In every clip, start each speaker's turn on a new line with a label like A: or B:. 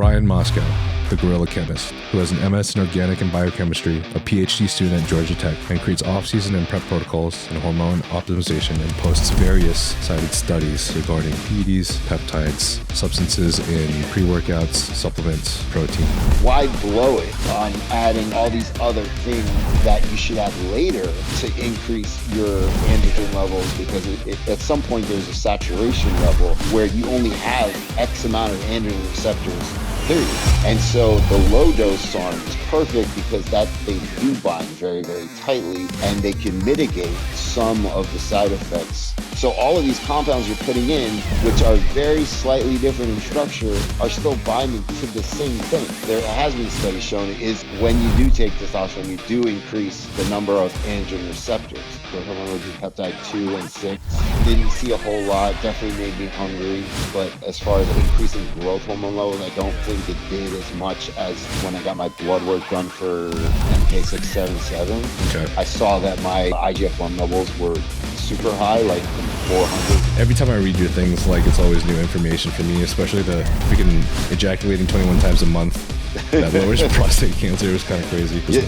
A: Bryan Moskow, the Guerrilla Chemist, who has an MS in Organic and Biochemistry, a PhD student at Georgia Tech, and creates off-season and prep protocols and hormone optimization and posts various cited studies regarding PEDs, peptides, substances in pre-workouts, supplements, protein.
B: Why blow it on adding all these other things that you should add later to increase your androgen levels? Because at some point there's a saturation level where you only have X amount of androgen receptors, period. And so the low dose SARM is perfect because that they do bind very, very tightly and they can mitigate some of the side effects. So all of these compounds you're putting in, which are very slightly different in structure, are still binding to the same thing. There has been studies shown is when you do take testosterone, you do increase the number of androgen receptors. The hormone peptide 2 and 6. Didn't see a whole lot, definitely made me hungry, but as far as increasing growth hormone levels, I don't think it did as much as when I got my blood work done for MK677.
A: Okay.
B: I saw that my IGF1 levels were super high, like 400.
A: Every time I read your things, like, it's always new information for me, especially the freaking ejaculating 21 times a month. That lowers prostate cancer. It was kind of crazy.
B: People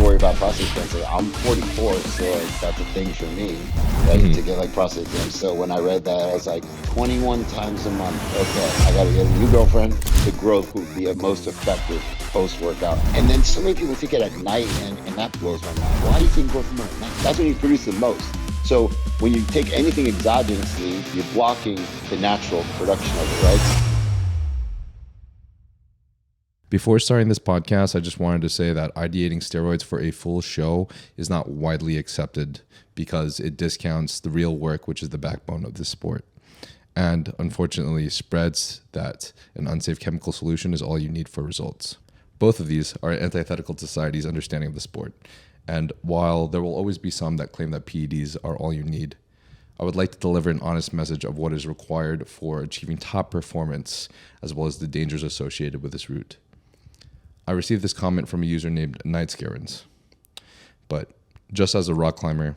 B: worry about prostate cancer. I'm 44, so that's a thing for me, to get like prostate cancer. So when I read that, I was like, 21 times a month. Okay, I gotta get a new girlfriend. The growth would be most effective post-workout. And then so many people take it at night, and that blows my mind. Why do you think growth hormone at night? That's when you produce the most. So when you take anything exogenously, you're blocking the natural production of it, right?
A: Before starting this podcast, I just wanted to say that ideating steroids for a full show is not widely accepted because it discounts the real work, which is the backbone of this sport, and unfortunately spreads that an unsafe chemical solution is all you need for results. Both of these are antithetical to society's understanding of the sport, and while there will always be some that claim that PEDs are all you need, I would like to deliver an honest message of what is required for achieving top performance, as well as the dangers associated with this route. I received this comment from a user named Nightscarens. But just as a rock climber,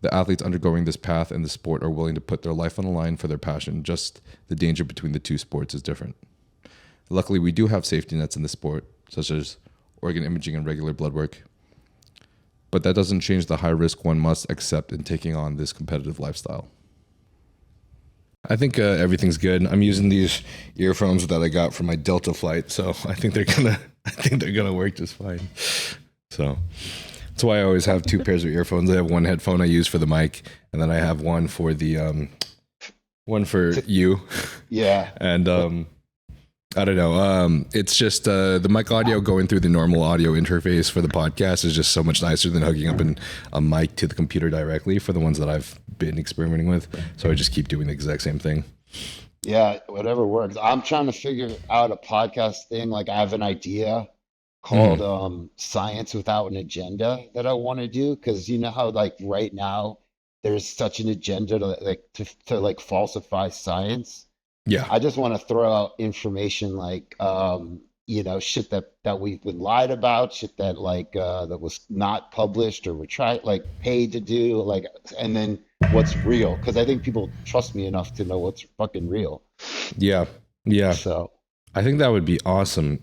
A: the athletes undergoing this path in the sport are willing to put their life on the line for their passion. Just the danger between the two sports is different. Luckily, we do have safety nets in the sport, such as organ imaging and regular blood work. But that doesn't change the high risk one must accept in taking on this competitive lifestyle. I think everything's good. I'm using these earphones that I got from my Delta flight, so I think they're gonna work just fine. So that's why I always have two pairs of earphones. I have one headphone I use for the mic, and then I have one for the one for you.
B: Yeah.
A: And I don't know. It's just the mic audio going through the normal audio interface for the podcast is just so much nicer than hooking up a mic to the computer directly for the ones that I've been experimenting with. So I just keep doing the exact same thing.
B: Yeah, whatever works. I'm trying to figure out a podcast thing. Like, I have an idea called Science Without an Agenda that I want to do, because you know how like right now there's such an agenda to falsify science.
A: Yeah.
B: I just want to throw out information like, shit that we've been lied about, shit that that was not published or we tried paid to do, and then what's real. Because I think people trust me enough to know what's fucking real.
A: Yeah. Yeah.
B: So
A: I think that would be awesome.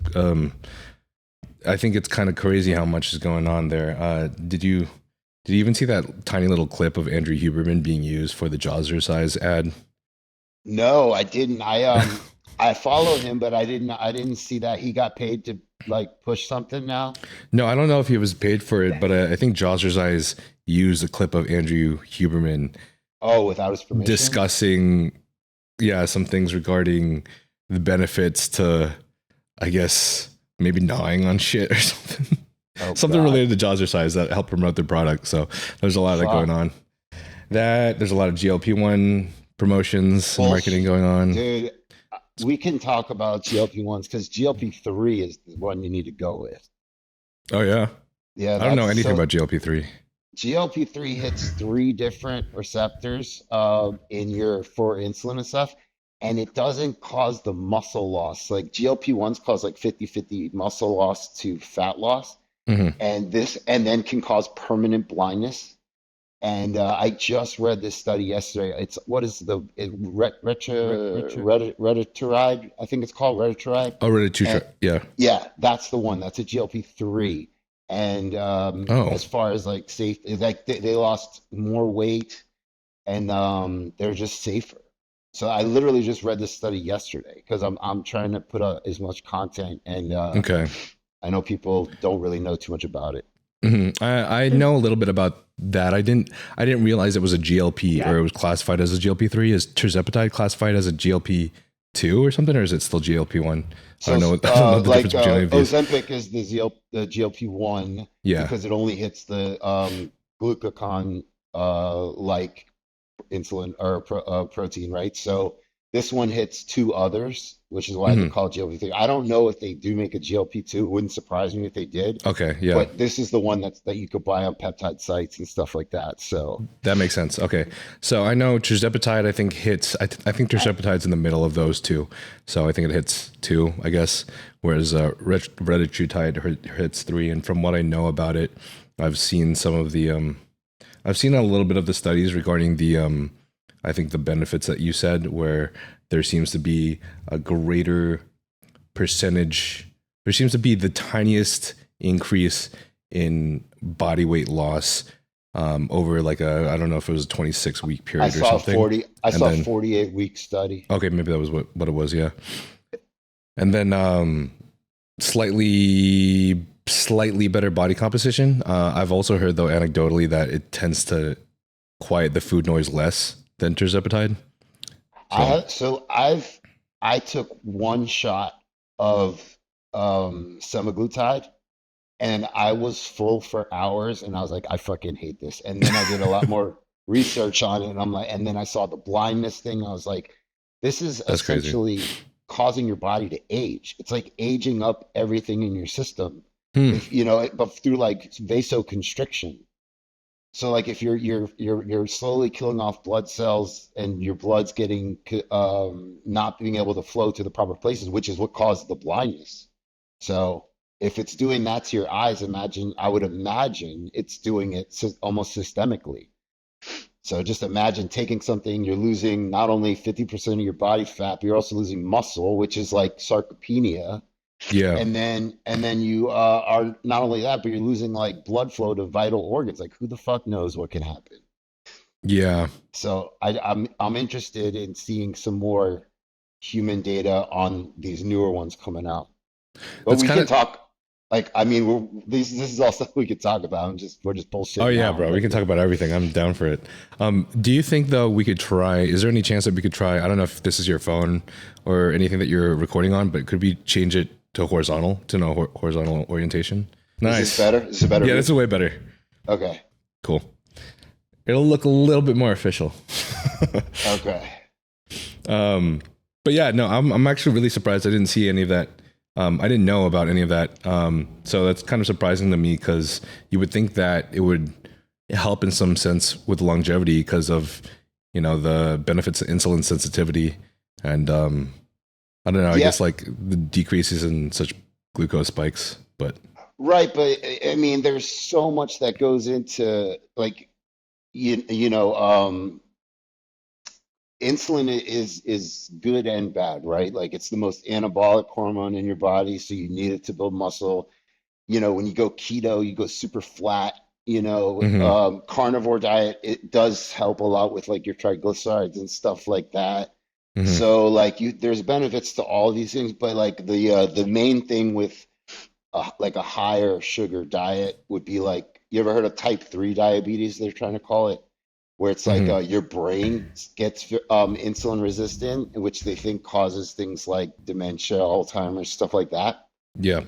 A: I think it's kind of crazy how much is going on there. Did you even see that tiny little clip of Andrew Huberman being used for the Jazzercise ad?
B: No, I didn't. I followed him, but I didn't see that he got paid to push something now.
A: No, I don't know if he was paid for it, but I think Jazzercise used a clip of Andrew Huberman.
B: Oh, without his permission?
A: Discussing, some things regarding the benefits to, I guess, maybe gnawing on shit or something. Oh, something related to Jazzercise that helped promote their product. So there's a lot of that going on. There's a lot of GLP-1 promotions and marketing going on.
B: Dude, we can talk about GLP-1s because GLP-3 is the one you need to go with.
A: Oh, yeah?
B: Yeah.
A: I don't know anything about GLP-3.
B: GLP-3 hits 3 different receptors for insulin and stuff, and it doesn't cause the muscle loss. Like GLP-1s cause 50-50 muscle loss to fat loss, and then can cause permanent blindness. And I just read this study yesterday. It's what is the retatrutide? I think it's called retatrutide.
A: Oh, really? Two,
B: And
A: yeah.
B: yeah, that's the one. That's a GLP-3. And
A: Oh,
B: as far as like safe, like they lost more weight and they're just safer. So I literally just read this study yesterday because I'm trying to put out as much content, and
A: okay.
B: I know people don't really know too much about it.
A: I know a little bit about that. I didn't realize it was a GLP or it was classified as a GLP-3. Is tirzepatide classified as a GLP-2 or something, or is it still GLP-1? I
B: So
A: don't know. I don't know the
B: like
A: difference between any of these.
B: Ozempic is the GLP-1
A: Yeah.
B: because it only hits the glucagon like insulin or protein, right? So this one hits two others, which is why they
A: Mhm.
B: call it GLP-3. I don't know if they do make a GLP-2. It wouldn't surprise me if they did,
A: Okay. Yeah.
B: but this is the one that you could buy on peptide sites and stuff like that. So
A: That makes sense. Okay. So I know tirzepatide, I think hits, I think tirzepatide's in the middle of those two. So I think it hits 2, I guess, whereas retatrutide hits 3. And from what I know about it, I've seen some of the, I've seen a little bit of the studies regarding the, I think the benefits that you said, where there seems to be a greater percentage, there seems to be the tiniest increase in body weight loss over like I don't know if it was a 26-week period
B: I
A: or
B: saw
A: something.
B: 40. I
A: And
B: saw a
A: then,
B: 48-week study.
A: okay, maybe that was what it was, yeah. And then slightly better body composition. I've also heard though anecdotally that it tends to quiet the food noise less than tirzepatide. So
B: I took one shot of semaglutide and I was full for hours and I was like, I fucking hate this. And then I did a lot more research on it and I'm like, and then I saw the blindness thing. I was like, this is
A: that's crazy.
B: essentially causing your body to age. It's like aging up everything in your system.
A: Hmm.
B: If but through like vasoconstriction. So like if you're slowly killing off blood cells and your blood's getting not being able to flow to the proper places, which is what caused the blindness. So if it's doing that to your eyes, I would imagine it's doing it almost systemically. So just imagine taking something, you're losing not only 50% of your body fat, but you're also losing muscle, which is like sarcopenia.
A: Yeah.
B: And then you are not only that, but you're losing like blood flow to vital organs. Like who the fuck knows what can happen?
A: Yeah.
B: So I'm interested in seeing some more human data on these newer ones coming out. But
A: That's
B: we
A: kind
B: can
A: of,
B: talk. Like I mean, this is all stuff we could talk about. We're just
A: oh
B: bullshitting
A: yeah,
B: now.
A: bro. We can talk about everything. I'm down for it. Do you think though we could try, is there any chance that we could try, I don't know if this is your phone or anything that you're recording on, but could we change it to horizontal, to no horizontal orientation? Nice.
B: Is this better? Is this a better?
A: Yeah, this is way better.
B: Okay.
A: Cool. It'll look a little bit more official.
B: Okay.
A: But yeah, no, I'm actually really surprised I didn't see any of that. I didn't know about any of that. So that's kind of surprising to me because you would think that it would help in some sense with longevity because of, the benefits of insulin sensitivity. And I don't know, I guess like the decreases in such glucose spikes, but.
B: Right, but I mean, there's so much that goes into like insulin is good and bad, right? Like it's the most anabolic hormone in your body, so you need it to build muscle. When you go keto, you go super flat.
A: Mhm.
B: Carnivore diet, it does help a lot with like your triglycerides and stuff like that.
A: Mhm.
B: So like there's benefits to all of these things, but like the main thing with like a higher sugar diet would be like, you ever heard of type 3 diabetes, they're trying to call it, where it's like
A: Mhm.
B: your brain gets insulin resistant, which they think causes things like dementia, Alzheimer's, stuff like that.
A: Yeah.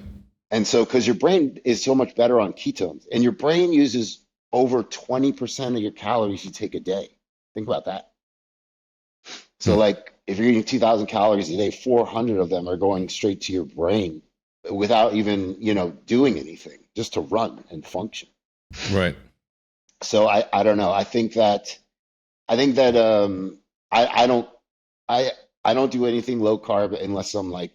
B: And so, because your brain is so much better on ketones, and your brain uses over 20% of your calories you take a day. Think about that. So,
A: Hmm.
B: like, if you're eating 2,000 calories a day, 400 of them are going straight to your brain without even, doing anything, just to run and function.
A: Right.
B: So I don't know. I think that I don't I don't do anything low carb unless I'm like,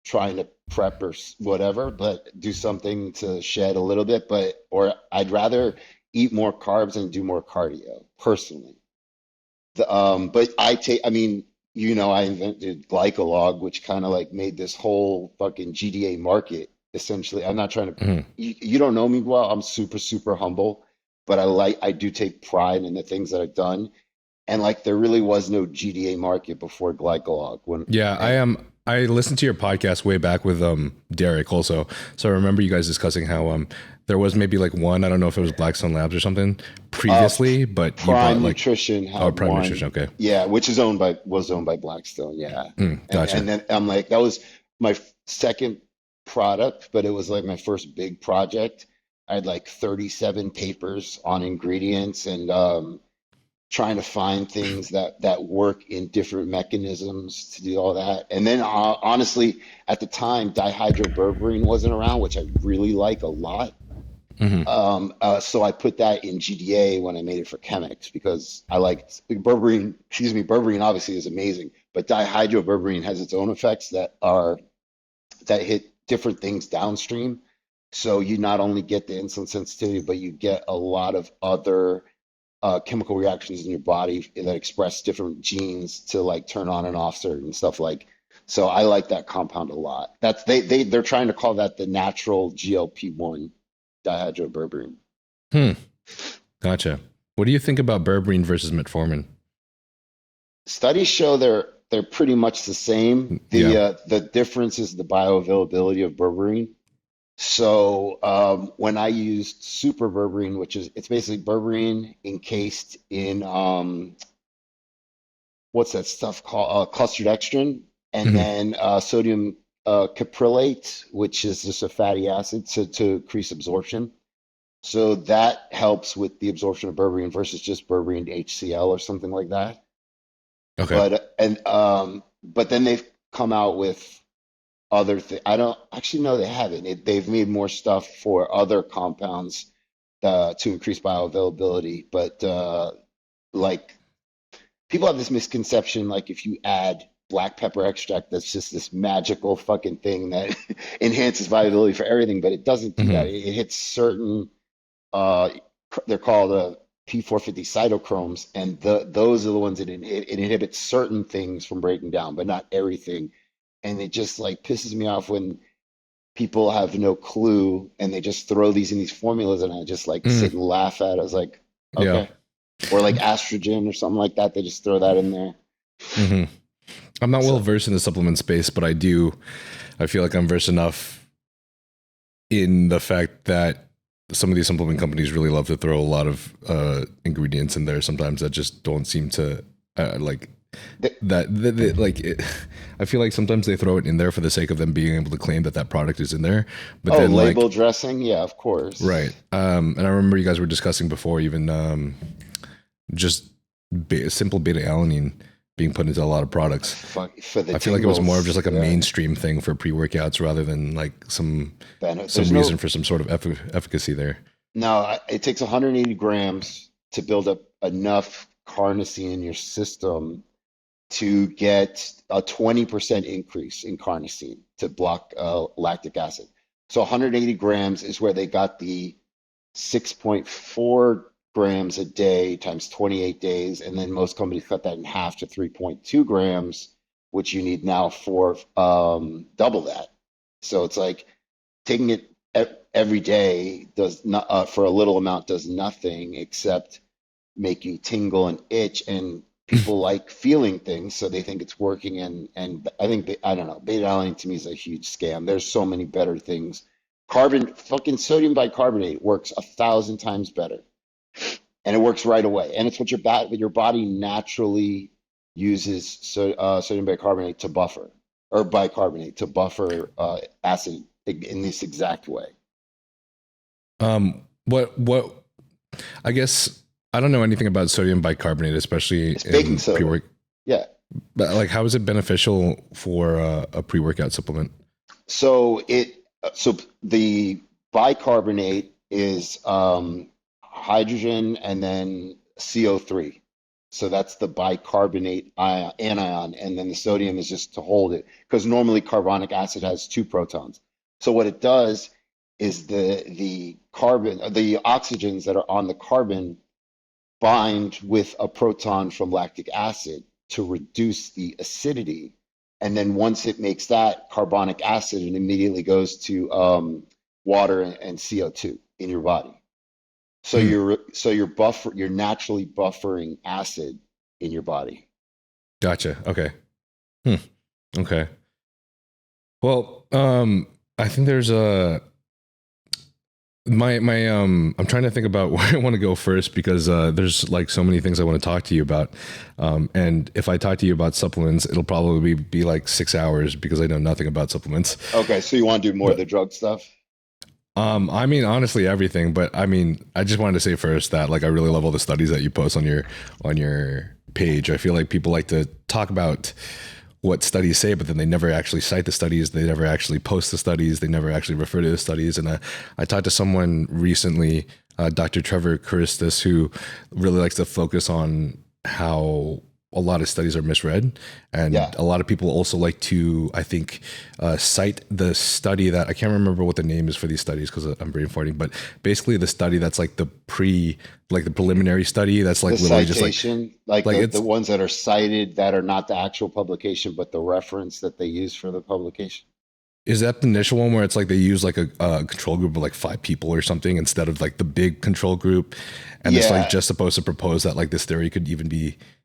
B: trying to prep or whatever, but do something to shed a little bit, or I'd rather eat more carbs and do more cardio personally. But I mean, I invented Glycolog, which kind of like made this whole fucking GDA market essentially. I'm not trying to,
A: Mhm.
B: you don't know me well. I'm super, super humble, but I do take pride in the things that I've done. And like, there really was no GDA market before Glycolog.
A: Yeah, I am. I listened to your podcast way back with Derek also. So I remember you guys discussing how there was maybe like one, I don't know if it was Blackstone Labs or something previously, but you bought
B: Prime
A: like
B: Nutrition had
A: Prime
B: one.
A: Nutrition, okay.
B: Yeah, which was owned by Blackstone. Yeah.
A: Gotcha.
B: And then I'm like, that was my second product, but it was like my first big project. I had like 37 papers on ingredients and trying to find things that work in different mechanisms to do all that. And then honestly, at the time, dihydroberberine wasn't around, which I really like a lot. So I put that in GDA when I made it for Chemist because I liked berberine. Excuse me, berberine obviously is amazing, but dihydroberberine has its own effects that hit different things downstream. So you not only get the insulin sensitivity, but you get a lot of other chemical reactions in your body that express different genes to like turn on and off certain stuff like. So I like that compound a lot. That's they're trying to call that the natural GLP-1 dihydroberberine.
A: Gotcha. What do you think about berberine versus metformin?
B: Studies show they're pretty much the same. The difference is the bioavailability of berberine. So when I used super berberine, it's basically berberine encased in what's that stuff called, clustered dextrin, and then sodium capryllate, which is just a fatty acid to increase absorption. So that helps with the absorption of berberine versus just berberine HCl or something like that.
A: Okay.
B: But then they've come out with other things. I don't actually know they haven't. They've made more stuff for other compounds to increase bioavailability. But like people have this misconception, like if you add black pepper extract, that's just this magical fucking thing that enhances viability for everything. But it doesn't do that. It hits certain. They're called P450 cytochromes, and those are the ones that it inhibits certain things from breaking down, but not everything. And it just like pisses me off when people have no clue and they just throw these in these formulas, and I just like sit and laugh at it. I was like, okay. Yeah. Or like estrogen or something like that. They just throw that in there.
A: I'm not well versed in the supplement space, but I feel like I'm versed enough in the fact that some of these supplement companies really love to throw a lot of ingredients in there sometimes that just don't seem to like I feel like sometimes they throw it in there for the sake of them being able to claim that product is in there. But then
B: label dressing, yeah, of course,
A: right. And I remember you guys were discussing before even just simple beta-alanine being put into a lot of products.
B: For the
A: I feel like it was more of just like a mainstream thing for pre-workouts rather than like some reason for some sort of efficacy there.
B: No, it takes 180 grams to build up enough carnosine in your system to get a 20% increase in carnosine to block lactic acid. So 180 grams is where they got the 6.4 grams a day times 28 days. And then most companies cut that in half to 3.2 grams, which you need now for double that. So it's like taking it every day does not, for a little amount does nothing except make you tingle and itch, and people like feeling things, so they think it's working. And I think I don't know. Beta-alanine to me is a huge scam. There's so many better things. Fucking sodium bicarbonate works 1,000 times better, and it works right away. And it's what your body naturally uses sodium bicarbonate to buffer, or bicarbonate to buffer acid in this exact way.
A: What I guess. I don't know anything about sodium bicarbonate, especially
B: it's baking soda.
A: Pre-work.
B: Yeah.
A: But like, how is it beneficial for a pre-workout supplement?
B: So the bicarbonate is hydrogen and then CO3. So that's the bicarbonate anion, and then the sodium is just to hold it, because normally carbonic acid has 2 protons. So what it does is the carbon, the oxygens that are on the carbon bind with a proton from lactic acid to reduce the acidity. And then once it makes that carbonic acid, it immediately goes to water and CO2 in your body. So you're naturally buffering acid in your body.
A: Gotcha. Okay. Okay. Well, I think there's I'm trying to think about where I want to go first, because there's like so many things I want to talk to you about. And if I talk to you about supplements, it'll probably be like 6 hours, because I know nothing about supplements.
B: Okay, so you want to do more of the drug stuff?
A: I mean, honestly, everything. But I mean, I just wanted to say first that like I really love all the studies that you post on your page. I feel like people like to talk about what studies say, but then they never actually cite the studies. They never actually post the studies. They never actually refer to the studies. And I talked to someone recently, Dr. Trevor Christus, who really likes to focus on how a lot of studies are misread. And a lot of people also like to, I think, cite the study that, I can't remember what the name is for these studies because I'm brain farting, but basically the study that's like the preliminary study that's like
B: the
A: literally
B: citation,
A: just like
B: the ones that are cited that are not the actual publication, but the reference that they use for the publication.
A: Is that the initial one where it's like they use like a control group of like 5 people or something instead of like the big control group? And it's like just supposed to propose that like this theory could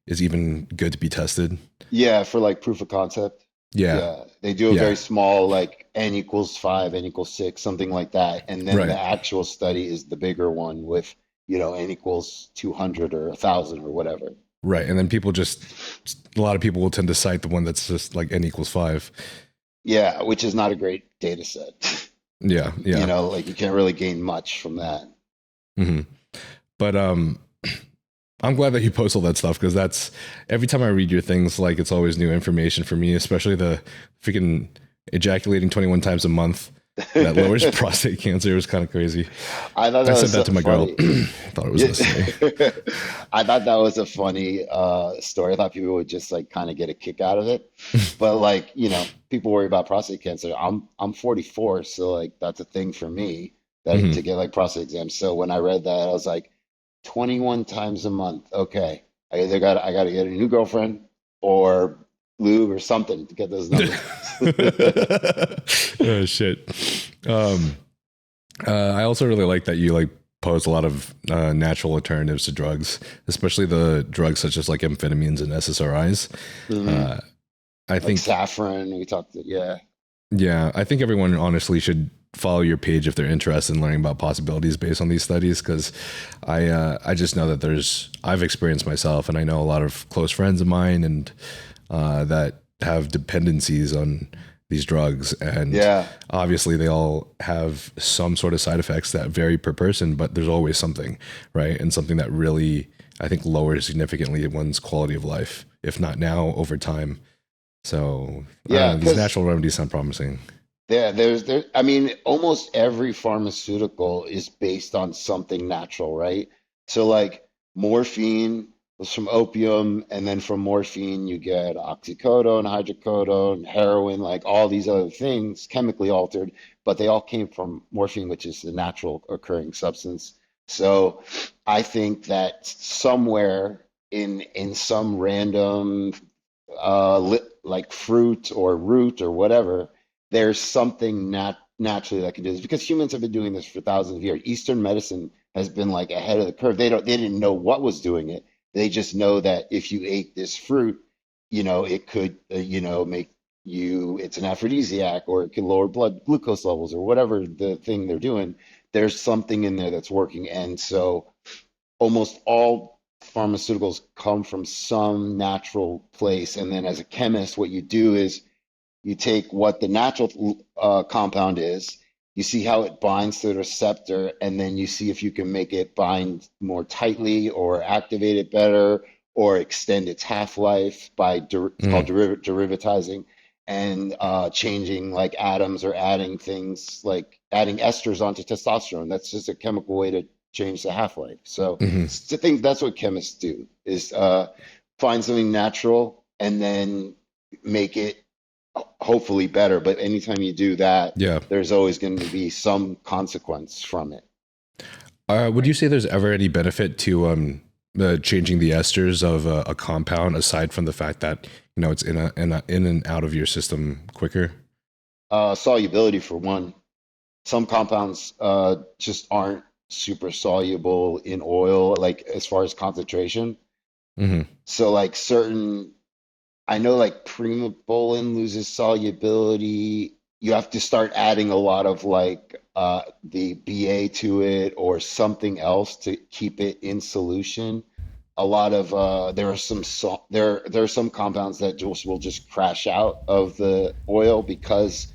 A: is even good to be tested.
B: Yeah, for like proof of concept. Yeah. They do a very small, like N equals 5, N equals 6, something like that. And then the actual study is the bigger one with, N equals 200 or 1,000 or whatever.
A: Right. And then a lot of people will tend to cite the one that's just like N equals 5. Yeah,
B: which is not a great data set.
A: Yeah.
B: Like you can't really gain much from that.
A: Mm-hmm. But I'm glad that you post all that stuff, because that's, every time I read your things, like it's always new information for me, especially the freaking ejaculating 21 times a month that lowers prostate cancer. It was kind of crazy.
B: I said
A: that to my girl. Thought it was necessary.
B: I thought that was a funny story. I thought people would just like kind of get a kick out of it. But like, people worry about prostate cancer. I'm 44, so like that's a thing for me to get like prostate exams. So when I read that, I was like, 21 times a month. Okay. I got to get a new girlfriend or lube or something to get those numbers.
A: Oh shit. I also really like that you like post a lot of natural alternatives to drugs, especially the drugs such as like amphetamines and SSRIs. I think
B: saffron, we talked.
A: Yeah. I think everyone honestly should follow your page if they're interested in learning about possibilities based on these studies, because I just know that I've experienced myself, and I know a lot of close friends of mine and that have dependencies on these drugs, and obviously they all have some sort of side effects that vary per person, but there's always something, right? And something that really, I think, lowers significantly one's quality of life, if not now, over time. So these natural remedies sound promising.
B: Yeah, I mean, almost every pharmaceutical is based on something natural, right? So like morphine was from opium, and then from morphine you get oxycodone, hydrocodone, heroin, like all these other things chemically altered, but they all came from morphine, which is a natural occurring substance. So I think that somewhere in some random like fruit or root or whatever, there's something naturally that can do this, because humans have been doing this for thousands of years. Eastern medicine has been like ahead of the curve. They didn't know what was doing it. They just know that if you ate this fruit, it could, make you, it's an aphrodisiac, or it can lower blood glucose levels, or whatever the thing they're doing. There's something in there that's working. And so almost all pharmaceuticals come from some natural place. And then as a chemist, what you do is you take what the natural compound is, you see how it binds to the receptor, and then you see if you can make it bind more tightly or activate it better or extend its half-life by it's called derivatizing, and changing like atoms or adding things like adding esters onto testosterone. That's just a chemical way to change the half-life. So I think that's what chemists do, is find something natural and then make it hopefully better. But anytime you do that,
A: Yeah.
B: there's always going to be some consequence from it.
A: Would you say there's ever any benefit to changing the esters of a compound aside from the fact that it's in and out of your system quicker?
B: Solubility for one. Some compounds just aren't super soluble in oil, like as far as concentration.
A: Mm-hmm.
B: So like I know like primobolan loses solubility. You have to start adding a lot of like the BA to it or something else to keep it in solution. A lot of there are there are some compounds that will just crash out of the oil because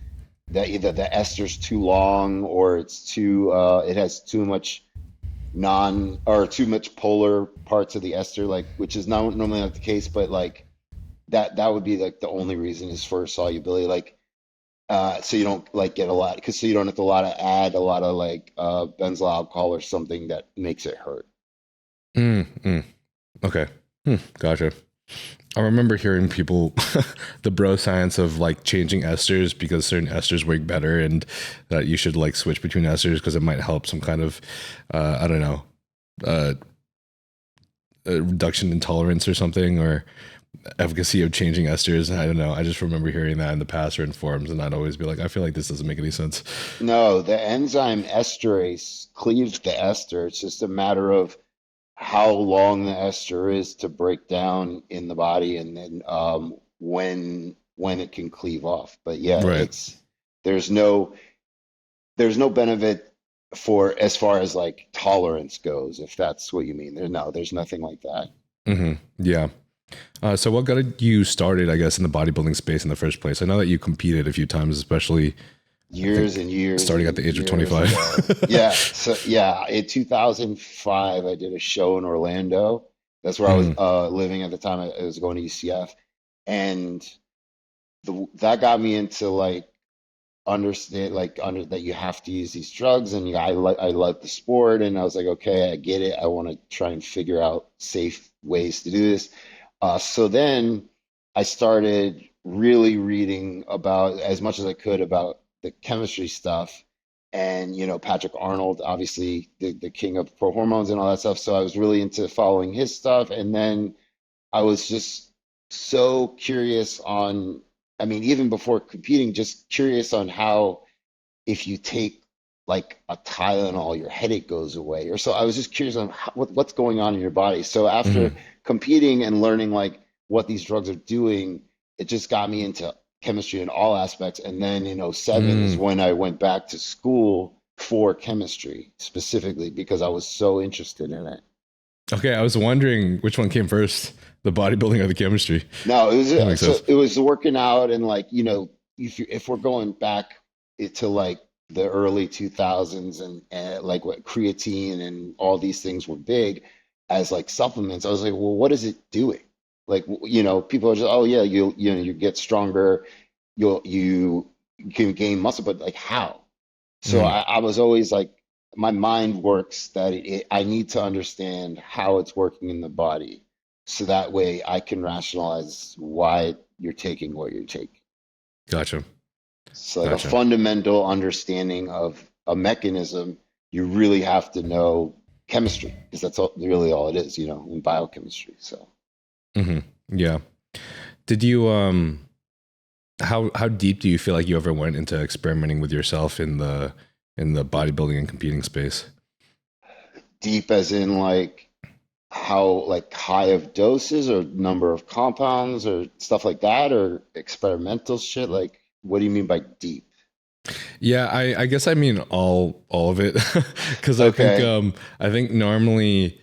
B: that either the ester's too long or it's too it has too much too much polar parts of the ester, like which is not normally not the case, but like that would be like the only reason is for solubility, like so you don't like get a lot because so you don't have to add a lot of like benzyl alcohol or something that makes it hurt.
A: Okay. Gotcha. I remember hearing people, the bro science of like changing esters because certain esters work better and that you should like switch between esters because it might help some kind of, I don't know, a reduction in tolerance or something, or efficacy of changing esters. I don't know. I just remember hearing that in the past or in forums, and I'd always be like, I feel like this doesn't make any sense.
B: No, the enzyme esterase cleaves the ester. It's just a matter of how long the ester is to break down in the body, and then when it can cleave off. But yeah,
A: right.
B: There's no benefit for as far as like tolerance goes, if that's what you mean. There's nothing like that.
A: Mm-hmm. Yeah. So what got you started, I guess, in the bodybuilding space in the first place? I know that you competed a few times, especially
B: years and years,
A: starting at the age of 25.
B: Yeah. So yeah, in 2005, I did a show in Orlando. That's where I was living at the time. I was going to UCF, and that got me into like understand that you have to use these drugs, and I like the sport, and I was like, okay, I get it. I want to try and figure out safe ways to do this. So then I started really reading about as much as I could about the chemistry stuff, and Patrick Arnold, obviously the king of pro hormones and all that stuff. So I was really into following his stuff, and then I was just so curious on, I mean, even before competing, just curious on how if you take like a Tylenol, your headache goes away, or so. I was just curious on what's going on in your body. So after competing and learning like what these drugs are doing, it just got me into chemistry in all aspects. And then in '07 is when I went back to school for chemistry specifically because I was so interested in it.
A: Okay, I was wondering which one came first, the bodybuilding or the chemistry.
B: No, it was working out, and like if we're going back to like the early 2000s and like what creatine and all these things were big as like supplements, I was like, well, what is it doing? Like, people are just, oh yeah, you get stronger, you can gain muscle, but like how? So I was always like, my mind works that I need to understand how it's working in the body, so that way I can rationalize why you're taking what you're taking.
A: Gotcha.
B: So like a fundamental understanding of a mechanism, you really have to know chemistry because that's really all it is, in biochemistry. So.
A: Yeah. Did you how deep do you feel like you ever went into experimenting with yourself in the bodybuilding and competing space?
B: Deep as in like how like high of doses or number of compounds or stuff like that, or experimental shit? Like, what do you mean by deep?
A: Yeah, I guess I mean all of it because I think normally,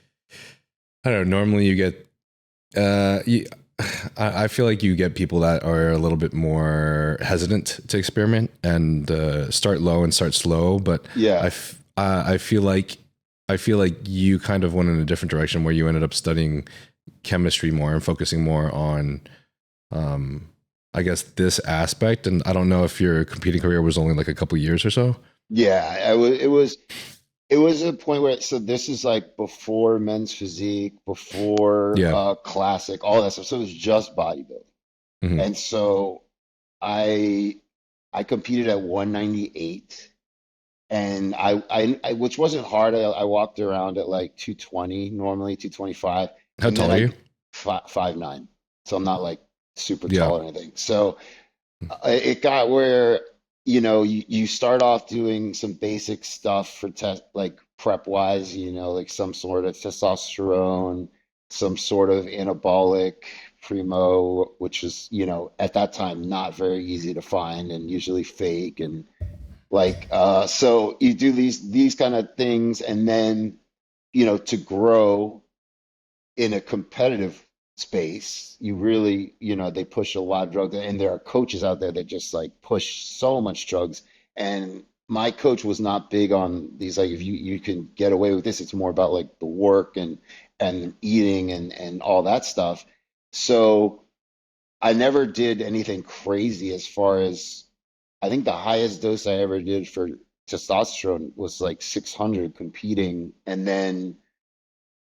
A: I don't know, normally you get I feel like you get people that are a little bit more hesitant to experiment and start low and start slow. But
B: yeah,
A: I feel like you kind of went in a different direction where you ended up studying chemistry more and focusing more on, I guess, this aspect. And I don't know if your competing career was only like a couple years or so.
B: Yeah, it was a point where, so this is like before Men's Physique, before Classic, all that stuff. So it was just bodybuilding. And so I I competed at 198, and I which wasn't hard. I walked around at like 220 normally, 225,
A: How
B: and then
A: tall are
B: I
A: you?
B: 5'9", so I'm not like super
A: Yeah.
B: tall or anything. So it got where, you start off doing some basic stuff for test, like prep wise, like some sort of testosterone, some sort of anabolic primo, which is, at that time not very easy to find and usually fake. And so you do these kind of things, and then, to grow in a competitive space, you really, they push a lot of drugs, and there are coaches out there that just like push so much drugs. And my coach was not big on these, like, if you can get away with this, it's more about like the work and eating and all that stuff. So I never did anything crazy as far as, I think the highest dose I ever did for testosterone was like 600 competing, and then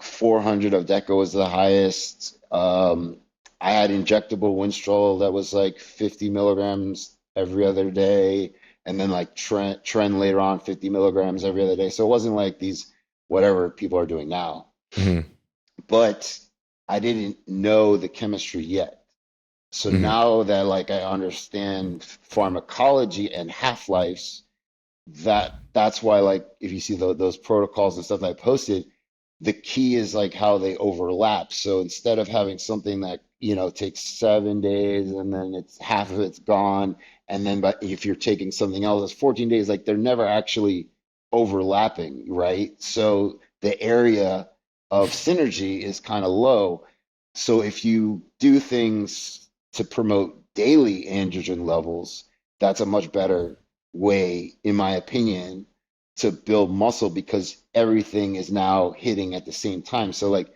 B: 400 of Deca was the highest. I had injectable Winstrol that was like 50 milligrams every other day, and then like trend later on 50 milligrams every other day. So it wasn't like these whatever people are doing now,
A: Hmm.
B: but I didn't know the chemistry yet. So
A: Hmm.
B: now that like I understand pharmacology and half-lives, that's why, like, if you see those protocols and stuff that I posted, the key is like how they overlap. So instead of having something that, takes 7 days and then it's half of it's gone, and then but if you're taking something else that's 14 days, like they're never actually overlapping, right? So the area of synergy is kind of low. So if you do things to promote daily androgen levels, that's a much better way, in my opinion, to build muscle, because everything is now hitting at the same time. So like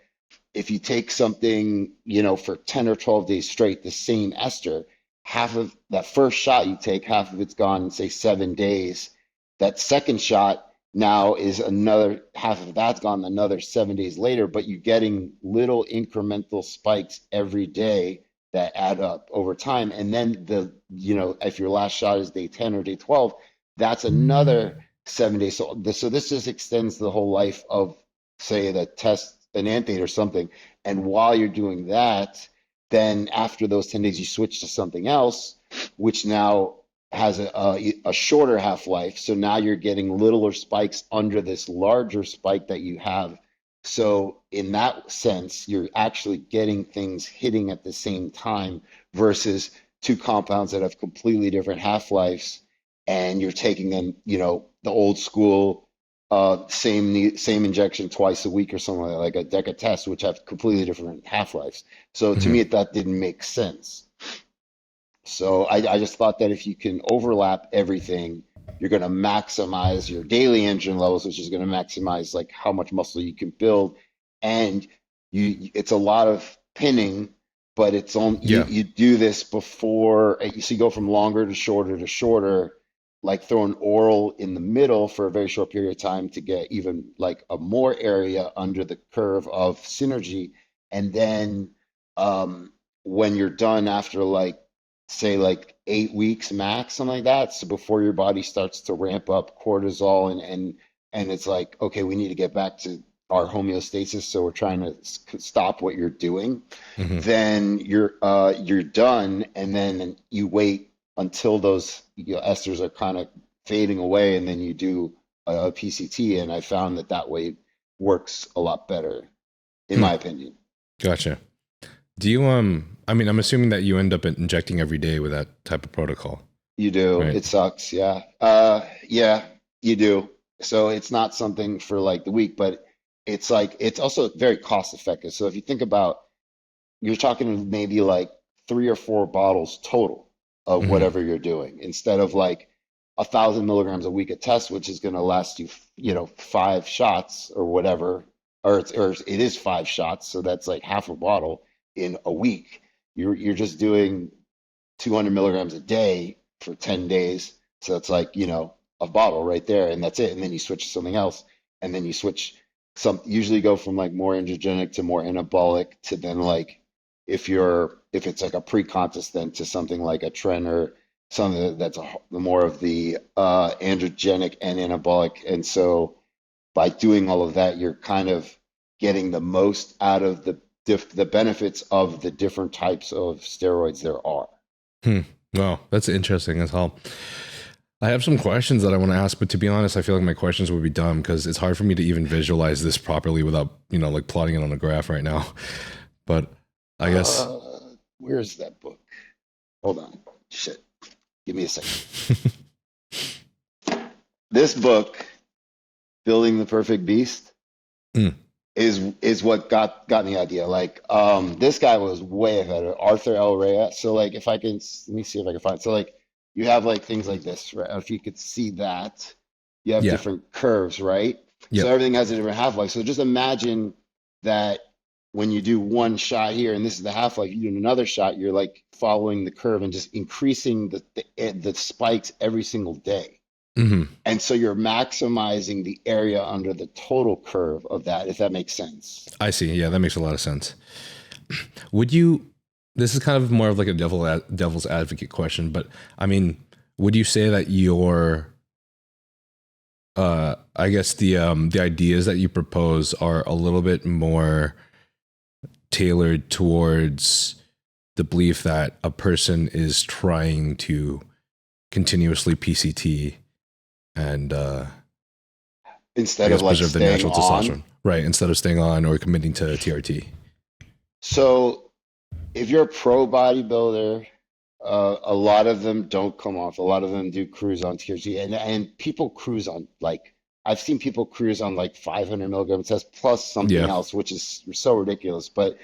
B: if you take something, for 10 or 12 days straight, the same ester, half of that first shot you take, half of it's gone in, say, 7 days. That second shot now is another half of that's gone another 7 days later, but you're getting little incremental spikes every day that add up over time. And then if your last shot is day 10 or day 12, that's another 7 days. So this just extends the whole life of, say, the test enanthate or something. And while you're doing that, then after those 10 days, you switch to something else, which now has a shorter half-life. So now you're getting littler spikes under this larger spike that you have. So in that sense, you're actually getting things hitting at the same time versus two compounds that have completely different half-lives, and you're taking them, the old school, same injection twice a week or something like a Deca test, which have completely different half-lives. So to
A: Hmm.
B: me, that didn't make sense. So I just thought that if you can overlap everything, you're going to maximize your daily engine levels, which is going to maximize like how much muscle you can build. And it's a lot of pinning, but it's on
A: Yeah.
B: you do this before you go from longer to shorter, like throw an oral in the middle for a very short period of time to get even like a more area under the curve of synergy. And then when you're done after like, say, like 8 weeks max, something like that. So before your body starts to ramp up cortisol, and it's like, okay, we need to get back to our homeostasis. So we're trying to stop what you're doing.
A: Hmm.
B: Then you're done, and then you wait until those, esters are kind of fading away, and then you do a PCT. And I found that way works a lot better, in
A: Hmm.
B: my opinion.
A: Gotcha. Do you I mean, I'm assuming that you end up injecting every day with that type of protocol,
B: You do.
A: right?
B: It sucks. Yeah. Yeah, you do. So it's not something for like the week, but it's like, it's also very cost effective. So if you think about, you're talking maybe like 3 or 4 bottles total of
A: Hmm.
B: whatever you're doing, instead of like 1,000 milligrams a week of test, which is going to last you, 5 shots or whatever, or it is 5 shots. So that's like half a bottle in a week. You're just doing 200 milligrams a day for 10 days. So it's like, a bottle right there, and that's it. And then you switch to something else, and then you switch usually go from like more androgenic to more anabolic to then like, if if it's like a pre-contest then to something like a tren or something that's more of the androgenic and anabolic. And so by doing all of that, you're kind of getting the most out of the benefits of the different types of steroids there are.
A: Wow, that's interesting as hell. I have some questions that I want to ask, but to be honest, I feel like my questions would be dumb because it's hard for me to even visualize this properly without, like plotting it on a graph right now. But I guess.
B: Where's that book? Hold on. Shit. Give me a second. This book, Building the Perfect Beast, is what got me the idea. Like, this guy was way ahead of Arthur L. Reyes. So like, let me see if I can find it. So like, you have like things like this, right? If you could see that, you have different curves, right? Yep. So everything has a different half-life. So just imagine that when you do one shot here, and this is the half-life, you do another shot, you're like following the curve and just increasing the spikes every single day. And so you're maximizing the area under the total curve of that, if that makes sense.
A: I see. Yeah, that makes a lot of sense. This is kind of more of like a devil's advocate question, but I mean, would you say that your, I guess the ideas that you propose are a little bit more tailored towards the belief that a person is trying to continuously PCT and
B: instead of like
A: preserve the natural testosterone, right? Instead of staying on or committing to TRT.
B: So if you're a pro bodybuilder, a lot of them don't come off. A lot of them do cruise on TRT, and people cruise on like, I've seen people cruise on like 500 milligrams test plus something else, which is so ridiculous. But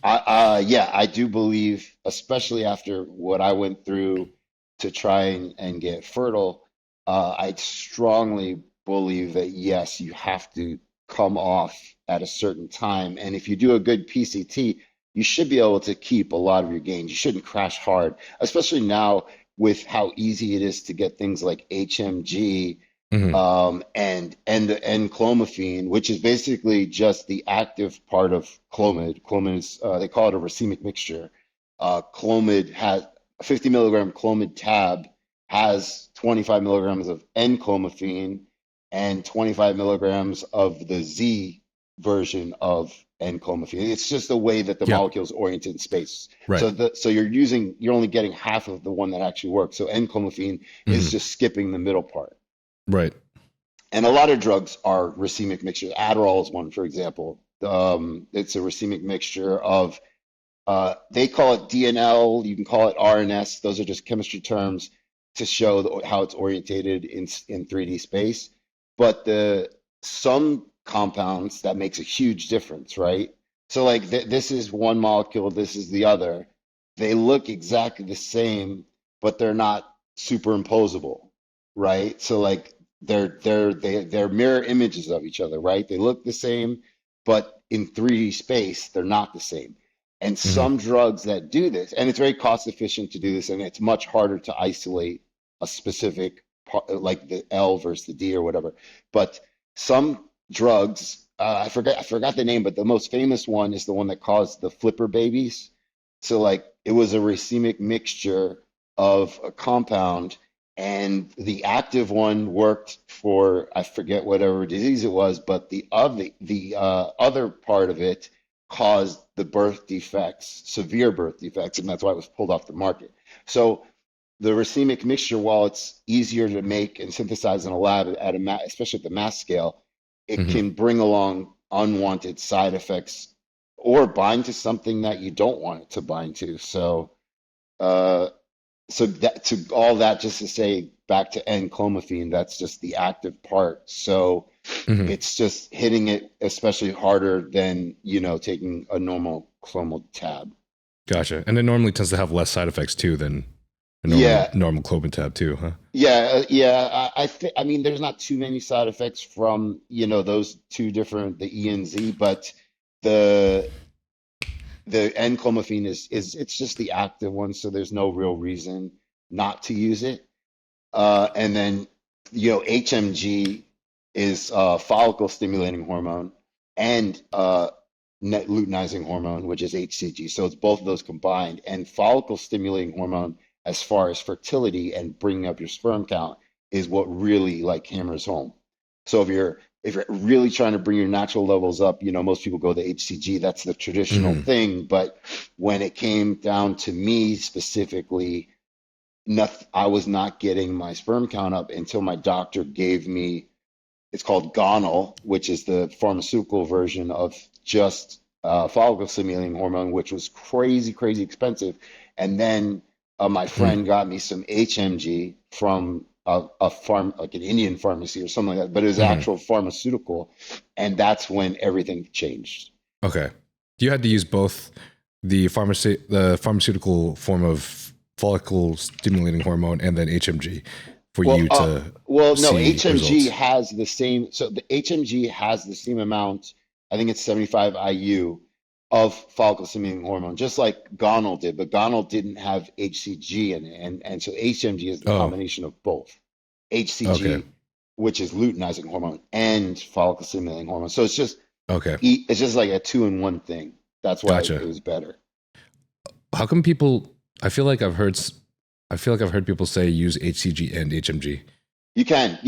B: I do believe, especially after what I went through to try and get fertile, I strongly believe that yes, you have to come off at a certain time. And if you do a good PCT, you should be able to keep a lot of your gains. You shouldn't crash hard, especially now with how easy it is to get things like HMG and N-clomiphene, which is basically just the active part of Clomid. Clomid is, they call it a racemic mixture. Clomid has 50 milligram Clomid tab has 25 milligrams of N-clomiphene and 25 milligrams of the Z version of N-clomiphene. It's just the way that the molecule is oriented in space. Right. So you're only getting half of the one that actually works. So N-clomiphene is just skipping the middle part. Right. And a lot of drugs are racemic mixtures. Adderall is one, for example. It's a racemic mixture of, they call it DNL, you can call it RNS. Those are just chemistry terms to show how it's orientated in 3D space. But some compounds that makes a huge difference, right? So like this is one molecule, this is the other. They look exactly the same, but they're not superimposable, right? So like they're mirror images of each other, right? They look the same, but in 3D space, they're not the same. And some drugs that do this, and it's very cost efficient to do this, and it's much harder to isolate a specific part, like the L versus the D or whatever. But some drugs, I forgot the name, but the most famous one is the one that caused the flipper babies. So like it was a racemic mixture of a compound, and the active one worked for, I forget whatever disease it was, but the other part of it caused the birth defects, severe birth defects, and that's why it was pulled off the market. So the racemic mixture, while it's easier to make and synthesize in a lab especially at the mass scale, it can bring along unwanted side effects or bind to something that you don't want it to bind to. So that, to all that, just to say back to N-clomiphene, that's just the active part. So it's just hitting it especially harder than, taking a normal clomid tab.
A: Gotcha. And it normally tends to have less side effects too than a normal clomid tab too, huh?
B: Yeah. I mean, there's not too many side effects from, those two different, the E and Z, but the N-clomiphene is it's just the active one, so there's no real reason not to use it. And then HMG is follicle stimulating hormone, and luteinizing hormone, which is HCG. So it's both of those combined. And follicle stimulating hormone, as far as fertility and bringing up your sperm count, is what really like hammers home. So if you're really trying to bring your natural levels up, most people go to HCG. That's the traditional thing. But when it came down to me specifically, I was not getting my sperm count up until my doctor gave me, it's called Gonal, which is the pharmaceutical version of just follicle stimulating hormone, which was crazy, crazy expensive. And then my friend got me some HMG from a farm, like an Indian pharmacy or something like that, but it was actual pharmaceutical. And that's when everything changed.
A: Okay. You had to use both the pharmaceutical form of follicle stimulating hormone and then HMG for you to
B: HMG
A: results.
B: has the same. So the HMG has the same amount. I think it's 75 IU of follicle stimulating hormone, just like Gonal did, but Gonal didn't have HCG in it, and so HMG is the combination of both HCG, which is luteinizing hormone, and follicle stimulating hormone. So it's just it's just like a 2-in-1 thing. That's why it was better.
A: How come people? I feel like I've heard people say use HCG and HMG.
B: You can,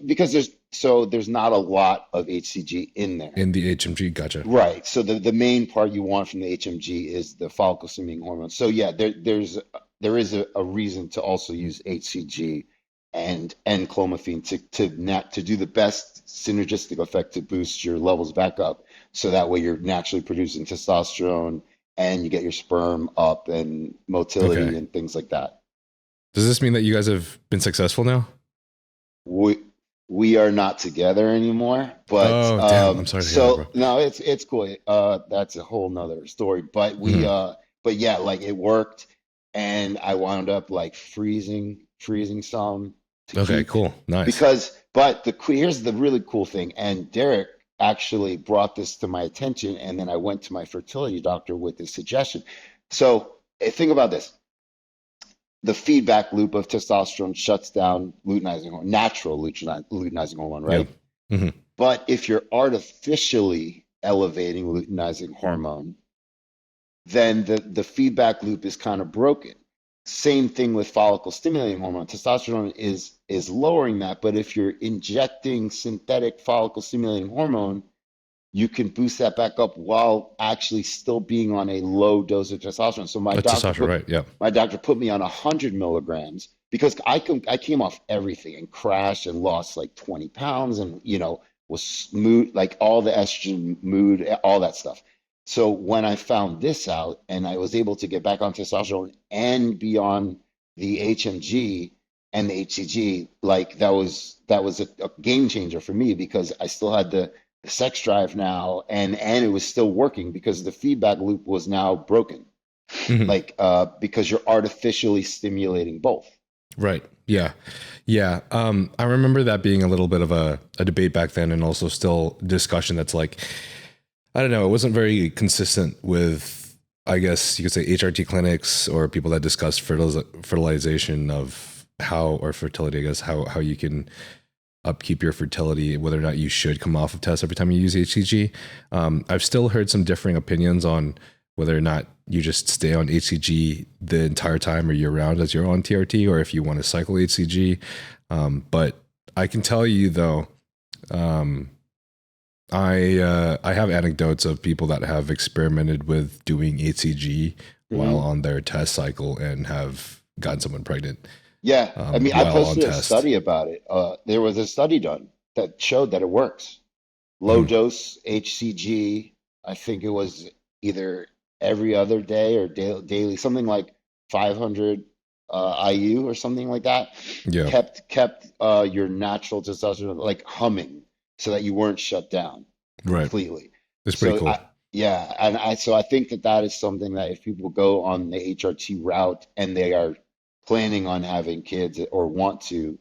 B: because there's not a lot of HCG in there.
A: In the HMG, gotcha.
B: Right. So the main part you want from the HMG is the follicle stimulating hormone. So yeah, there is a reason to also use HCG and clomiphene to do the best synergistic effect to boost your levels back up. So that way you're naturally producing testosterone and you get your sperm up and motility and things like that.
A: Does this mean that you guys have been successful now?
B: We are not together anymore, but
A: I'm sorry to hear that, bro.
B: No, it's cool. That's a whole nother story. But but yeah, like it worked, and I wound up like freezing some.
A: Okay, cool, nice.
B: Here's the really cool thing, and Derek actually brought this to my attention, and then I went to my fertility doctor with this suggestion. So think about this. The feedback loop of testosterone shuts down luteinizing hormone, natural luteinizing hormone, right?
A: Yep. Mm-hmm.
B: But if you're artificially elevating luteinizing hormone, then the feedback loop is kind of broken. Same thing with follicle stimulating hormone. Testosterone is lowering that, but if you're injecting synthetic follicle stimulating hormone, you can boost that back up while actually still being on a low dose of testosterone. So my doctor put me on 100 milligrams because I came off everything and crashed and lost like 20 pounds and, was smooth, like all the estrogen, mood, all that stuff. So when I found this out and I was able to get back on testosterone and be on the HMG and the HCG, like that was a game changer for me because I still had the sex drive now and it was still working because the feedback loop was now broken. Because you're artificially stimulating both.
A: Right. Yeah. I remember that being a little bit of a debate back then, and also still discussion that's like, I don't know, it wasn't very consistent with, I guess you could say, HRT clinics or people that discuss fertilization of fertility, I guess, how you can upkeep your fertility, whether or not you should come off of tests every time you use HCG. I've still heard some differing opinions on whether or not you just stay on HCG the entire time or year round as you're on TRT, or if you want to cycle HCG. But I can tell you though, I have anecdotes of people that have experimented with doing HCG while on their test cycle and have gotten someone pregnant.
B: Yeah, I mean, I posted a study about it. There was a study done that showed that it works. Low dose HCG, I think it was either every other day or daily, something like 500 IU or something like that.
A: Yeah,
B: kept your natural testosterone like humming, so that you weren't shut down completely.
A: It's pretty cool.
B: So I think that is something that if people go on the HRT route and they are planning on having kids or want to,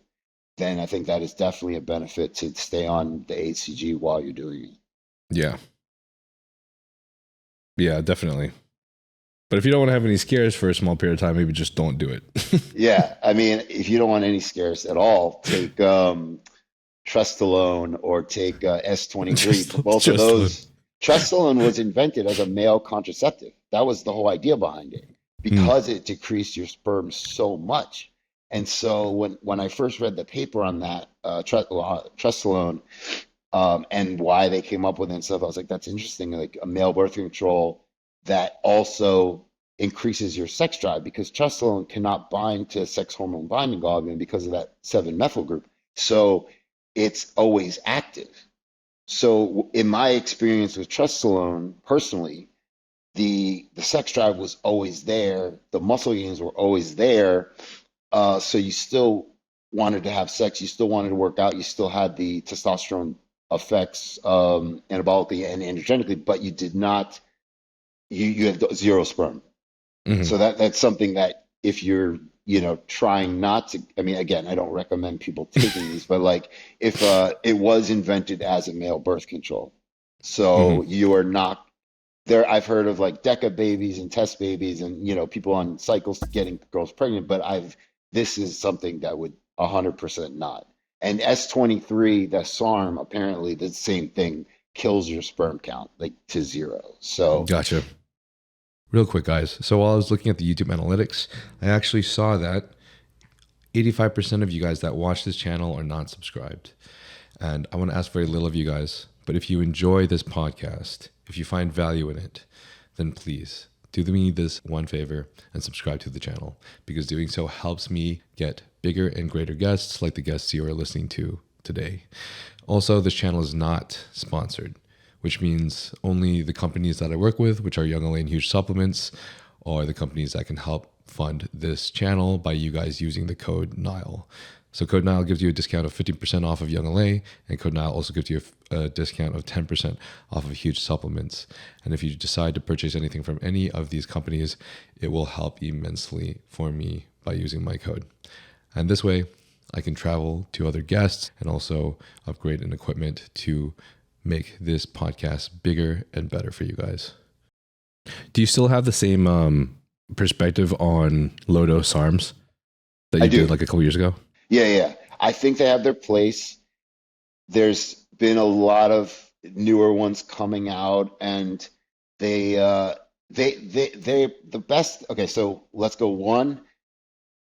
B: then I think that is definitely a benefit to stay on the HCG while you're doing it.
A: Yeah, definitely. But if you don't want to have any scares for a small period of time, maybe just don't do it.
B: Yeah, I mean, if you don't want any scares at all, take Trestolone or take S23. Both of those Testosterone was invented as a male contraceptive. That was the whole idea behind it,
A: Mm.
B: because it decreased your sperm so much. And so when I first read the paper on that, Testosterone, and why they came up with it and stuff, I was like, that's interesting. Like a male birth control that also increases your sex drive, because testosterone cannot bind to sex hormone binding globulin because of that 7-methyl group. So it's always active. So in my experience with testosterone personally, the sex drive was always there, the muscle gains were always there. So you still wanted to have sex, you still wanted to work out, you still had the testosterone effects, anabolically and androgenically, but you did not, you had zero sperm.
A: Hmm.
B: So that's something that if you're, trying not to, I mean, again, I don't recommend people taking these, but like if it was invented as a male birth control, so
A: Hmm.
B: you are not there. I've heard of like DECA babies and test babies and people on cycles getting girls pregnant, but this is something that would 100% not. And S23, the SARM, apparently the same thing, kills your sperm count like to zero. So
A: Gotcha. Real quick, guys. So while I was looking at the YouTube analytics, I actually saw that 85% of you guys that watch this channel are not subscribed. And I want to ask very little of you guys, but if you enjoy this podcast, if you find value in it, then please do me this one favor and subscribe to the channel, because doing so helps me get bigger and greater guests like the guests you are listening to today. Also, this channel is not sponsored, which means only the companies that I work with, which are Young LA and Huge Supplements, are the companies that can help fund this channel by you guys using the code NILE. So code NILE gives you a discount of 15% off of Young LA, and code NILE also gives you a discount of 10% off of Huge Supplements. And if you decide to purchase anything from any of these companies, it will help immensely for me by using my code. And this way, I can travel to other guests and also upgrade in equipment to make this podcast bigger and better for you guys. Do you still have the same perspective on low dose SARMs that
B: I
A: you
B: do.
A: did like a couple years ago?
B: Yeah. I think they have their place. There's been a lot of newer ones coming out, and they the best. Okay, so let's go one,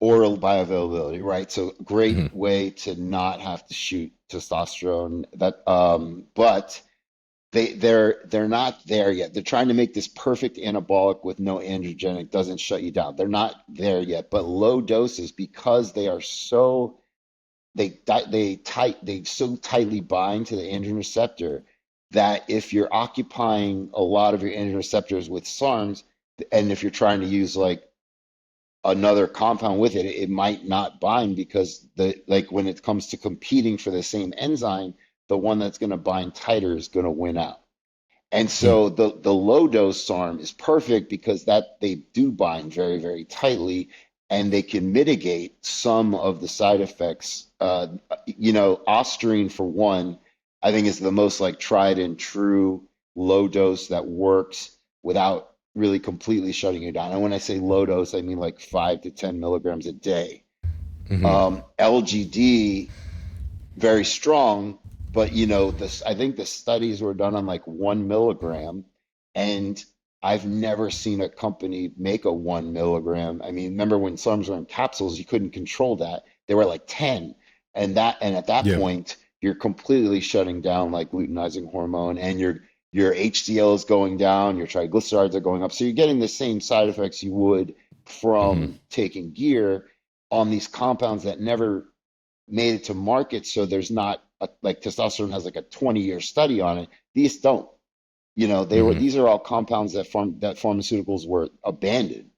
B: oral bioavailability, right? So
A: Hmm.
B: great way to not have to shoot testosterone. But they're not there yet. They're trying to make this perfect anabolic with no androgenic, doesn't shut you down. They're not there yet. But low doses, because they are so they so tightly bind to the androgen receptor, that if you're occupying a lot of your androgen receptors with SARMs, and if you're trying to use like another compound with it, it might not bind, because when it comes to competing for the same enzyme, the one that's going to bind tighter is going to win out. And so the low dose SARM is perfect, because that they do bind very, very tightly, and they can mitigate some of the side effects. Ostarine, for one, I think is the most like tried and true low dose that works without really completely shutting you down. And when I say low dose, I mean like 5 to 10 milligrams a day.
A: Hmm.
B: LGD, very strong, but this, I think the studies were done on like 1 milligram, and I've never seen a company make a 1 milligram. I mean, remember when SARMs were in capsules, you couldn't control that. They were like 10. And at that
A: Yeah.
B: point, you're completely shutting down like luteinizing hormone, and your HDL is going down, your triglycerides are going up. So you're getting the same side effects you would
A: Hmm.
B: from taking gear on these compounds that never made it to market. So there's not like testosterone has like a 20-year study on it. These don't.
A: Hmm.
B: These are all compounds that pharmaceuticals were abandoned,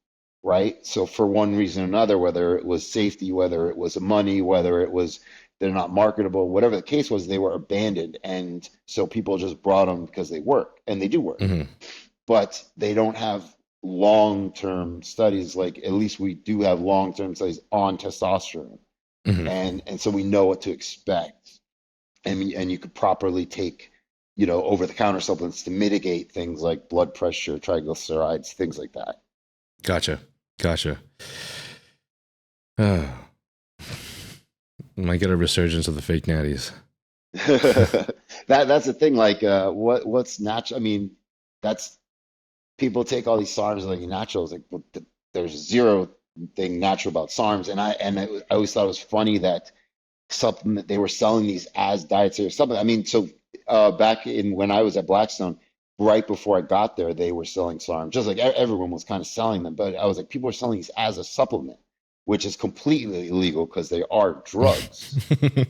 B: right? So for one reason or another, whether it was safety, whether it was money, whether it was they're not marketable, whatever the case was, they were abandoned. And so people just brought them because they work, and they do work,
A: Hmm.
B: but they don't have long-term studies. Like at least we do have long-term studies on testosterone,
A: Hmm.
B: and so we know what to expect, and you could properly take over-the-counter supplements to mitigate things like blood pressure, triglycerides, things like that.
A: Gotcha. Might get a resurgence of the fake natties.
B: that's the thing. Like, what's natural? I mean, that's people take all these SARMs like natural. It's like, well, there's zero thing natural about SARMs, I always thought it was funny that supplement they were selling these as dietary supplement. I mean, so back in when I was at Blackstone, right before I got there, they were selling SARMs, just like everyone was kind of selling them. But I was like, people are selling these as a supplement, which is completely illegal because they are drugs.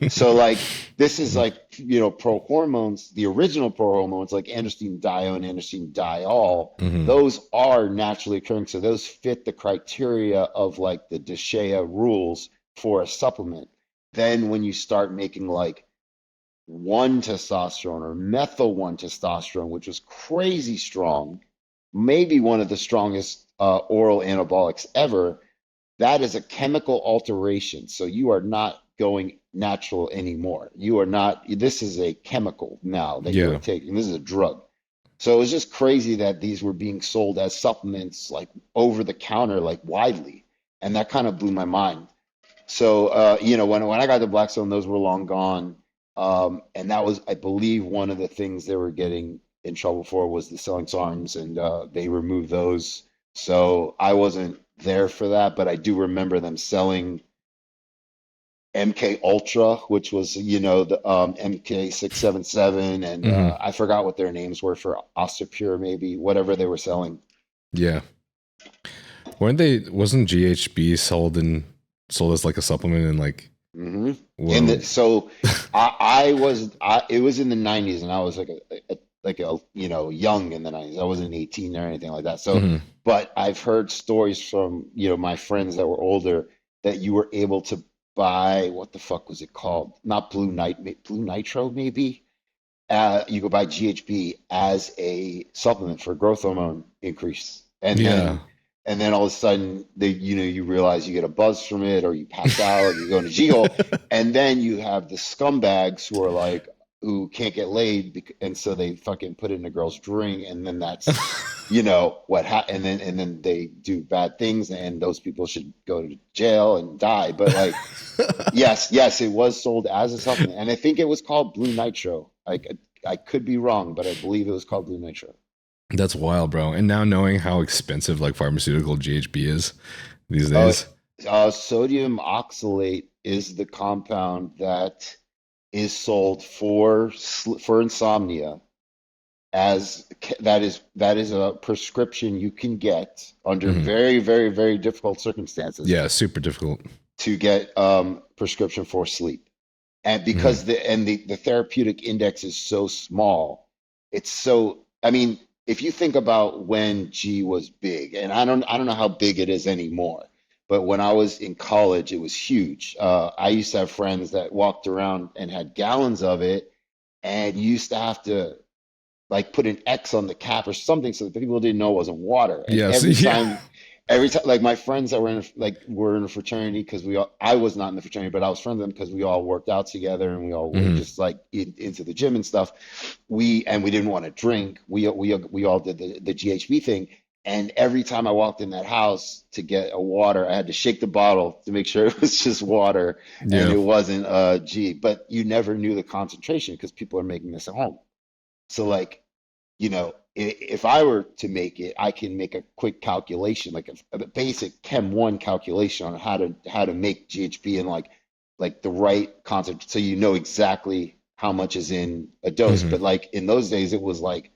B: So like this is like, you know, pro hormones, the original pro hormones like androstenedione, androstenediol, those are naturally occurring. So those fit the criteria of like the DSHEA rules for a supplement. Then when you start making like 1-testosterone or methyl 1-testosterone, which was crazy strong, maybe one of the strongest oral anabolics ever, that is a chemical alteration. So you are not going natural anymore. You are not, this is a chemical now that you're taking. This is a drug. So it was just crazy that these were being sold as supplements, like over the counter, like widely. And that kind of blew my mind. So, you know, when I got to Blackstone, those were long gone. And that was, I believe, one of the things they were getting in trouble for was the selling SARMs, and they removed those. So I wasn't there for that, but I do remember them selling MK Ultra, which was, you know, the MK 677, and I forgot what their names were for Osteopure, maybe whatever they were selling.
A: Yeah, wasn't GHB sold as like a supplement and like?
B: And so it was in the 90s, and I was like a you know, young in the 90s. I wasn't 18 or anything like that. So, but I've heard stories from, you know, my friends that were older that you were able to buy, what the fuck was it called? Not Blue Nitro, maybe. You could buy GHB as a supplement for growth hormone increase, and then all of a sudden, you realize you get a buzz from it, or you pass out, or you go into G-hole, and then you have the scumbags who are like, who can't get laid, and so they fucking put it in a girl's drink, and then that's, you know, and then they do bad things, and those people should go to jail and die. But like, yes, it was sold as a supplement, and I think it was called Blue Nitro. I could be wrong, but I believe it was called Blue Nitro.
A: That's wild, bro. And now knowing how expensive like pharmaceutical GHB is these days.
B: Sodium oxalate is the compound that is sold for insomnia, as that is a prescription you can get under very, very, very difficult circumstances.
A: Yeah, super difficult
B: to get prescription for sleep. And because the therapeutic index is so small, it's so, I mean, if you think about when G was big, and I don't know how big it is anymore, but when I was in college, it was huge. I used to have friends that walked around and had gallons of it, and you used to have to like put an X on the cap or something so that people didn't know it wasn't water. And every time, like my friends that were in a fraternity, because I was not in the fraternity, but I was friends with them because we all worked out together, and we all were just like into the gym and stuff. We didn't want to drink. We all did the GHB thing. And every time I walked in that house to get a water, I had to shake the bottle to make sure it was just water and it wasn't G. But you never knew the concentration because people are making this at home. So like, you know, if I were to make it, I can make a quick calculation, like a basic Chem 1 calculation on how to make GHB in like the right concentration, so you know exactly how much is in a dose. But like in those days, it was like,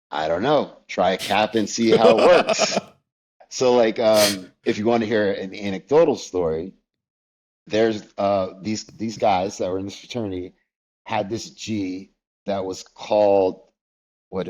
B: I don't know, try a cap and see how it works. So like, if you want to hear an anecdotal story, there's these guys that were in this fraternity had this G that was called, it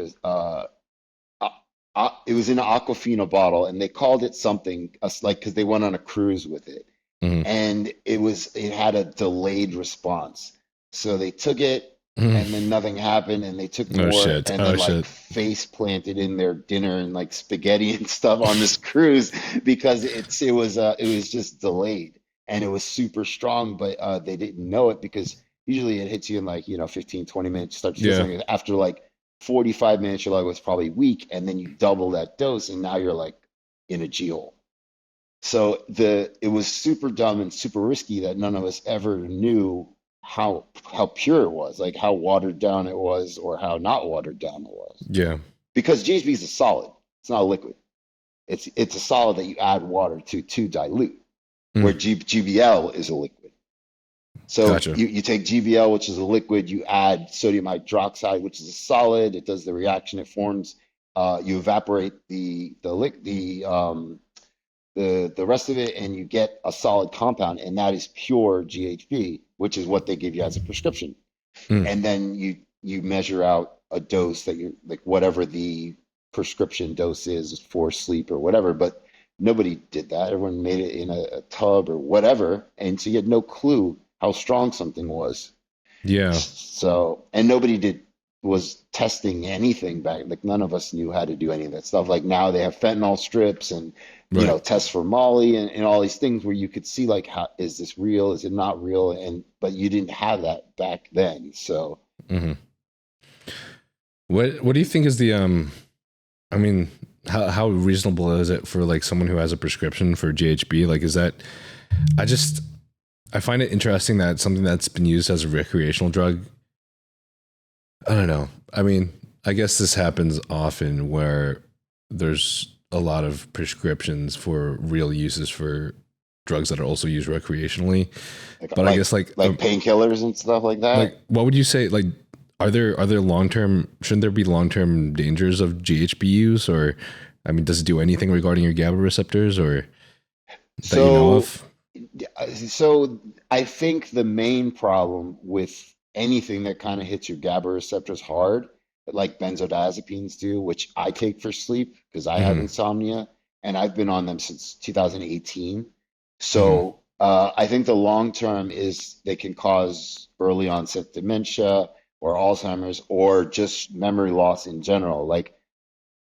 B: was in an Aquafina bottle, and they called it something like, because they went on a cruise with it, and it had a delayed response. So they took it, and then nothing happened, and they took more, and then face planted in their dinner and like spaghetti and stuff on this cruise because it was just delayed, and it was super strong, but they didn't know it because usually it hits you in like, you know, 15, 20 minutes, start to feel something. After like 45 minutes, your leg was probably weak, and then you double that dose, and now you're like in a G-hole. So it was super dumb and super risky that none of us ever knew how pure it was, like how watered down it was, or how not watered down it was.
A: Yeah.
B: Because GHB is a solid; it's not a liquid. It's a solid that you add water to dilute, where GBL is a liquid. So
A: Gotcha.
B: you take GBL, which is a liquid, you add sodium hydroxide, which is a solid. It does the reaction, it forms. You evaporate the rest of it, and you get a solid compound, and that is pure GHB, which is what they give you as a prescription. And then you measure out a dose that you like, whatever the prescription dose is for sleep or whatever. But nobody did that. Everyone made it in a tub or whatever, and so you had no clue how strong something was.
A: Yeah.
B: So, and nobody was testing anything back. Like none of us knew how to do any of that stuff. Like now they have fentanyl strips and tests for Molly and all these things where you could see like, how is this real? Is it not real? But you didn't have that back then. So
A: what do you think is the I mean, how reasonable is it for like someone who has a prescription for GHB? Like, is that, I find it interesting that something that's been used as a recreational drug, I don't know. I mean, I guess this happens often where there's a lot of prescriptions for real uses for drugs that are also used recreationally. But I guess like
B: painkillers and stuff like that.
A: Like, what would you say? Like, are there long-term, shouldn't there be long-term dangers of GHB use? Or, I mean, does it do anything regarding your GABA receptors or that you know of?
B: So I think the main problem with anything that kind of hits your GABA receptors hard, like benzodiazepines do, which I take for sleep because I have insomnia, and I've been on them since 2018. So I think the long term is they can cause early onset dementia or Alzheimer's or just memory loss in general. Like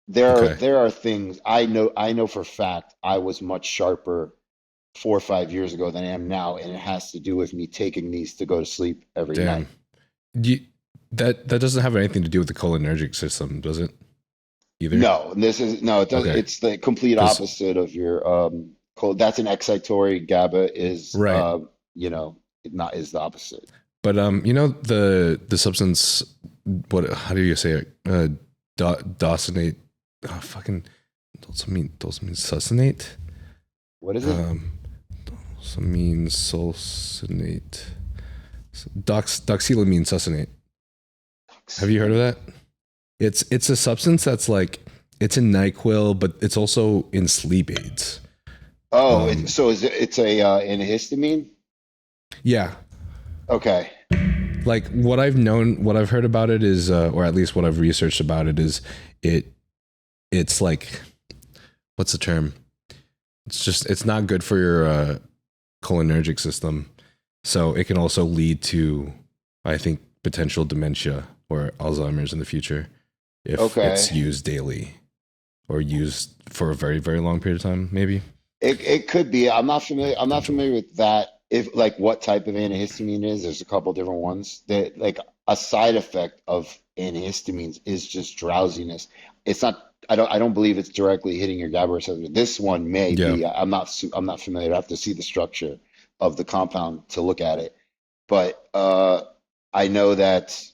B: there are things I know for a fact I was much sharper 4 or 5 years ago than I am now, and it has to do with me taking these to go to sleep every night.
A: That doesn't have anything to do with the cholinergic system, does it? Either?
B: No, it doesn't. Okay. It's the complete opposite of your that's an excitatory. GABA is
A: right.
B: Is the opposite.
A: But the substance, how do you say it? Dosinate. Oh, fucking dulcamine succinate.
B: What is it?
A: Dulcamine sulcinate. Doxylamine succinate. Have you heard of that? It's a substance that's like, it's in NyQuil, but it's also in sleep aids.
B: Oh, so it's a antihistamine?
A: Yeah.
B: Okay.
A: Like what I've heard about it is, or at least what I've researched about it is, it's like, what's the term? It's not good for your cholinergic system. So it can also lead to, I think, potential dementia or Alzheimer's in the future if it's used daily or used for a very, very long period of time, maybe.
B: It could be. I'm not familiar with that. If like what type of antihistamine is, there's a couple different ones. That like a side effect of antihistamines is just drowsiness. It's not. I don't believe it's directly hitting your GABA receptor. This one may be. I'm not familiar. I have to see the structure of the compound to look at it. But I know that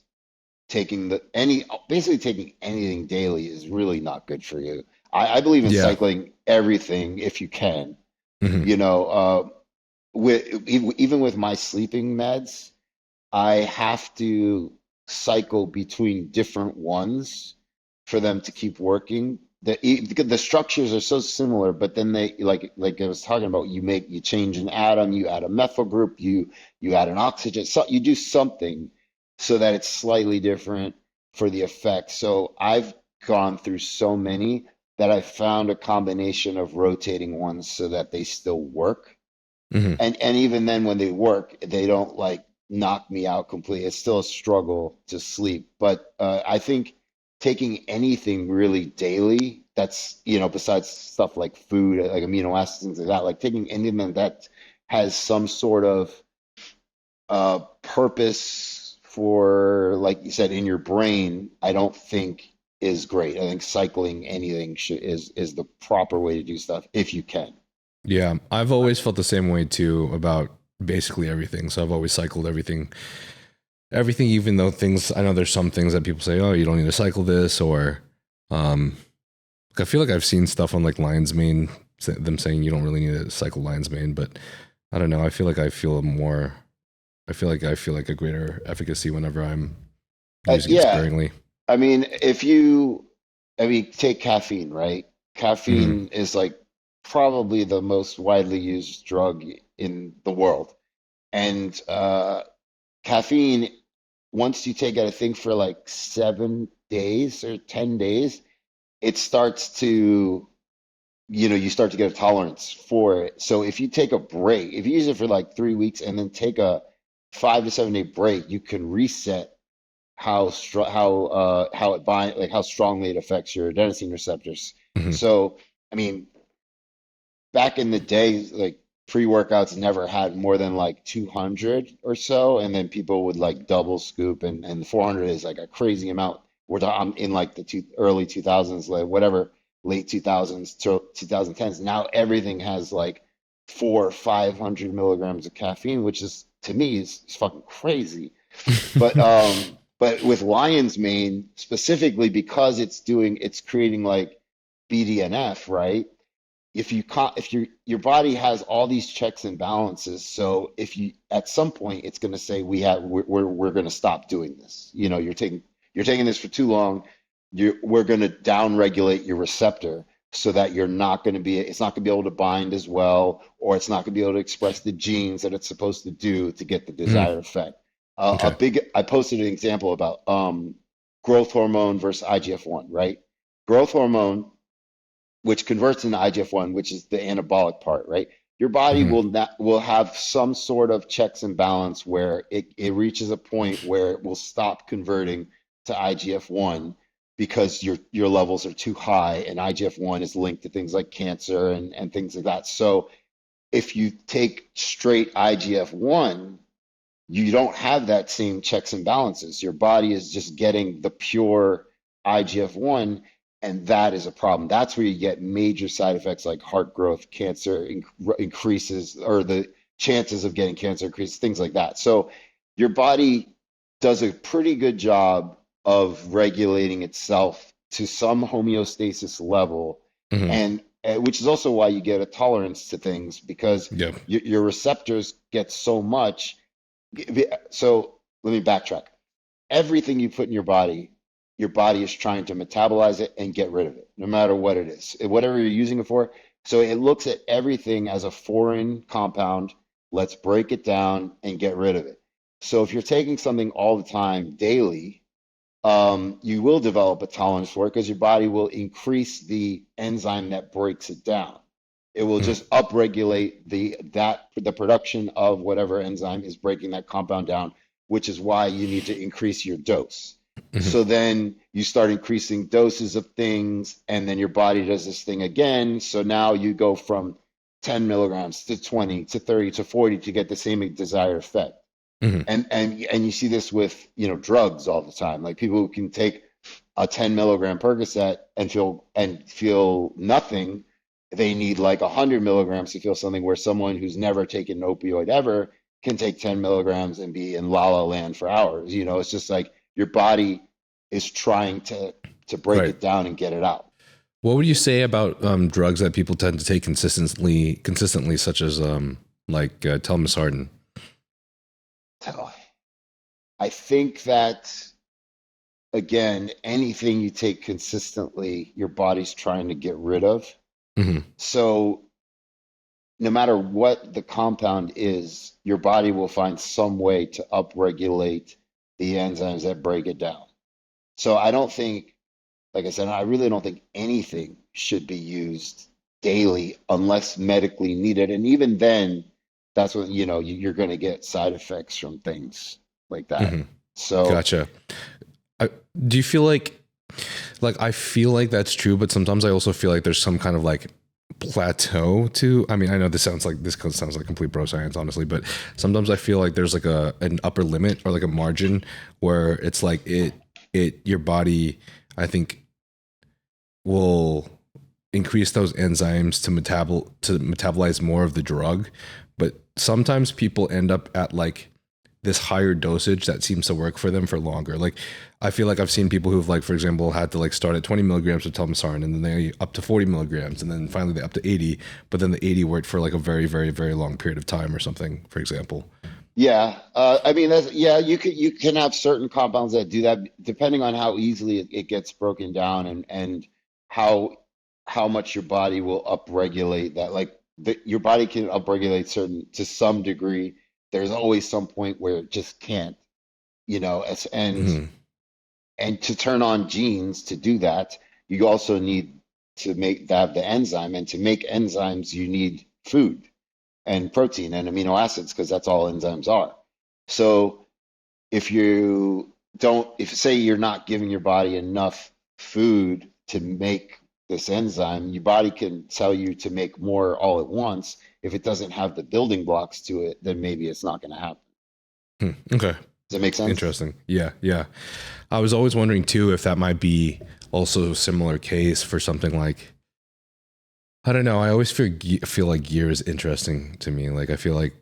B: basically taking anything daily is really not good for you. I believe in cycling everything if you can. Even with my sleeping meds, I have to cycle between different ones for them to keep working. The structures are so similar, but then they like I was talking about, you change an atom, you add a methyl group, you add an oxygen, so you do something so that it's slightly different for the effect. So I've gone through so many that I found a combination of rotating ones so that they still work. And even then when they work, they don't like knock me out completely. It's still a struggle to sleep. But I think taking anything really daily, that's, besides stuff like food, like amino acids, things like that, like taking anything that has some sort of purpose for, like you said, in your brain, I don't think is great. I think cycling anything is the proper way to do stuff if you can.
A: Yeah, I've always felt the same way too about basically everything. So I've always cycled everything, even though things, I know there's some things that people say, oh, you don't need to cycle this, or I feel like I've seen stuff on like lion's mane, them saying you don't really need to cycle lion's mane, but I don't know. I feel like I feel like a greater efficacy whenever I'm using it sparingly.
B: I mean, take caffeine, right? Caffeine is like probably the most widely used drug in the world. And caffeine, once you take it, I think for like 7 days or 10 days, it starts to, you start to get a tolerance for it. So if you take a break, if you use it for like 3 weeks and then take a 5 to 7 day break, you can reset how it binds, like how strongly it affects your adenosine receptors. So, I mean, back in the day, like pre-workouts never had more than like 200 or so, and then people would like double scoop, and 400 is like a crazy amount. I'm in like the early 2000s, like whatever, late 2000s to 2010s. Now everything has like 400 or 500 milligrams of caffeine, which is, to me, is fucking crazy. But but with lion's mane specifically, because it's creating like BDNF, right? If your body has all these checks and balances, so if you at some point it's going to say we're going to stop doing this. You're taking this for too long. We're going to downregulate your receptor so that it's not going to be able to bind as well, or it's not going to be able to express the genes that it's supposed to do to get the desired effect. I posted an example about growth hormone versus IGF-1, right? Growth hormone, which converts into IGF-1, which is the anabolic part, right? Your body will have some sort of checks and balance where it reaches a point where it will stop converting to IGF-1 because your levels are too high, and IGF-1 is linked to things like cancer and things like that. So if you take straight IGF-1, you don't have that same checks and balances. Your body is just getting the pure IGF-1, and that is a problem. That's where you get major side effects like heart growth, cancer increases, or the chances of getting cancer increases, things like that. So your body does a pretty good job of regulating itself to some homeostasis level, and which is also why you get a tolerance to things, because your receptors get so much. So let me backtrack. Everything you put in your body is trying to metabolize it and get rid of it, no matter what it is, whatever you're using it for. So it looks at everything as a foreign compound. Let's break it down and get rid of it. So if you're taking something all the time, daily, you will develop a tolerance for it, because your body will increase the enzyme that breaks it down. It will just upregulate the production of whatever enzyme is breaking that compound down, which is why you need to increase your dose. So then you start increasing doses of things, and then your body does this thing again. So now you go from 10 milligrams to 20 to 30 to 40 to get the same desired effect. And you see this with drugs all the time. Like people who can take a 10 milligram Percocet and feel nothing. They need like 100 milligrams to feel something, where someone who's never taken an opioid ever can take 10 milligrams and be in la la land for hours. It's just like your body is trying to break it down and get it out.
A: What would you say about drugs that people tend to take consistently, such as telmisartan?
B: I think that, again, anything you take consistently, your body's trying to get rid of. So no matter what the compound is, your body will find some way to upregulate the enzymes that break it down. So I don't think, like I said, I really don't think anything should be used daily unless medically needed. And even then, that's when, you're going to get side effects from things like that. So
A: gotcha. Do you feel like I feel like that's true, but sometimes I also feel like there's some kind of like plateau to, I mean, I know this sounds like complete bro science, honestly, but sometimes I feel like there's like an upper limit or like a margin where it's like your body, I think, will increase those enzymes to metabolize more of the drug. But sometimes people end up at like this higher dosage that seems to work for them for longer. Like I feel like I've seen people who've like, for example, had to like start at 20 milligrams of telmisartan and then they up to 40 milligrams and then finally they up to 80, but then the 80 worked for like a very, very, very long period of time or something, for example.
B: Yeah, I mean, you can have certain compounds that do that depending on how easily it gets broken down and how much your body will upregulate that. Like your body can upregulate certain to some degree. There's always some point where it just can't,
A: Mm-hmm.
B: and to turn on genes to do that, you also need to have the enzyme, and to make enzymes, you need food and protein and amino acids because that's all enzymes are. So if if say you're not giving your body enough food to make this enzyme, your body can tell you to make more all at once. If it doesn't have the building blocks to it, then maybe it's not going to happen.
A: Okay.
B: Does that make sense?
A: Interesting. Yeah. Yeah. I was always wondering too, if that might be also a similar case for something like, I don't know. I always feel like gear is interesting to me. Like, I feel like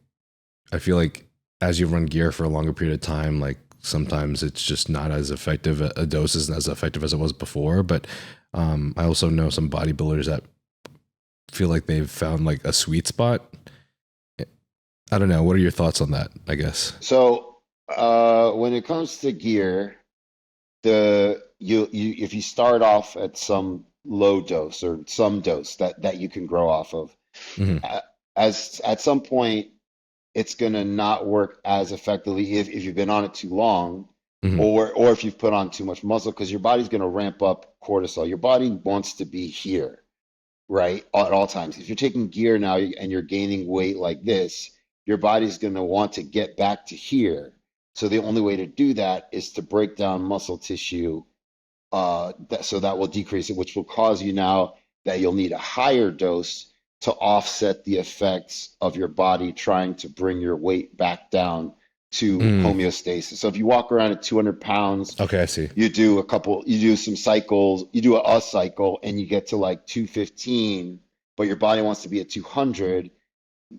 A: as you run gear for a longer period of time, like sometimes it's just not as effective. A dose isn't as effective as it was before. But I also know some bodybuilders that feel like they've found like a sweet spot. I don't know. What are your thoughts on that, I guess?
B: So when it comes to gear, if you start off at some low dose or some dose that you can grow off of,
A: Mm-hmm.
B: as at some point it's going to not work as effectively if you've been on it too long,
A: Mm-hmm.
B: or if you've put on too much muscle, because your body's going to ramp up cortisol. Your body wants to be here, right, at all times. If you're taking gear now and you're gaining weight like this, your body's going to want to get back to here. So the only way to do that is to break down muscle tissue, so that will decrease it, which will cause you now that you'll need a higher dose to offset the effects of your body trying to bring your weight back down to homeostasis. So if you walk around at 200 pounds,
A: Okay, I see.
B: you do some cycles, you do a cycle and you get to like 215, but your body wants to be at 200.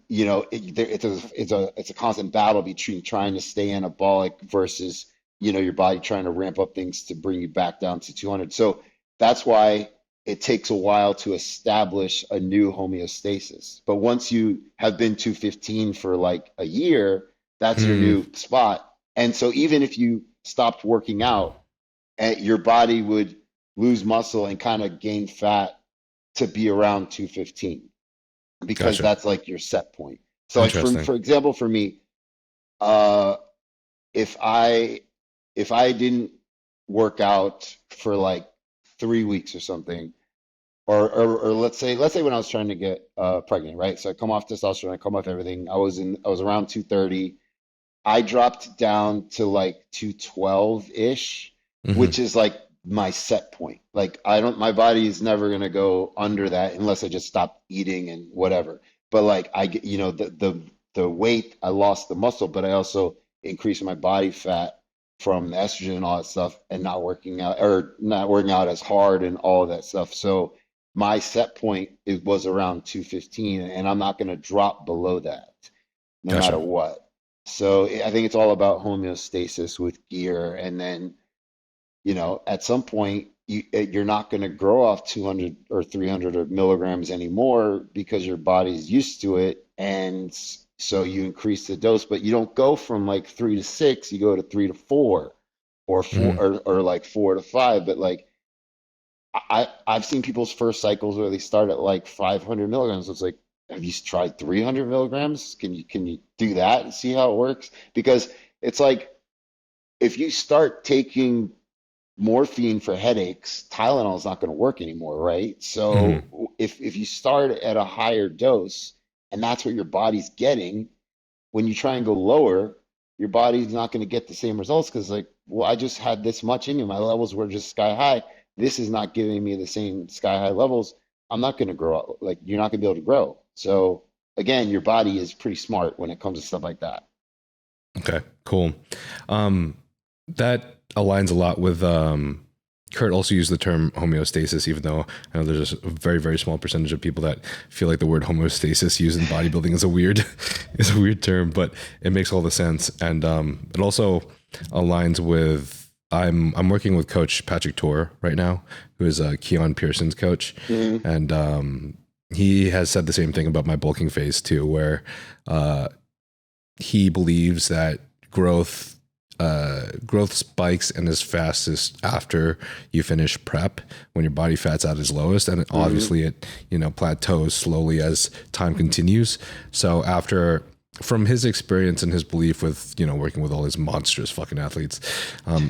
B: It's a constant battle between trying to stay anabolic versus your body trying to ramp up things to bring you back down to 200. So that's why it takes a while to establish a new homeostasis. But once you have been 215 for like a year, that's your new spot. And so even if you stopped working out, your body would lose muscle and kind of gain fat to be around 215, because
A: Gotcha.
B: that's like your set point. So like
A: Interesting.
B: for example, for me, if I didn't work out for like 3 weeks or something, or let's say when I was trying to get pregnant, right? So I come off testosterone, I come off everything. I was around 230. I dropped down to like 212-ish,
A: Mm-hmm.
B: which is like my set point. Like my body is never gonna go under that unless I just stop eating and whatever. But like I get, the weight, I lost the muscle, but I also increased my body fat from the estrogen and all that stuff, and not working out as hard and all of that stuff. So my set point was around 215, and I'm not going to drop below that no
A: Gotcha.
B: matter what. So I think it's all about homeostasis with gear. And then, at some point, you're not going to grow off 200 or 300 milligrams anymore because your body's used to it. And so you increase the dose, but you don't go from like 3 to 6, you go to 3 to 4, or 4 or like 4 to 5. But like I've seen people's first cycles where they start at like 500 milligrams. It's like, have you tried 300 milligrams? Can you do that and see how it works? Because it's like, if you start taking morphine for headaches, Tylenol is not going to work anymore, right? So if you start at a higher dose and that's what your body's getting, when you try and go lower, your body's not going to get the same results, because like, well, I just had this much in you. My levels were just sky high. This is not giving me the same sky high levels. I'm not going to grow up. Like, you're not going to be able to grow. So again, your body is pretty smart when it comes to stuff like that.
A: Okay, cool. That aligns a lot with Kurt also used the term homeostasis, even though I know there's a very, very small percentage of people that feel like the word homeostasis used in bodybuilding is a weird, is a weird term, but it makes all the sense. And it also aligns with, I'm working with Coach Patrick Torr right now, who is Keon Pearson's coach. And he has said the same thing about my bulking phase too, where he believes that growth spikes and is fastest after you finish prep, when your body fat's at its lowest, and obviously it plateaus slowly as time continues. So from his experience and his belief with working with all these monstrous fucking athletes,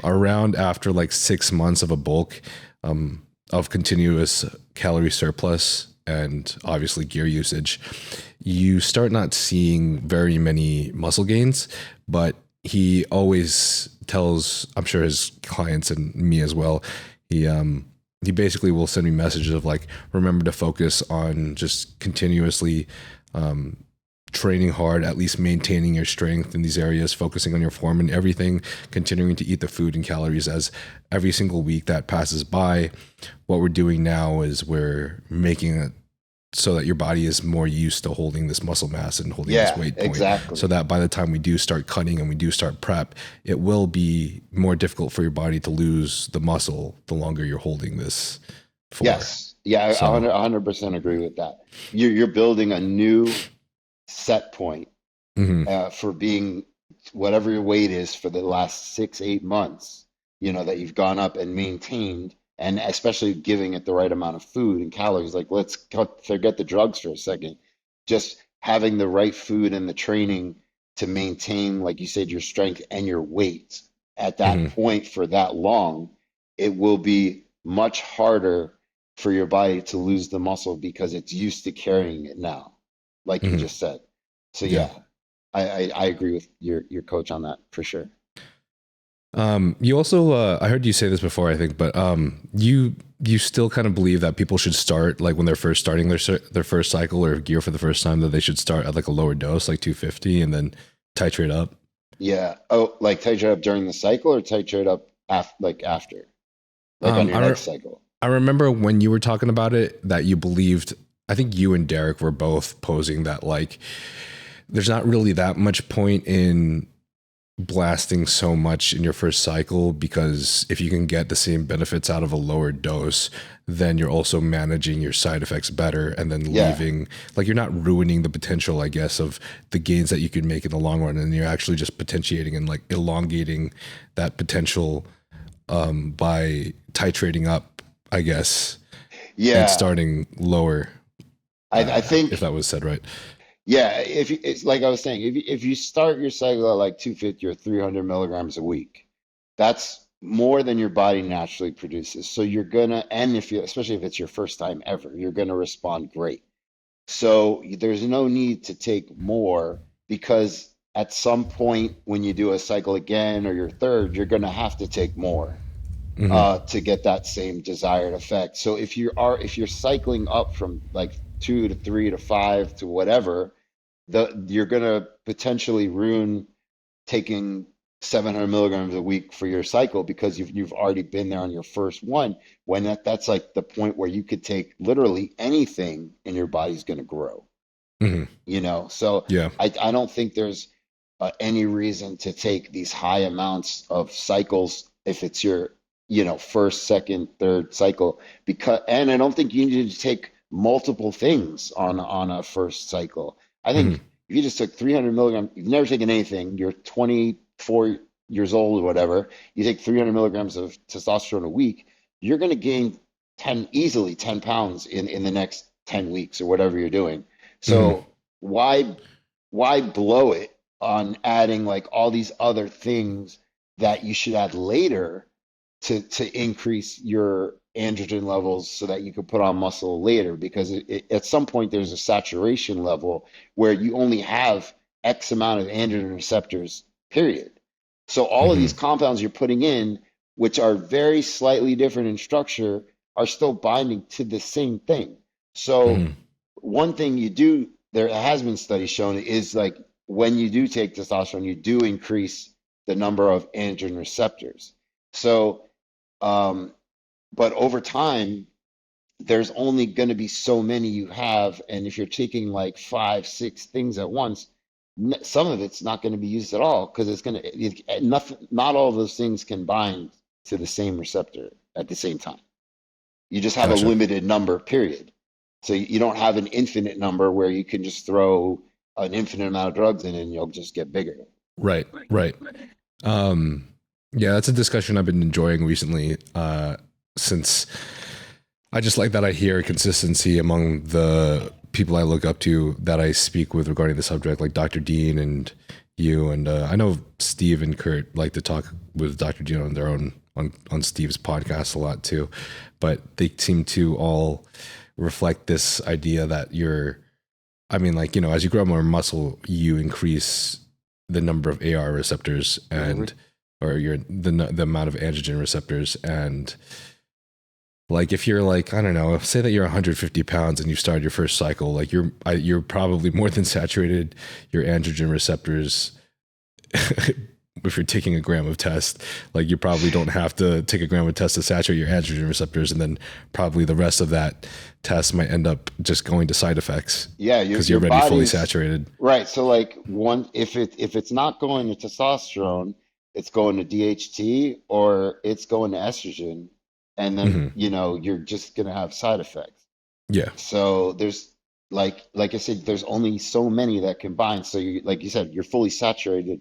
A: around after like 6 months of a bulk, of continuous calorie surplus and obviously gear usage, you start not seeing very many muscle gains. But he always tells, I'm sure his clients and me as well, he basically will send me messages of like, remember to focus on just continuously training hard, at least maintaining your strength in these areas, focusing on your form and everything, continuing to eat the food and calories. As every single week that passes by, what we're doing now is we're making it so that your body is more used to holding this muscle mass and holding this weight point.
B: Exactly.
A: So that by the time we do start cutting and we do start prep, it will be more difficult for your body to lose the muscle the longer you're holding this for.
B: Yes. Yeah, so, 100% agree with that. You're building a new set point for being whatever your weight is for the last 6-8 months, that you've gone up and maintained. And especially giving it the right amount of food and calories. Like, let's forget the drugs for a second. Just having the right food and the training to maintain, like you said, your strength and your weight at that point for that long, it will be much harder for your body to lose the muscle because it's used to carrying it now, like you just said. So yeah, I agree with your coach on that for sure.
A: You also, I heard you say this before, I think, but you still kind of believe that people should start, like when they're first starting their first cycle or gear for the first time, that they should start at like a lower dose, like 250, and then titrate up.
B: Yeah. Oh, like titrate up during the cycle or titrate up after, on your next cycle?
A: I remember when you were talking about it that you believed, I think you and Derek were both posing that like, there's not really that much point in blasting so much in your first cycle, because if you can get the same benefits out of a lower dose, then you're also managing your side effects better, and then leaving, like, you're not ruining the potential, I guess, of the gains that you could make in the long run, and you're actually just potentiating and like elongating that potential by titrating up, I guess, and starting lower.
B: I think
A: if that was said right.
B: Yeah, it's like I was saying, if you start your cycle at like 250 or 300 milligrams a week, that's more than your body naturally produces. So you're gonna, and especially if it's your first time ever, you're gonna respond great. So there's no need to take more, because at some point when you do a cycle again or your third, you're gonna have to take more to get that same desired effect. So if you're cycling up from like 2 to 3 to 5 to whatever, you're going to potentially ruin taking 700 milligrams a week for your cycle, because you've already been there on your first one, when that's like the point where you could take literally anything and your body's going to grow. So I don't think there's any reason to take these high amounts of cycles if it's your first, second, third cycle, and I don't think you need to take multiple things on a first cycle. I think if you just took 300 milligrams, you've never taken anything, you're 24 years old or whatever, you take 300 milligrams of testosterone a week, you're going to gain easily 10 pounds in the next 10 weeks or whatever you're doing. So why blow it on adding like all these other things that you should add later to increase your androgen levels so that you can put on muscle later? Because at some point there's a saturation level where you only have X amount of androgen receptors, period. So all of these compounds you're putting in, which are very slightly different in structure, are still binding to the same thing. So one thing you do, there has been studies shown, is like when you do take testosterone, you do increase the number of androgen receptors. So but over time, there's only going to be so many you have. And if you're taking like 5, 6 things at once, some of it's not going to be used at all because it's going to, nothing, not all of those things can bind to the same receptor at the same time. You just have a
A: Gotcha.
B: limited number, period. So you don't have an infinite number where you can just throw an infinite amount of drugs in and you'll just get bigger.
A: Right. Yeah, that's a discussion I've been enjoying recently, since I just like that I hear consistency among the people I look up to that I speak with regarding the subject, like Dr. Dean and you. And I know Steve and Kurt like to talk with Dr. Dean on their own, on Steve's podcast a lot too. But they seem to all reflect this idea that as you grow more muscle, you increase the number of AR receptors and, or the amount of androgen receptors. And like, if you're like, I don't know, say that you're 150 pounds and you start your first cycle, like you're probably more than saturated your androgen receptors. If you're taking a gram of test, like you probably don't have to take a gram of test to saturate your androgen receptors. And then probably the rest of that test might end up just going to side effects.
B: Yeah.
A: Because you're already fully saturated.
B: Right. So like if it's not going to testosterone, it's going to DHT or it's going to estrogen. And then, you're just going to have side effects.
A: Yeah.
B: So there's like I said, there's only so many that can bind. So you, like you said, you're fully saturated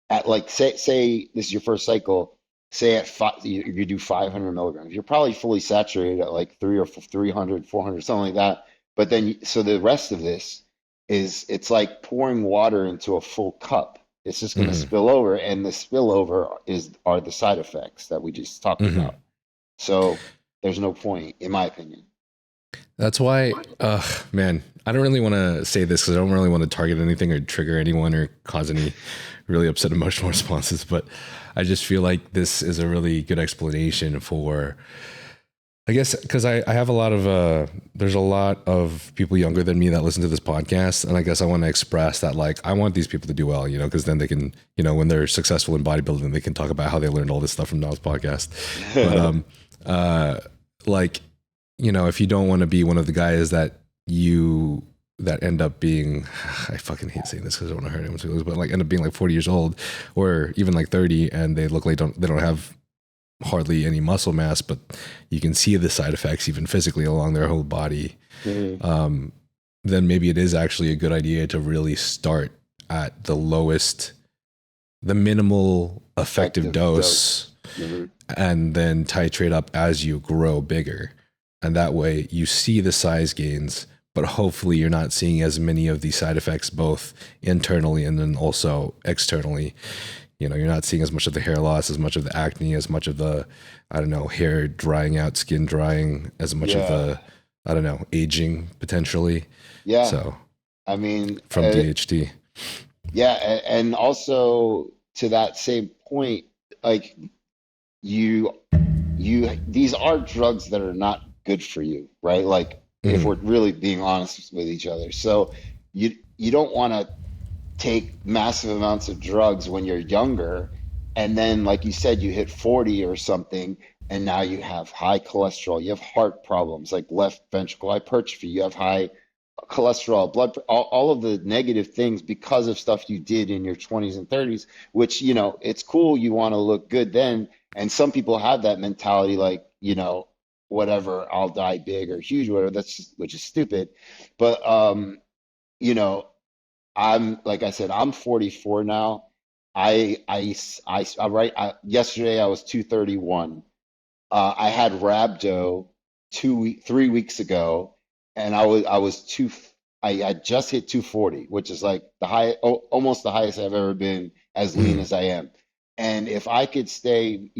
B: at like, say this is your first cycle, say at you do 500 milligrams, you're probably fully saturated at like 300, 400, something like that. But then, so the rest of this it's like pouring water into a full cup. It's just going to spill over, and the spillover are the side effects that we just talked about. So there's no point, in my opinion.
A: That's why, man, I don't really want to say this because I don't really want to target anything or trigger anyone or cause any really upset emotional responses. But I just feel like this is a really good explanation for, I guess, because I have a lot of, there's a lot of people younger than me that listen to this podcast. And I guess I want to express that, like, I want these people to do well, because then they can, when they're successful in bodybuilding, they can talk about how they learned all this stuff from Niall's podcast. But, if you don't want to be one of the guys that end up being, I fucking hate saying this because I don't want to hurt anyone's feelings, but like end up being like 40 years old or even like 30, and they look like they don't have hardly any muscle mass, but you can see the side effects even physically along their whole body. Then maybe it is actually a good idea to really start at the lowest, the minimal effective dose. And then titrate up as you grow bigger. And that way you see the size gains, but hopefully you're not seeing as many of these side effects, both internally and then also externally. You're not seeing as much of the hair loss, as much of the acne, as much of the, hair drying out, skin drying, as much of the, aging potentially. Yeah. So, from DHT.
B: Yeah. And also to that same point, like these are drugs that are not good for you, right? Like if we're really being honest with each other. So you don't want to take massive amounts of drugs when you're younger, and then like you said, you hit 40 or something, and now you have high cholesterol, you have heart problems like left ventricle hypertrophy, you have high cholesterol, blood, all of the negative things because of stuff you did in your 20s and 30s, which, it's cool, you want to look good then. And some people have that mentality, like, whatever, I'll die big or huge, whatever, which is stupid. But, I'm, like I said, I'm 44 now. Yesterday I was 231. I had rhabdo 3 weeks ago, and I just hit 240, which is like almost the highest I've ever been as lean as I am. And if I could stay,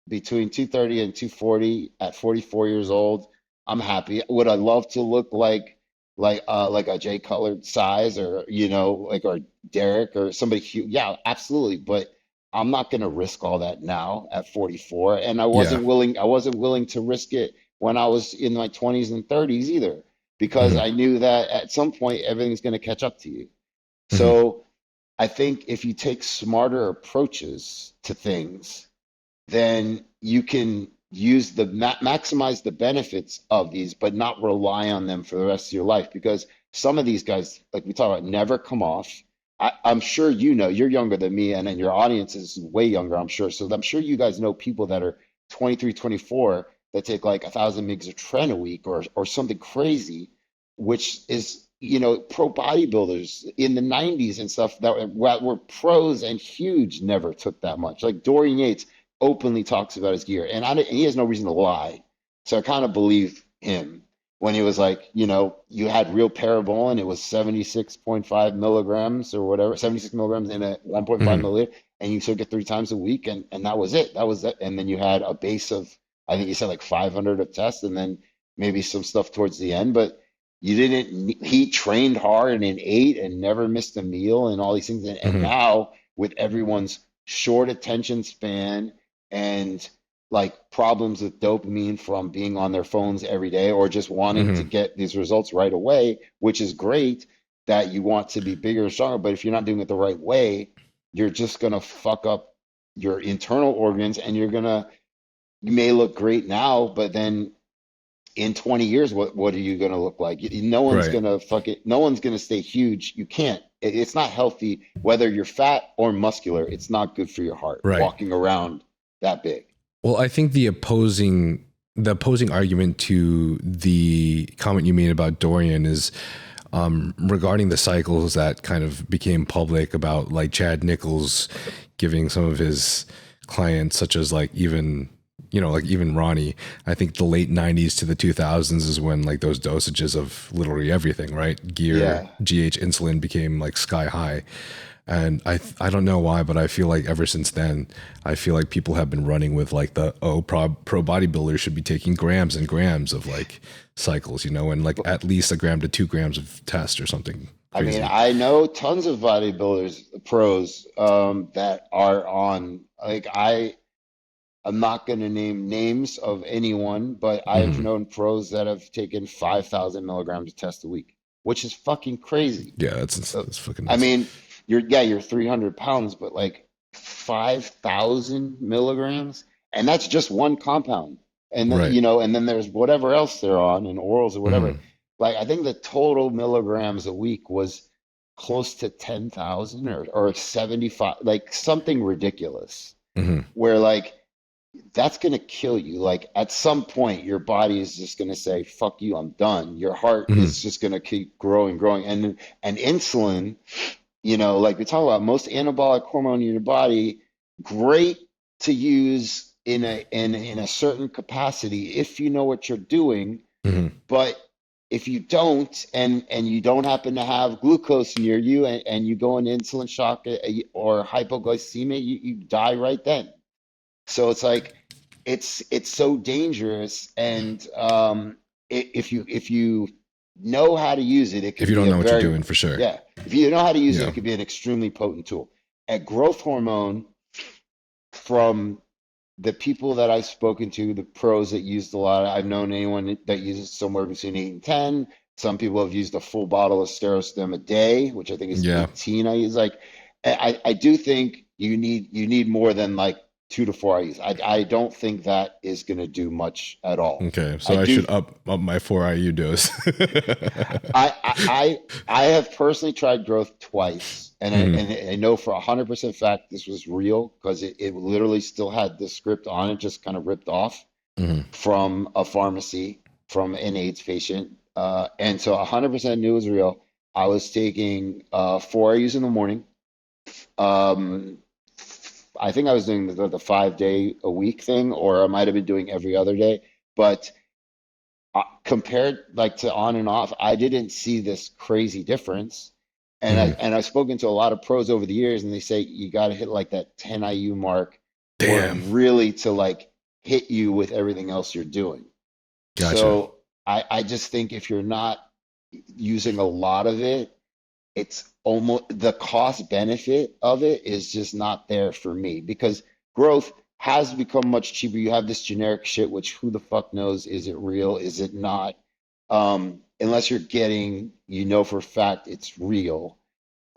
B: between 230 and 240 at 44 years old, I'm happy. Would I love to look like a Jay Colored size, or or Derek or somebody huge? Yeah, absolutely. But I'm not going to risk all that now at 44, and I wasn't willing to risk it when I was in my 20s and 30s either, because I knew that at some point everything's going to catch up to you. So I think if you take smarter approaches to things, then you can maximize the benefits of these, but not rely on them for the rest of your life. Because some of these guys, like we talk about, never come off. I'm sure you know, you're younger than me, and then your audience is way younger, I'm sure. So I'm sure you guys know people that are 23, 24 that take like 1,000 mgs of tren a week or something crazy, which is, you know, pro bodybuilders in the 90s and stuff that were pros and huge never took that much. Like Dorian Yates openly talks about his gear, and he has no reason to lie. So I kind of believe him when he was like, you know, you had real Parabolin, it was 76.5 milligrams or whatever, 76 milligrams in a 1.5 milliliter, and you took it 3 times a week, and that was it. That was it. And then you had a base of, I think you said like 500 of tests, and then maybe some stuff towards the end, but you didn't, he trained hard and ate and never missed a meal and all these things. And now with everyone's short attention span and like problems with dopamine from being on their phones every day or just wanting to get these results right away, which is great that you want to be bigger and stronger. But if you're not doing it the right way, you're just going to fuck up your internal organs, and you may look great now, but then in 20 years, what are you going to look like? No one's going to no one's going to stay huge. You can't. It's not healthy, whether you're fat or muscular. It's not good for your heart walking around that big.
A: Well, I think the opposing argument to the comment you made about Dorian is regarding the cycles that kind of became public about like Chad Nichols giving some of his clients, such as like even Ronnie. I think the late 90s to the 2000s is when like those dosages of literally everything, right? Gear, GH, insulin became like sky high. And I don't know why, but I feel like ever since then, I feel like people have been running with like pro bodybuilders should be taking grams and grams of like cycles, you know, and like at least 1 gram to 2 grams of test or something crazy.
B: I mean, I know tons of bodybuilders, pros, that are on, like, I'm not going to name names of anyone, but I've known pros that have taken 5,000 milligrams of test a week, which is fucking crazy.
A: Yeah, that's fucking nuts.
B: I mean, you're 300 pounds, but like 5,000 milligrams, and that's just one compound. And then, you know, and then there's whatever else they're on and orals or whatever. Like, I think the total milligrams a week was close to 10,000 or 75, like something ridiculous, where like, that's going to kill you. Like at some point, your body is just going to say, fuck you, I'm done. Your heart is just going to keep growing. And insulin, you know, like we talk about, most anabolic hormone in your body, great to use in a certain capacity if you know what you're doing. But if you don't, and you don't happen to have glucose near you, and you go into insulin shock or hypoglycemia, you die right then. So it's like, it's so dangerous. And if you know how to use it, it can, if you don't know what you're doing, for sure. Yeah. If you know how to use it, it could be an extremely potent tool. At growth hormone, from the people that I've spoken to, the pros that used a lot, I've known anyone that uses somewhere between 8 and 10. Some people have used a full bottle of Steroid a day, which I think is 18. I use, like, I do think you need more than like 2 to 4 IUs. I don't think that is going to do much at all. Okay, so I should up my 4 IU dose. I have personally tried growth twice, and I know for 100% fact this was real, because it literally still had the script on it, just kind of ripped off from a pharmacy from an AIDS patient, and so 100% knew it was real. I was taking 4 IUs in the morning. I think I was doing the 5-day-a-week thing, or I might have been doing every other day. But compared like to on and off, I didn't see this crazy difference. And I've spoken to a lot of pros over the years, and they say you got to hit like that 10 IU mark, or really to like hit you with everything else you're doing. Gotcha. So I just think if you're not using a lot of it, it's almost, the cost benefit of it is just not there for me, because growth has become much cheaper. You have this generic shit, which who the fuck knows, is it real, is it not? Unless you're getting, you know, for a fact it's real.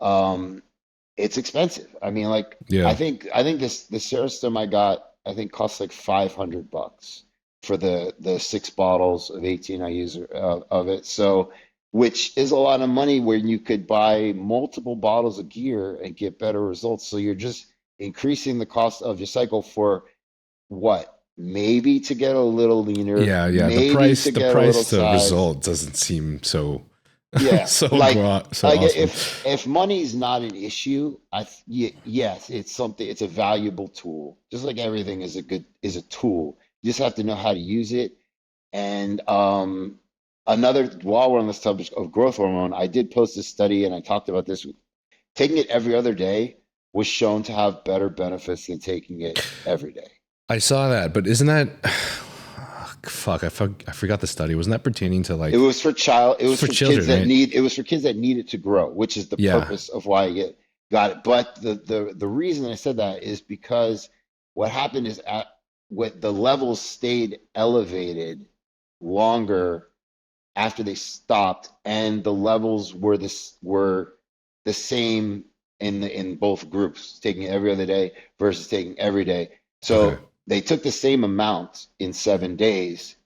B: It's expensive. I mean, like, I think the Serostim I got, I think costs like $500. for the 6 bottles of 18 I use of it. So, which is a lot of money where you could buy multiple bottles of gear and get better results. So you're just increasing the cost of your cycle for what? Maybe to get a little leaner.
A: Yeah, yeah. The
B: Maybe
A: price,
B: to
A: the
B: get a little
A: price to
B: size.
A: result doesn't seem so
B: Yeah,
A: so
B: like
A: so awesome.
B: if money's not an issue, yes, it's something. It's a valuable tool. Just like everything is a tool. You just have to know how to use it. And another, while we're on the subject of growth hormone, I did post a study and I talked about this. Taking it every other day was shown to have better benefits than taking it every day.
A: I saw that, but isn't that fuck? I forgot the study. Wasn't that pertaining to like?
B: It was for
A: children,
B: kids that
A: right?
B: need. It was for kids that need it to grow, which is the
A: Yeah.
B: purpose of why I got it. But the reason I said that is because what happened is what the levels stayed elevated longer after they stopped, and the levels were the same in both groups, taking it every other day versus taking every day. So
A: Okay.
B: they took the same amount in 7 days.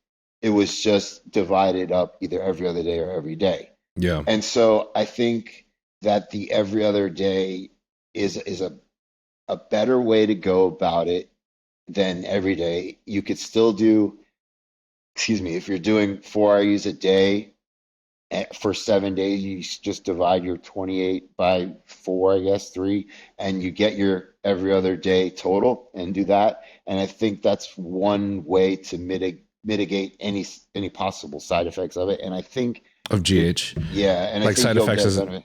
B: It was just divided up either every other day or every day.
A: Yeah.
B: And so I think that the every other day is a better way to go about it than every day. You could still do, if you're doing 4 IUs a day for 7 days, you just divide your 28 by 4, I guess, 3, and you get your every other day total and do that. And I think that's one way to mitigate any possible side effects of it. And I think
A: Of GH.
B: yeah, and I
A: Like
B: think
A: side
B: you'll
A: effects
B: get
A: is
B: benefit.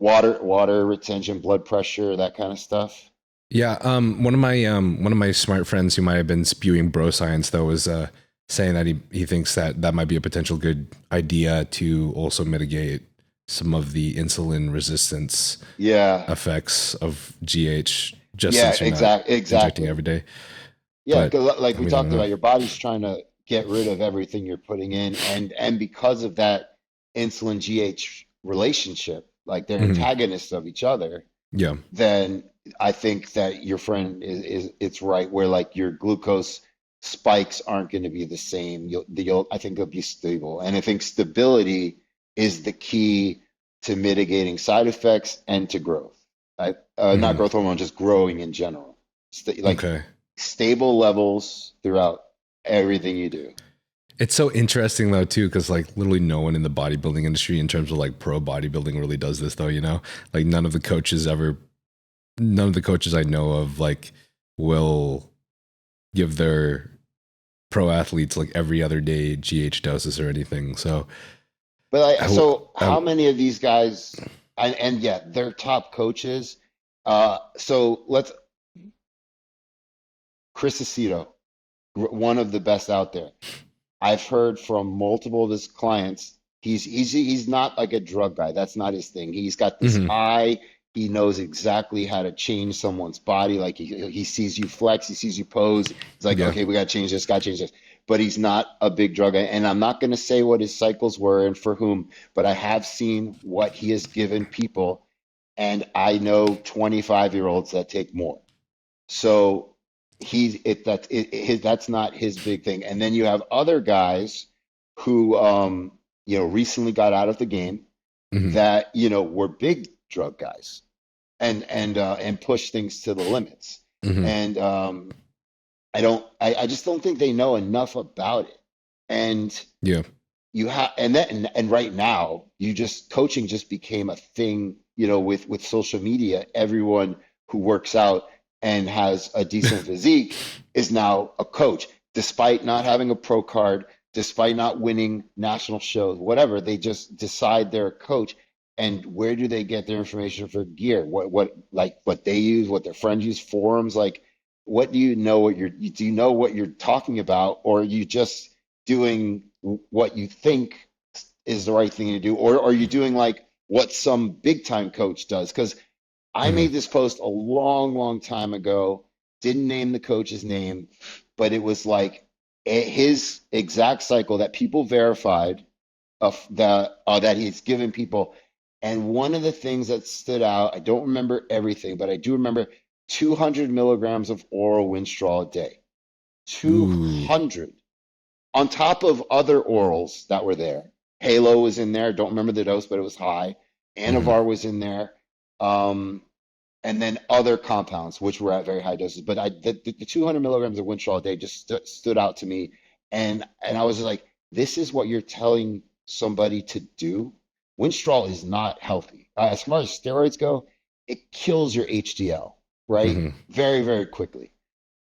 B: Water retention, blood pressure, that kind of stuff.
A: yeah. One of my smart friends who might have been spewing bro science though was saying that he thinks that might be a potential good idea to also mitigate some of the insulin resistance
B: Yeah,
A: effects of GH just
B: yeah,
A: since you're not injecting
B: exactly.
A: every day.
B: Yeah,
A: But
B: 'cause like
A: I
B: we
A: mean, I don't
B: talked
A: know.
B: about, your body's trying to get rid of everything you're putting in, and because of that insulin GH relationship, like they're
A: Mhm.
B: antagonists of each other,
A: Yeah.
B: then I think that your friend is it's right where like your glucose spikes aren't going to be the same. I think they'll be stable, and I think stability is the key to mitigating side effects and to growth. Not
A: Mhm.
B: growth hormone, just growing in general. Like
A: Okay.
B: stable levels throughout everything you do.
A: It's so interesting though too, because like literally no one in the bodybuilding industry, in terms of like pro bodybuilding, really does this though. You know, like none of the coaches I know of like will give their pro athletes like every other day GH doses or anything. So,
B: But
A: I,
B: so how
A: I,
B: many of these guys, and yeah, they're top coaches. So Chris Aceto, one of the best out there. I've heard from multiple of his clients. He's not like a drug guy. That's not his thing. He's got this
A: mhm.
B: eye. He knows exactly how to change someone's body. Like he sees you flex, he sees you pose. He's like,
A: Yeah.
B: okay, we got to change this, got to change this. But he's not a big drug guy. And I'm not going to say what his cycles were and for whom, but I have seen what he has given people. And I know 25-year-olds that take more. So that's not his big thing. And then you have other guys who recently got out of the game
A: Mhm.
B: that were big drug guys and push things to the limits.
A: Mhm.
B: And I just don't think they know enough about it. And
A: Yeah.
B: and right now coaching just became a thing, with social media. Everyone who works out and has a decent physique is now a coach, despite not having a pro card, despite not winning national shows, whatever. They just decide they're a coach. And where do they get their information for gear? What they use, what their friends use, forums? Like, what do you know? Do you know what you're talking about, or are you just doing what you think is the right thing to do, or are you doing like what some big time coach does? Because I
A: Mhm.
B: made this post a long, long time ago, didn't name the coach's name, but it was like his exact cycle that people verified of that he's given people. And one of the things that stood out, I don't remember everything, but I do remember 200 milligrams of oral Winstrol a day.
A: Ooh.
B: 200. on top of other orals that were there. Halo was in there. Don't remember the dose, but it was high. Anavar was in there. And then other compounds, which were at very high doses. But the 200 milligrams of Winstrol a day just stood out to me. And I was like, this is what you're telling somebody to do? Winstrol is not healthy. As far as steroids go, it kills your HDL, right? Very, very quickly.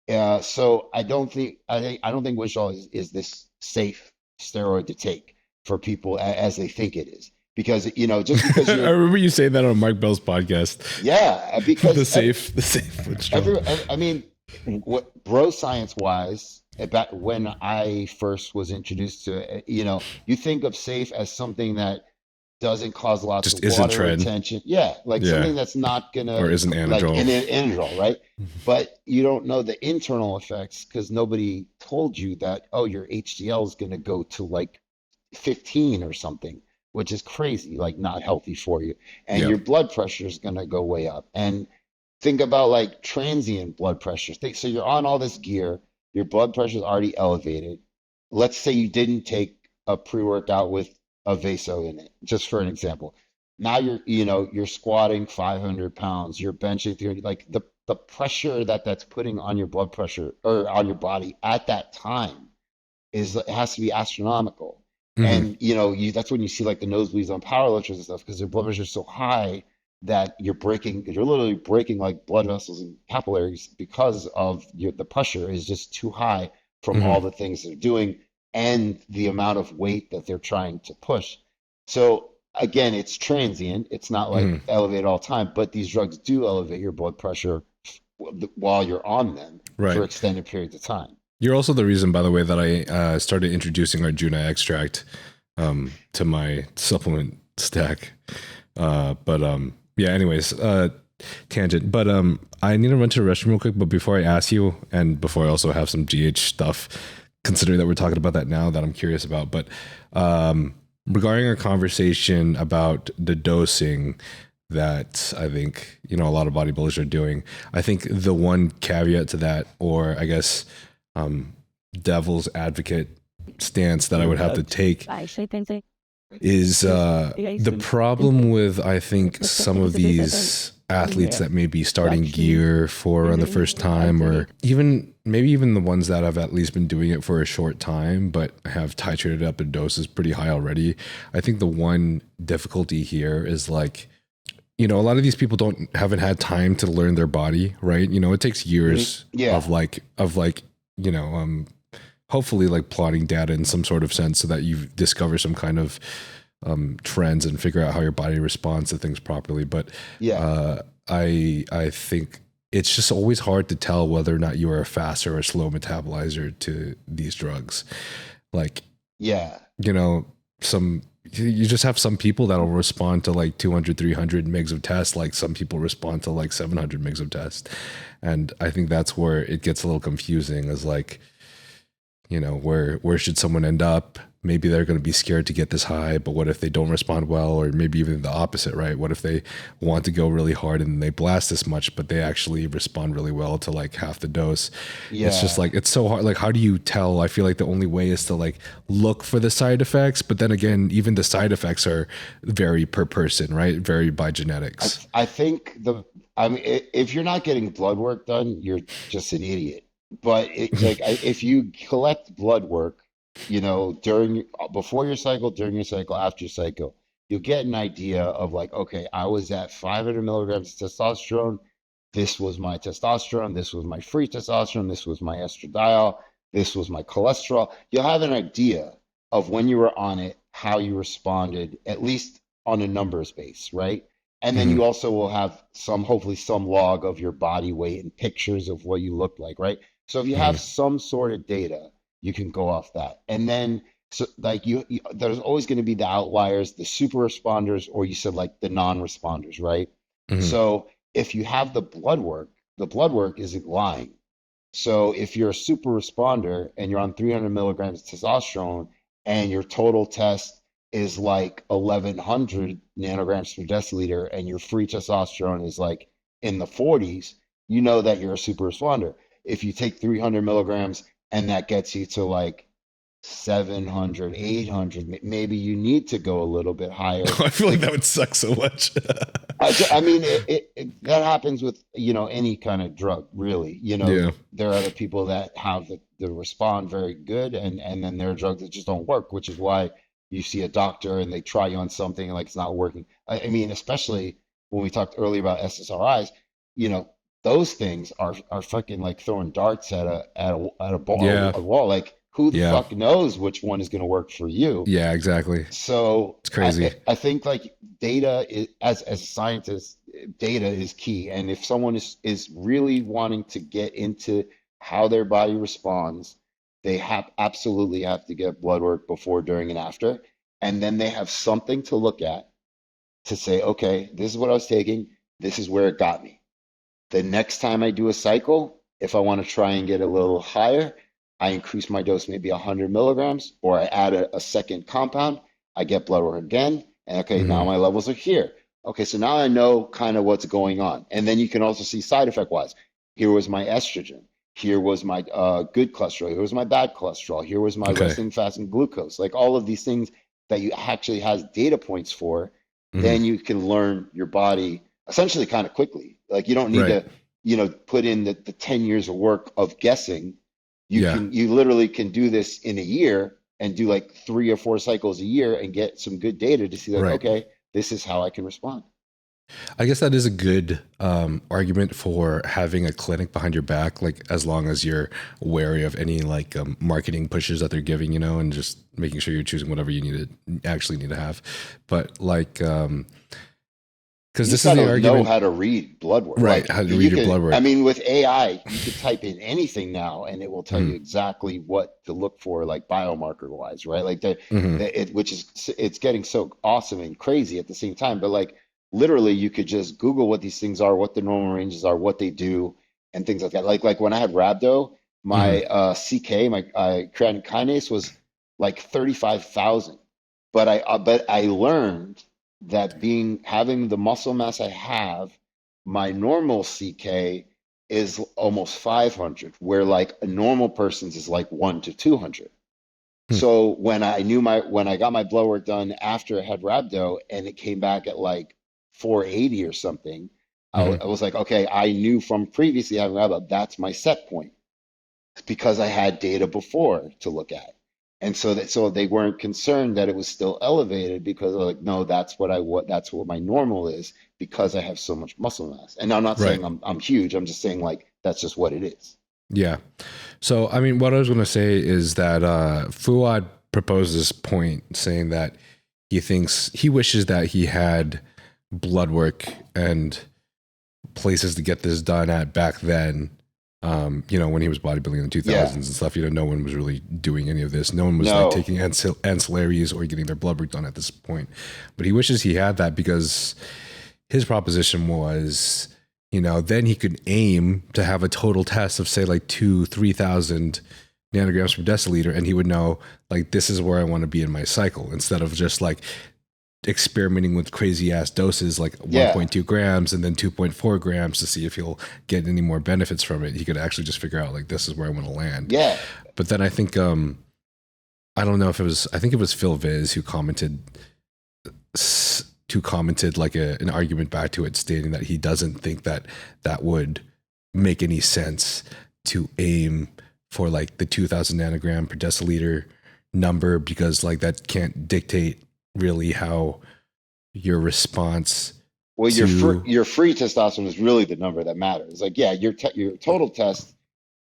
B: So I don't think Winstrol is this safe steroid to take for people as they think it is. Because, you know, just because
A: I remember you saying that on Mark Bell's podcast.
B: Yeah, because
A: the safe Winstrol.
B: I mean, what bro science wise, back when I first was introduced to it, you know, you think of safe as something that doesn't cause lots of water retention. Yeah, like something that's not gonna
A: or isn't anadrol.
B: Like anadrol, right? But you don't know the internal effects because nobody told you that, oh, your HDL is gonna go to like 15 or something, which is crazy, like not healthy for you. And your blood pressure is gonna go way up. And think about like transient blood pressure. So you're on all this gear, your blood pressure is already elevated. Let's say you didn't take a pre-workout with a Vaso in it, just for an example. Now you're squatting 500 pounds, you're benching 300, like the pressure that's putting on your blood pressure or on your body at that time it has to be astronomical. And that's when you see like the nosebleeds on powerlifters and stuff, because their blood pressure is so high that you're literally breaking like blood vessels and capillaries because of the pressure is just too high from all the things they're doing and the amount of weight that they're trying to push. So again, it's transient. It's not like elevated all the time, but these drugs do elevate your blood pressure while you're on them for extended periods of time.
A: You're also the reason, by the way, that I started introducing Arjuna extract to my supplement stack. Anyways, tangent. But I need to run to the restroom real quick. But before I ask you, and before I also have some GH stuff, considering that we're talking about that now, that I'm curious about. But regarding our conversation about the dosing that I think, a lot of bodybuilders are doing, I think the one caveat to that, or I guess devil's advocate stance that I would have to take is the problem with, I think, some of these athletes that may be starting gear for the first time, or maybe even the ones that have at least been doing it for a short time but have titrated up in doses pretty high already. I think the one difficulty here is like, a lot of these people haven't had time to learn their body, right? It takes years of hopefully like plotting data in some sort of sense so that you discover some kind of trends and figure out how your body responds to things properly. But I think it's just always hard to tell whether or not you are a fast or a slow metabolizer to these drugs. Like, you just have some people that'll respond to like 200, 300 mgs of test. Like some people respond to like 700 mgs of test. And I think that's where it gets a little confusing, is like, where should someone end up? Maybe they're going to be scared to get this high, but what if they don't respond well? Or maybe even the opposite, right? What if they want to go really hard and they blast this much, but they actually respond really well to like half the dose? It's just like, it's so hard. Like, how do you tell? I feel like the only way is to like look for the side effects, but then again, even the side effects are vary per person, right? Vary by genetics.
B: I think if you're not getting blood work done, you're just an idiot. But if you collect blood work, before your cycle, during your cycle, after your cycle, you'll get an idea of like, okay, I was at 500 milligrams of testosterone. This was my testosterone. This was my free testosterone. This was my estradiol. This was my cholesterol. You'll have an idea of when you were on it, how you responded, at least on a numbers base, right? And then you also will have hopefully some log of your body weight and pictures of what you look like, right? So if you have some sort of data, you can go off that. And then, so like there's always going to be the outliers, the super responders, or you said like the non-responders, right? So if you have the blood work isn't lying. So if you're a super responder and you're on 300 milligrams of testosterone and your total test is like 1100 nanograms per deciliter and your free testosterone is like in the 40s, you know that you're a super responder. If you take 300 milligrams and that gets you to like 700, 800. Maybe you need to go a little bit higher.
A: I feel like that would suck so much.
B: I mean, that happens with, any kind of drug, really.
A: Yeah.
B: There are other people that have the respond very good, and then there are drugs that just don't work, which is why you see a doctor and they try you on something and like it's not working. I mean, especially when we talked earlier about SSRIs, those things are fucking like throwing darts at a ball,
A: Yeah.
B: a wall. Like, who the
A: Yeah.
B: fuck knows which one is going to work for you?
A: Yeah, exactly.
B: So
A: It's crazy.
B: I think like data is, as a scientist, data is key. And if someone is really wanting to get into how their body responds, they absolutely have to get blood work before, during, and after. And then they have something to look at to say, okay, this is what I was taking. This is where it got me. The next time I do a cycle, if I want to try and get a little higher, I increase my dose maybe 100 milligrams, or I add a second compound. I get blood work again, and okay, now my levels are here. Okay, so now I know kind of what's going on. And then you can also see side effect wise. Here was my estrogen. Here was my good cholesterol. Here was my bad cholesterol. Here was my resting fasting glucose. Like all of these things that you actually has data points for, then you can learn your body essentially kind of quickly. Like you don't need to, put in the 10 years of work of guessing. You literally can do this in a year and do like 3 or 4 cycles a year and get some good data to see like, okay, this is how I can respond.
A: I guess that is a good argument for having a clinic behind your back, like as long as you're wary of any like marketing pushes that they're giving, and just making sure you're choosing whatever you actually need to have. But like, because this is the argument.
B: Know how to read blood work,
A: right?
B: Like,
A: how to read your blood work.
B: I mean, with AI, you could type in anything now, and it will tell you exactly what to look for, like biomarker wise, right? Like which is it's getting so awesome and crazy at the same time. But like literally, you could just Google what these things are, what the normal ranges are, what they do, and things like that. Like when I had rhabdo, my CK, my creatine kinase was like 35,000, but I learned that having the muscle mass I have, my normal CK is almost 500, where like a normal person's is like 1 to 200. So when I got my blood work done after I had rhabdo and it came back at like 480 or something, I was like, okay, I knew from previously having rhabdo, that's my set point because I had data before to look at. And so they weren't concerned that it was still elevated because they're like, no, that's what my normal is because I have so much muscle mass. And I'm not saying I'm huge. I'm just saying like, that's just what it is.
A: Yeah. So, I mean, what I was going to say is that Fuad proposed this point saying that he wishes that he had blood work and places to get this done at back then. When he was bodybuilding in the 2000s and stuff, no one was really doing any of this. No one was like taking ancillaries or getting their blood work done at this point. But he wishes he had that because his proposition was, then he could aim to have a total test of say like 3,000 nanograms per deciliter. And he would know like, this is where I want to be in my cycle instead of just like experimenting with crazy ass doses like 1.2 grams and then 2.4 grams to see if he'll get any more benefits from it. He could actually just figure out like, this is where I want to land.
B: Yeah.
A: But then I think, I don't know if I think it was Phil Viz who commented like an argument back to it stating that he doesn't think that would make any sense to aim for like the 2,000 nanogram per deciliter number because like that can't dictate really how your response
B: your free testosterone is really the number that matters. Like your total test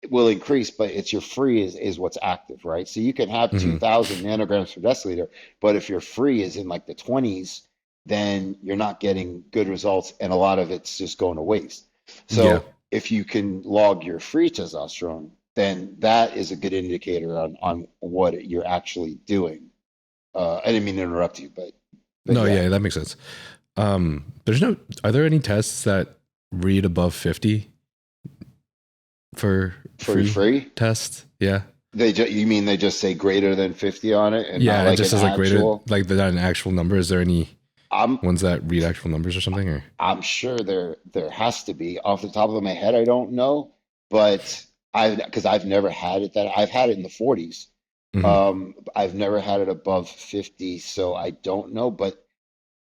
B: will increase, but it's your free is what's active, right? So you can have 2,000 nanograms per deciliter, but if your free is in like the 20s, then you're not getting good results, and a lot of it's just going to waste. So if you can log your free testosterone, then that is a good indicator on what you're actually doing. I didn't mean to interrupt you, but
A: no, yeah, that makes sense. Are there any tests that read above 50 for free tests? Yeah.
B: You mean they just say greater than 50 on it? And
A: yeah,
B: not like
A: it just says like greater, like they're not an actual number. Is there any ones that read actual numbers or something? Or
B: I'm sure there has to be. Off the top of my head, I don't know, but because I've never had it I've had it in the 40s.
A: Hmm.
B: I've never had it above 50, so I don't know. But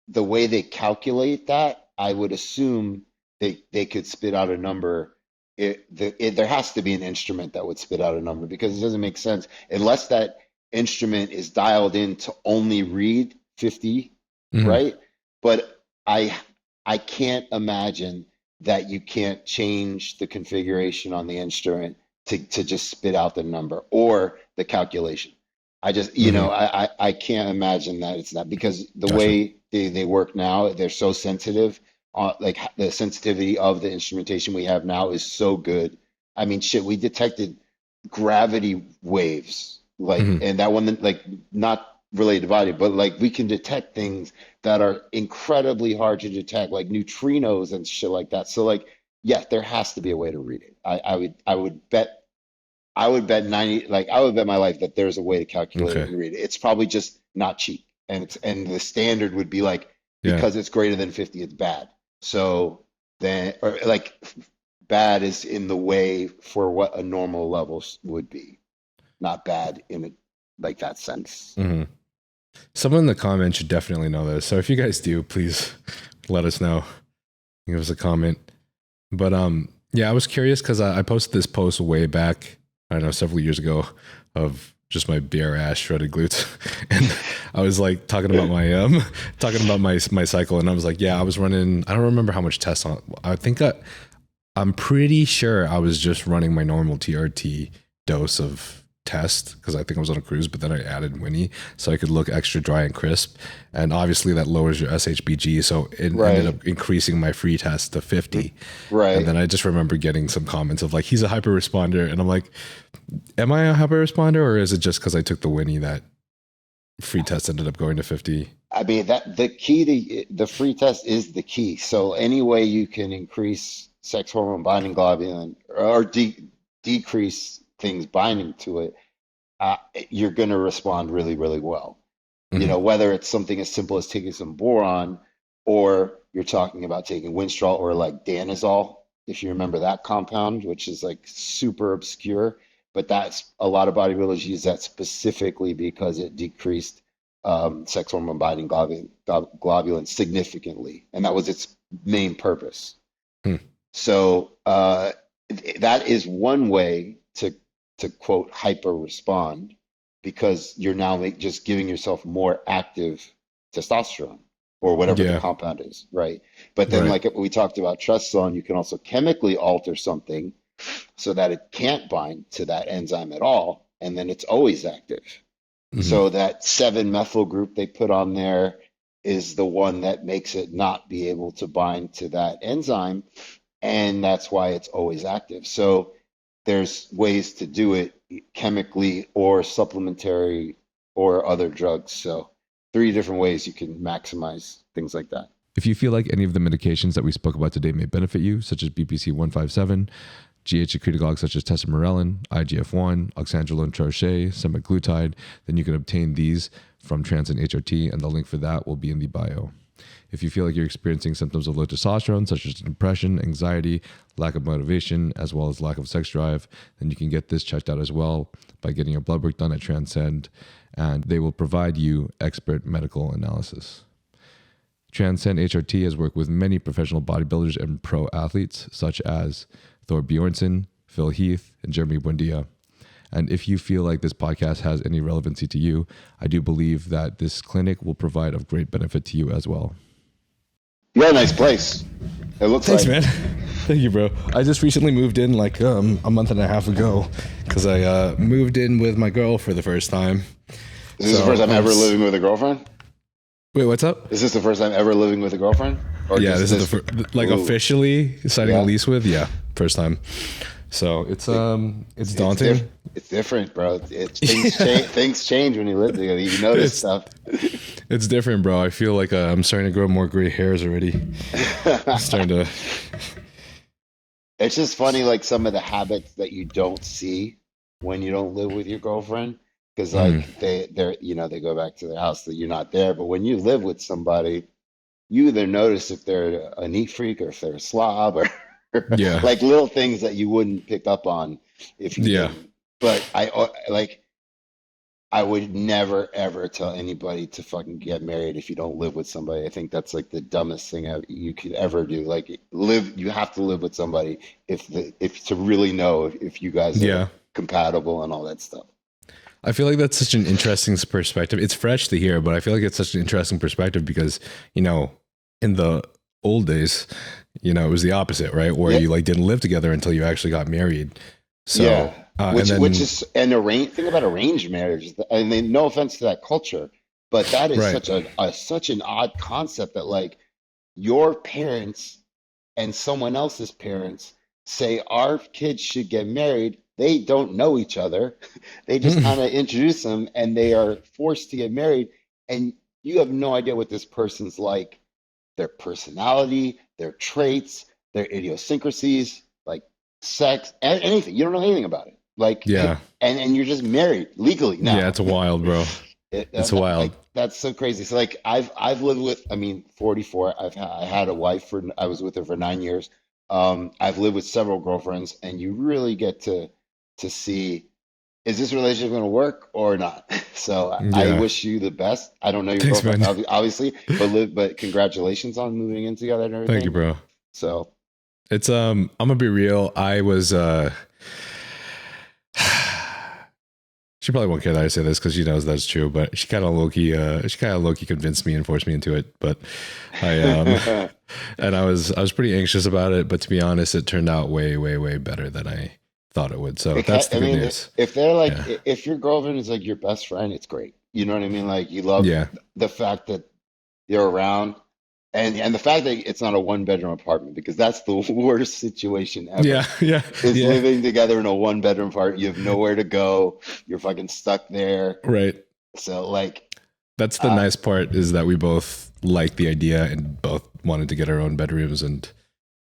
B: the way they calculate that, I would assume they could spit out a number. There has to be an instrument that would spit out a number because it doesn't make sense unless that instrument is dialed in to only read 50,
A: Hmm.
B: right? But I can't imagine that you can't change the configuration on the instrument to just spit out the number or the calculation. I just,
A: Hmm.
B: I can't imagine that it's not because the
A: Gotcha.
B: way they work now, they're so sensitive. Like the sensitivity of the instrumentation we have now is so good. I mean, shit, we detected gravity waves, like,
A: Hmm.
B: and that one, like, not related to body, but like we can detect things that are incredibly hard to detect, like neutrinos and shit like that. So, like, yeah, there has to be a way to read it. I would bet 90, like I would bet my life that there's a way to calculate it
A: Okay.
B: and read it. It's probably just not cheap. And the standard would be like
A: Yeah.
B: because it's greater than 50, it's bad. So then or like bad is in the way for what a normal level would be, not bad in it like that sense.
A: Hmm. Someone in the comments should definitely know this. So if you guys do, please let us know. Give us a comment. But yeah, I was curious because I posted this post way back, I don't know, several years ago of just my bare ass shredded glutes, and I was like talking about my talking about my cycle, and I was like, yeah, I was running. I don't remember how much tests on. I think I'm pretty sure I was just running my normal TRT dose of test because I think I was on a cruise, but then I added Winnie so I could look extra dry and crisp. And obviously that lowers your SHBG. So it ended
B: Right.
A: up increasing my free test to 50. And
B: Right.
A: then I just remember getting some comments of like, he's a hyper responder. And I'm like, am I a hyper responder or is it just because I took the Winnie that free test ended up going to 50?
B: I mean that the key to the free test is the key. So any way you can increase sex hormone binding globulin or decrease things binding to it, uh, you're going to respond really, really well.
A: Mm-hmm.
B: Whether it's something as simple as taking some boron, or you're talking about taking Winstrol or like Danazol, if you remember that compound, which is like super obscure, but that's a lot of bodybuilders use that specifically because it decreased sex hormone binding globulin significantly, and that was its main purpose.
A: Hmm.
B: So that is one way to quote hyper respond because you're now just giving yourself more active testosterone or whatever the
A: Yeah.
B: compound is, right? But then,
A: Right.
B: like we talked about Trustzone, you can also chemically alter something so that it can't bind to that enzyme at all, and then it's always active.
A: Mm-hmm.
B: So that 7-methyl group they put on there is the one that makes it not be able to bind to that enzyme, and that's why it's always active. So there's ways to do it chemically or supplementary or other drugs. So 3 different ways you can maximize things like that.
A: If you feel like any of the medications that we spoke about today may benefit you, such as BPC 157, GH secretagogues such as Tesamorelin, IGF1, oxandrolone troche, Semaglutide, then you can obtain these from Transcend HRT, and the link for that will be in the bio. If you feel like you're experiencing symptoms of low testosterone, such as depression, anxiety, lack of motivation, as well as lack of sex drive, then you can get this checked out as well by getting your blood work done at Transcend, and they will provide you expert medical analysis. Transcend HRT has worked with many professional bodybuilders and pro athletes, such as Thor Bjornsson, Phil Heath, and Jeremy Buendia. And if you feel like this podcast has any relevancy to you, I do believe that this clinic will provide of great benefit to you as well.
B: You got a nice place. It looks
A: Thanks,
B: like.
A: man. Thank you, bro. I just recently moved in like a month and a half ago because I moved in with my girl for the first time.
B: Is this the first time
A: I'm
B: ever living with a girlfriend?
A: Wait, what's up?
B: Is this the first time ever living with a girlfriend? Or
A: Yeah,
B: just
A: this is the
B: this?
A: like
B: Ooh,
A: officially signing a
B: yeah.
A: lease with. Yeah, first time. So it's
B: It's
A: daunting.
B: it's different, bro. It's things change. Things change when you live together. You notice
A: It's
B: stuff.
A: it's different, bro. I feel like I'm starting to grow more gray hairs already. Starting to.
B: It's just funny, like some of the habits that you don't see when you don't live with your girlfriend, because
A: Mm,
B: like they go back to their house that you're not there. But when you live with somebody, you either notice if they're a neat freak or if they're a slob or
A: yeah,
B: like little things that you wouldn't pick up on if you
A: yeah.
B: didn't. But I like I would never ever tell anybody to fucking get married if you don't live with somebody. I think that's like the dumbest thing you could ever do. Like live, you have to live with somebody if to really know if you guys are
A: Yeah.
B: compatible and all that stuff.
A: I feel like that's such an interesting perspective. It's fresh to hear, but I feel like it's such an interesting perspective because, you know, in the old days, you know, it was the opposite, right? Where
B: Yeah,
A: you like didn't live together until you actually got married.
B: yeah.
A: So, and
B: Which
A: then,
B: is an arranged thing about arranged marriage. I mean, no offense to that culture, but that is
A: right.
B: such an odd concept that like your parents and someone else's parents say our kids should get married. They don't know each other. They just kind of introduce them and they are forced to get married. And you have no idea what this person's like, their personality, their traits, their idiosyncrasies, like sex, anything. You don't know anything about it. Like,
A: Yeah.
B: and you're just married legally
A: Yeah.
B: now.
A: It's wild, bro. It's wild.
B: Like that's so crazy. So like I've lived with, I mean, 44. I had a wife for I was with her for 9 years. I've lived with several girlfriends, and you really get to see is this relationship going to work or not. So I
A: Yeah.
B: wish you the best. I don't know your
A: Thanks,
B: girlfriend
A: man.
B: obviously, but congratulations on moving in together and
A: Thank you,
B: everything.
A: bro.
B: So
A: It's, I'm gonna be real. I was, she probably won't care that I say this because she knows that's true, but she kind of low key convinced me and forced me into it. But I, and I was pretty anxious about it, but to be honest, it turned out way, way, way better than I thought it would. So that's the
B: I
A: good
B: mean,
A: news.
B: if they're like,
A: Yeah.
B: if your girlfriend is like your best friend, it's great. You know what I mean? Like you love
A: Yeah.
B: the fact that you're around, and the fact that it's not a one bedroom apartment because that's the worst situation ever.
A: Yeah. Yeah.
B: Is
A: Yeah.
B: living together in a one bedroom apartment. You have nowhere to go. You're fucking stuck there.
A: Right.
B: So like,
A: That's the
B: uh,
A: nice part is that we both like the idea and both wanted to get our own bedrooms, and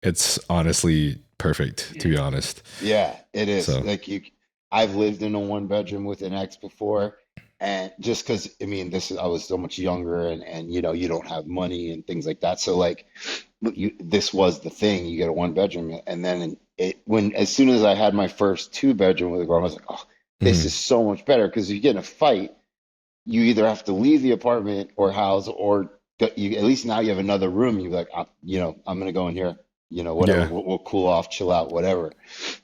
A: it's honestly perfect, to be honest.
B: yeah, it is.
A: So,
B: Like I've lived in a one bedroom with an ex before, and just because I mean, I was so much younger, and you know, you don't have money and things like that. So like, this was the thing. You get a one bedroom, and then as soon as I had my first two bedroom with a girl, I was like, oh, this
A: mhm.
B: is so much better because you get in a fight, you either have to leave the apartment or house, or at least now you have another room. You're like, you know, I'm gonna go in here, you know, whatever.
A: Yeah.
B: We'll cool off, chill out, whatever.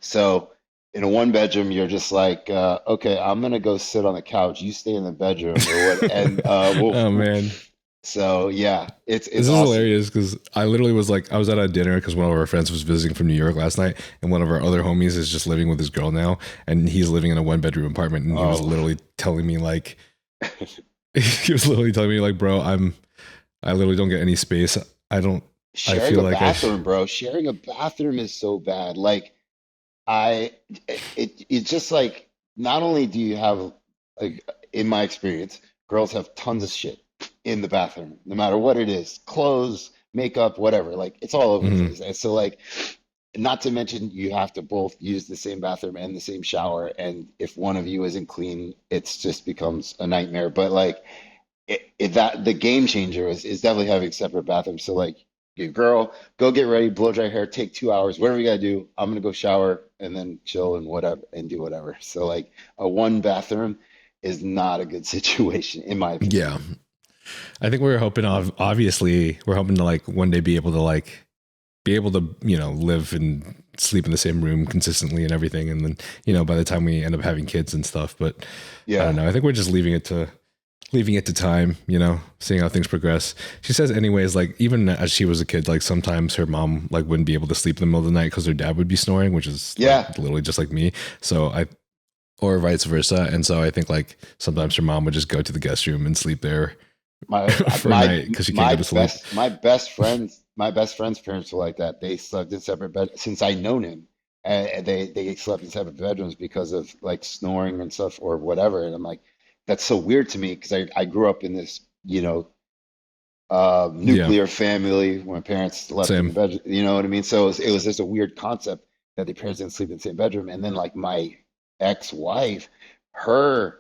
B: So in a one bedroom, you're just like, okay, I'm gonna go sit on the couch. You stay in the bedroom or what? And
A: Oh man.
B: so yeah,
A: This
B: it's
A: is
B: awesome.
A: hilarious because I literally was like, I was at a dinner because one of our friends was visiting from New York last night, and one of our other homies is just living with his girl now, and he's living in a one bedroom apartment, and he was
B: Oh,
A: literally telling me like, he was literally telling me like, bro, I literally don't get any space. I don't. I
B: sharing
A: feel
B: a
A: like
B: bathroom, bro. Sharing a bathroom is so bad. Like I, it's just like not only do you have like in my experience, girls have tons of shit in the bathroom, no matter what it is, clothes, makeup, whatever. Like it's all over the
A: Mhm.
B: place. And so like, not to mention you have to both use the same bathroom and the same shower, and if one of you isn't clean, it's just becomes a nightmare. But like that the game changer is definitely having separate bathrooms. So like your girl, go get ready, blow dry hair, take 2 hours, whatever you gotta do. I'm gonna go shower and then chill and whatever and do whatever. So like a one bathroom is not a good situation in my opinion.
A: Yeah, I think we were hoping. Obviously, we're hoping to like one day be able to like be able to live and sleep in the same room consistently and everything, and then by the time we end up having kids and stuff. But I don't
B: Yeah.
A: know. I think we're just leaving it to time, seeing how things progress. She says anyways, like even as she was a kid, like sometimes her mom like wouldn't be able to sleep in the middle of the night because her dad would be snoring, which is like
B: Yeah.
A: literally just like me. So or vice versa. And so I think like sometimes her mom would just go to the guest room and sleep there
B: My
A: for a night because she can't go to sleep.
B: my best friend's parents were like that. They slept in separate bed since I known him. And they slept in separate bedrooms because of like snoring and stuff or whatever. And I'm like, that's so weird to me because I grew up in this,
A: Yeah,
B: nuclear family where my parents slept in the
A: same.
B: bedroom. You know what I mean? So it was just a weird concept that the parents didn't sleep in the same bedroom. And then like my ex-wife, her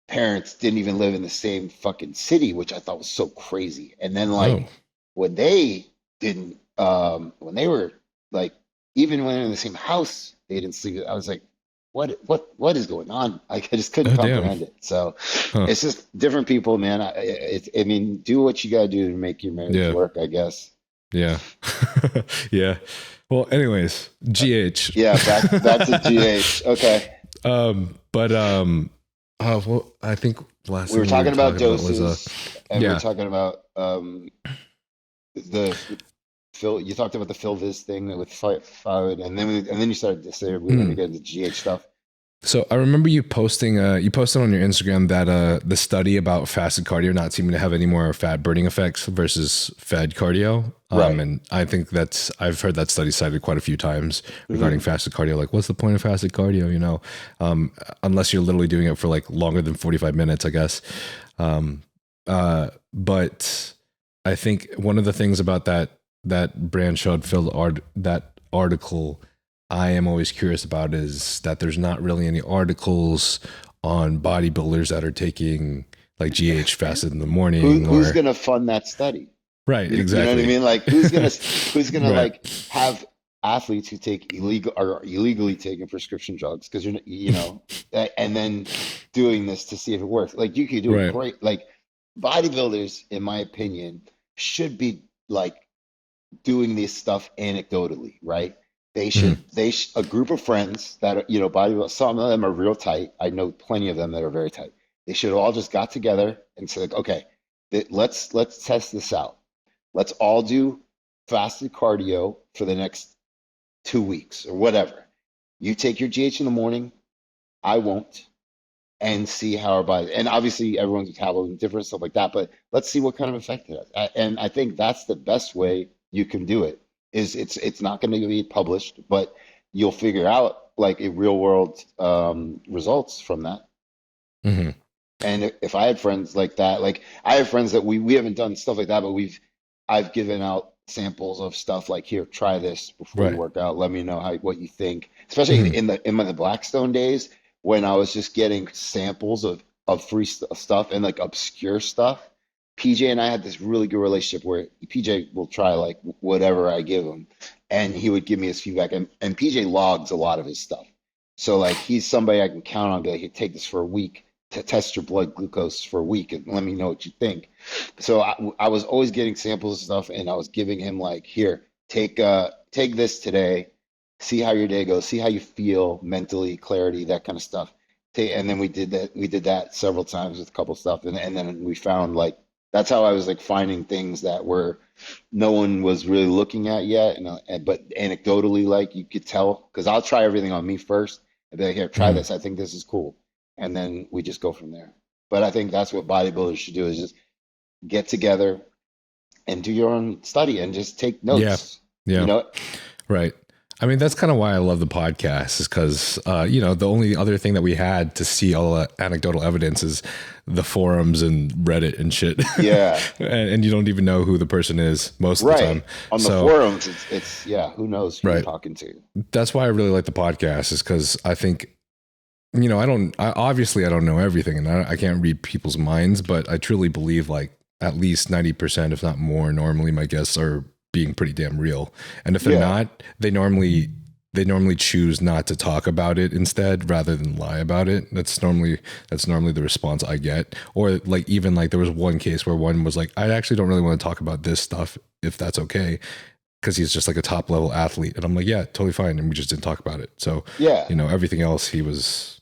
B: parents didn't even live in the same fucking city, which I thought was so crazy. And then
A: Oh,
B: like when they didn't, when they were like, even when they were in the same house, they didn't sleep. I was like, what is going on? I just couldn't comprehend it. So it's just different people, man. I mean, do what you got to do to make your marriage work, I guess.
A: Yeah. Yeah. Well, anyways, GH.
B: Yeah. Back to GH. Okay.
A: Well, I think last
B: we were talking about doses, and
A: we
B: were talking about the Phil. You talked about the PhilViz thing with thyroid, and then you started to say we're going to get into GH stuff.
A: So I remember you posting, you posted on your Instagram that the study about fasted cardio not seeming to have any more fat burning effects versus fed cardio.
B: Right.
A: And I think I've heard that study cited quite a few times regarding fasted cardio. Like, what's the point of fasted cardio? You know, unless you're literally doing it for like longer than 45 minutes, I guess. But I think one of the things about that Bryan showed Phil that article I am always curious about is that there's not really any articles on bodybuilders that are taking like GH fasted in the morning.
B: Who's going to fund that study?
A: Right. Exactly.
B: You know what I mean? Like who's going to like have athletes who take illegally taking prescription drugs because and then doing this to see if it works. Like you could do it great. Like bodybuilders, in my opinion, should be like doing this stuff anecdotally, right? They should, a group of friends that are, bodybuilders, some of them are real tight. I know plenty of them that are very tight. They should all just got together and said, okay, let's test this out. Let's all do fasted cardio for the next 2 weeks or whatever. You take your GH in the morning, I won't, and see how our body, and obviously everyone's metabolism is different, stuff like that, but let's see what kind of effect it has. And I think that's the best way you can do it. It's not going to be published, but you'll figure out like a real world results from that. Mm-hmm. And if I had friends like that, like I have friends that we haven't done stuff like that, but I've given out samples of stuff like, here, try this before you work out. Let me know what you think. Especially in the Blackstone days when I was just getting samples of free stuff and like obscure stuff. PJ and I had this really good relationship where PJ will try like whatever I give him and he would give me his feedback and PJ logs a lot of his stuff. So like he's somebody I can count on, be like, hey, take this for a week to test your blood glucose for a week and let me know what you think. So I was always getting samples of stuff and I was giving him like, here, take this today, see how your day goes, see how you feel mentally, clarity, that kind of stuff. And then we did that several times with a couple stuff and then we found like, that's how I was like finding things that were no one was really looking at yet, but anecdotally, like you could tell, because I'll try everything on me first and be like, here, try this. I think this is cool, and then we just go from there. But I think that's what bodybuilders should do: is just get together and do your own study and just take notes.
A: Yeah. Right. I mean, that's kind of why I love the podcast, is because, the only other thing that we had to see all the anecdotal evidence is the forums and Reddit and shit.
B: Yeah.
A: and you don't even know who the person is most of the time.
B: On the forums, it's who knows who you're talking to.
A: That's why I really like the podcast, is because I think, obviously I don't know everything and I can't read people's minds, but I truly believe like at least 90%, if not more, normally my guests are being pretty damn real. And if they're not, they normally choose not to talk about it instead rather than lie about it. That's normally the response I get. Or like even like there was one case where one was like, I actually don't really want to talk about this stuff if that's okay, because he's just like a top level athlete. And I'm like, yeah, totally fine. And we just didn't talk about it. So everything else he was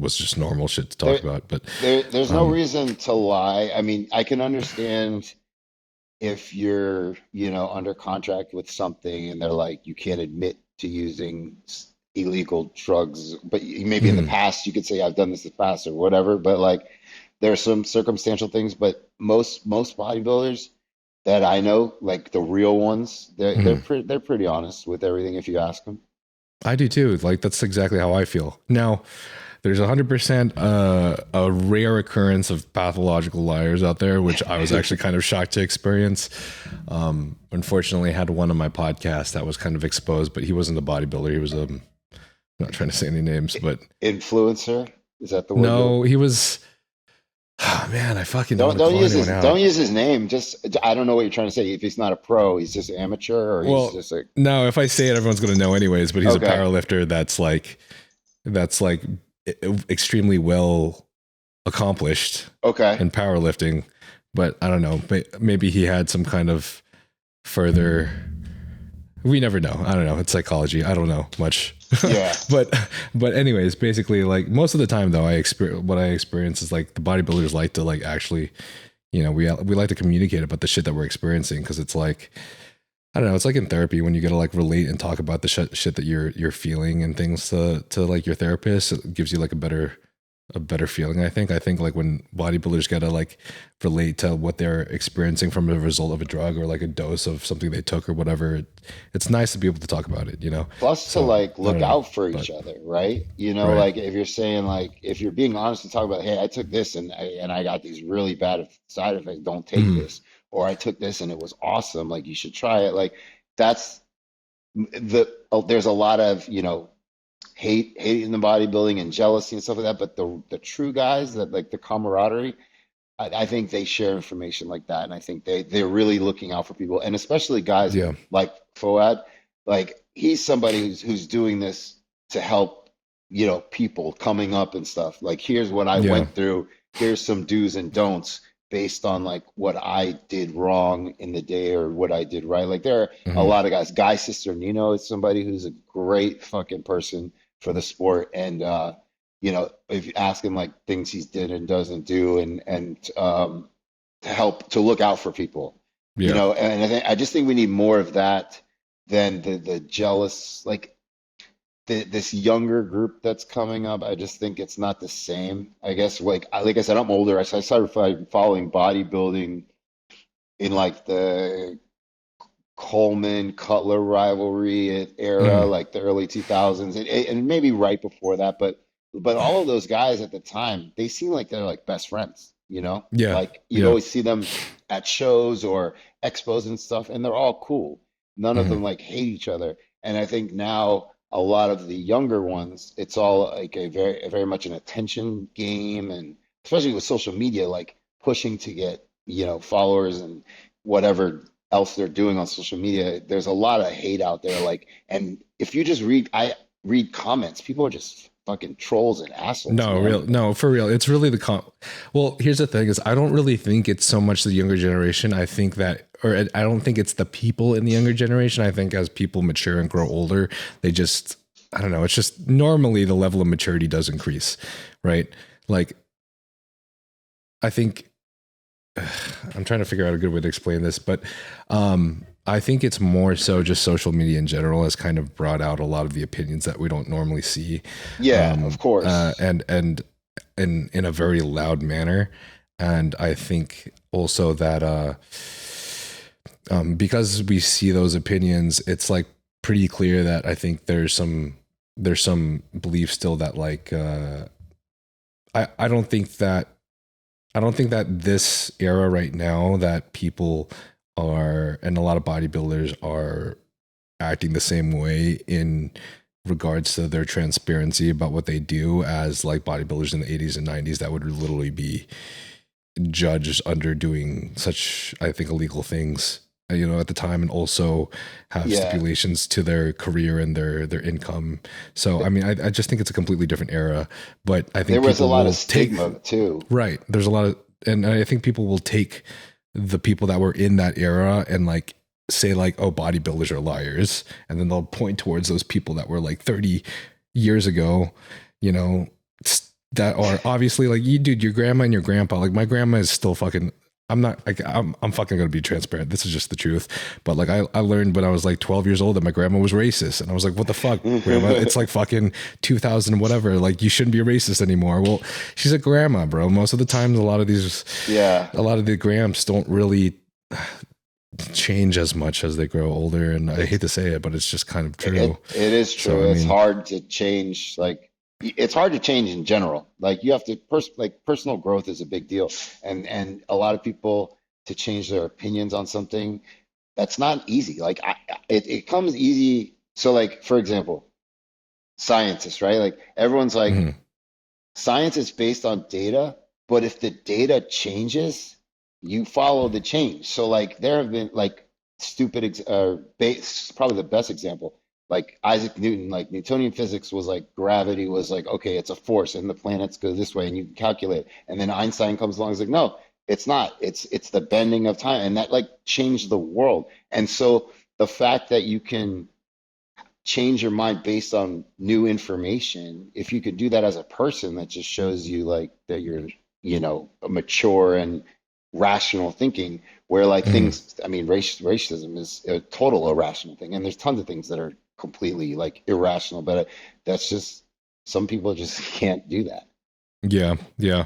A: just normal shit to talk about. But
B: there's no reason to lie. I mean, I can understand if you're, under contract with something and they're like, you can't admit to using illegal drugs, but maybe in the past you could say, I've done this in the past or whatever, but like there are some circumstantial things, but most bodybuilders that I know, like the real ones, they're pretty honest with everything if you ask them.
A: I do too. Like that's exactly how I feel. Now, there's 100% a rare occurrence of pathological liars out there, which I was actually kind of shocked to experience. Unfortunately, I had one on my podcast that was kind of exposed, but he wasn't a bodybuilder. He was I'm not trying to say any names, but
B: influencer. Is that the word?
A: No, he was. Oh, man, I fucking don't use
B: his name. Just I don't know what you're trying to say. If he's not a pro, he's just amateur, or he's just like.
A: No, if I say it, everyone's gonna know anyways. But he's a powerlifter that's like. that's like extremely well accomplished
B: Okay.
A: in powerlifting, but I don't know, maybe he had some kind of further, we never know. I don't know. It's psychology. I don't know much.
B: Yeah.
A: but anyways, basically, like most of the time though, what I experience is like the bodybuilders like to like actually, you know, we like to communicate about the shit that we're experiencing, because it's like, I don't know, it's like in therapy when you get to like relate and talk about the shit that you're feeling and things to like your therapist. It gives you like a better feeling. I think like when bodybuilders get to like relate to what they're experiencing from a result of a drug or like a dose of something they took or whatever, it's nice to be able to talk about it, you know.
B: Plus
A: So
B: to like
A: I
B: look
A: don't know,
B: out for each other, right? You know,
A: right.
B: like if you're saying like if you're being honest and talk about, hey, I took this and I got these really bad side effects. Don't take
A: Mhm.
B: this. Or I took this and it was awesome. Like you should try it. Like that's there's a lot of, you know, hate in the bodybuilding and jealousy and stuff like that. But the true guys that like the camaraderie, I think they share information like that, and I think they're really looking out for people, and especially guys
A: Yeah.
B: like Foad. Like he's somebody who's doing this to help, you know, people coming up and stuff. Like here's what I
A: Yeah.
B: went through. Here's some do's and don'ts based on like what I did wrong in the day or what I did right. Like there are a
A: Hmm.
B: lot of guys. Guy Sister Nino is somebody who's a great fucking person for the sport, and you know, if you ask him like things he's did and doesn't do, and to help to look out for people, you
A: Yeah.
B: know, and I just think we need more of that than the jealous like this younger group that's coming up. I just think it's not the same. I guess like I said, I'm older. I started following bodybuilding in like the Coleman Cutler rivalry era,
A: Hmm.
B: like the early 2000s, and maybe right before that. But all of those guys at the time, they seem like they're like best friends, you know?
A: Yeah.
B: Like you'd
A: Yeah.
B: always see them at shows or expos and stuff, and they're all cool. None of them
A: Hmm.
B: like hate each other. And I think now a lot of the younger ones, it's all like very much an attention game, and especially with social media, like pushing to get, you know, followers and whatever else they're doing on social media. There's a lot of hate out there. Like, and if you just I read comments, people are just fucking trolls and assholes, man.
A: No, for real. It's really well, here's the thing is I don't really think it's so much the younger generation. I think that, or I don't think it's the people in the younger generation. I think as people mature and grow older, they just, I don't know. It's just normally the level of maturity does increase, right? Like, I think I'm trying to figure out a good way to explain this, but I think it's more so just social media in general has kind of brought out a lot of the opinions that we don't normally see,
B: Yeah, of course.
A: and in a very loud manner. And I think also that because we see those opinions, it's like pretty clear that I think there's some belief still that like I don't think that this era right now that people are, and a lot of bodybuilders are acting the same way in regards to their transparency about what they do as like bodybuilders in the 80s and 90s that would literally be judged under doing such, I think, illegal things, you know, at the time, and also have
B: Yeah,
A: stipulations to their career and their income. So I mean, I just think it's a completely different era, but I
B: there
A: think
B: was a
A: people
B: lot of
A: will take,
B: stigma too.
A: right, there's a lot of, and I think people will take the people that were in that era and like say like, oh, bodybuilders are liars, and then they'll point towards those people that were like 30 years ago, you know, that are obviously like, you dude, your grandma and your grandpa, like my grandma is still fucking, I'm not like, I'm fucking gonna be transparent, this is just the truth, but like I learned when I was like 12 years old that my grandma was racist, and I was like, what the fuck, grandma, it's like fucking 2000 whatever, like you shouldn't be a racist anymore. Well, she's a grandma, bro. Most of the times
B: Yeah,
A: a lot of the gramps don't really change as much as they grow older, and I hate
B: it's
A: to say it, but it's just kind of true.
B: it is
A: So
B: true.
A: I
B: It's
A: mean,
B: hard to change. Like it's hard to change in general. Like you have to like personal growth is a big deal, and a lot of people to change their opinions on something that's not easy. Like it comes easy. So like for example, scientists, right? Like everyone's like
A: mhm,
B: science is based on data, but if the data changes, you follow the change. So like there have been like probably the best example. like Isaac Newton, like Newtonian physics was like gravity was like, okay, it's a force and the planets go this way and you can calculate. And then Einstein comes along and is like, no, it's not. It's the bending of time. And that like changed the world. And so the fact that you can change your mind based on new information, if you could do that as a person, that just shows you like that you're, you know, mature and rational thinking, where like things, I mean, racism is a total irrational thing. And there's tons of things that are completely like irrational, but that's just, some people just can't do that.
A: Yeah. Yeah.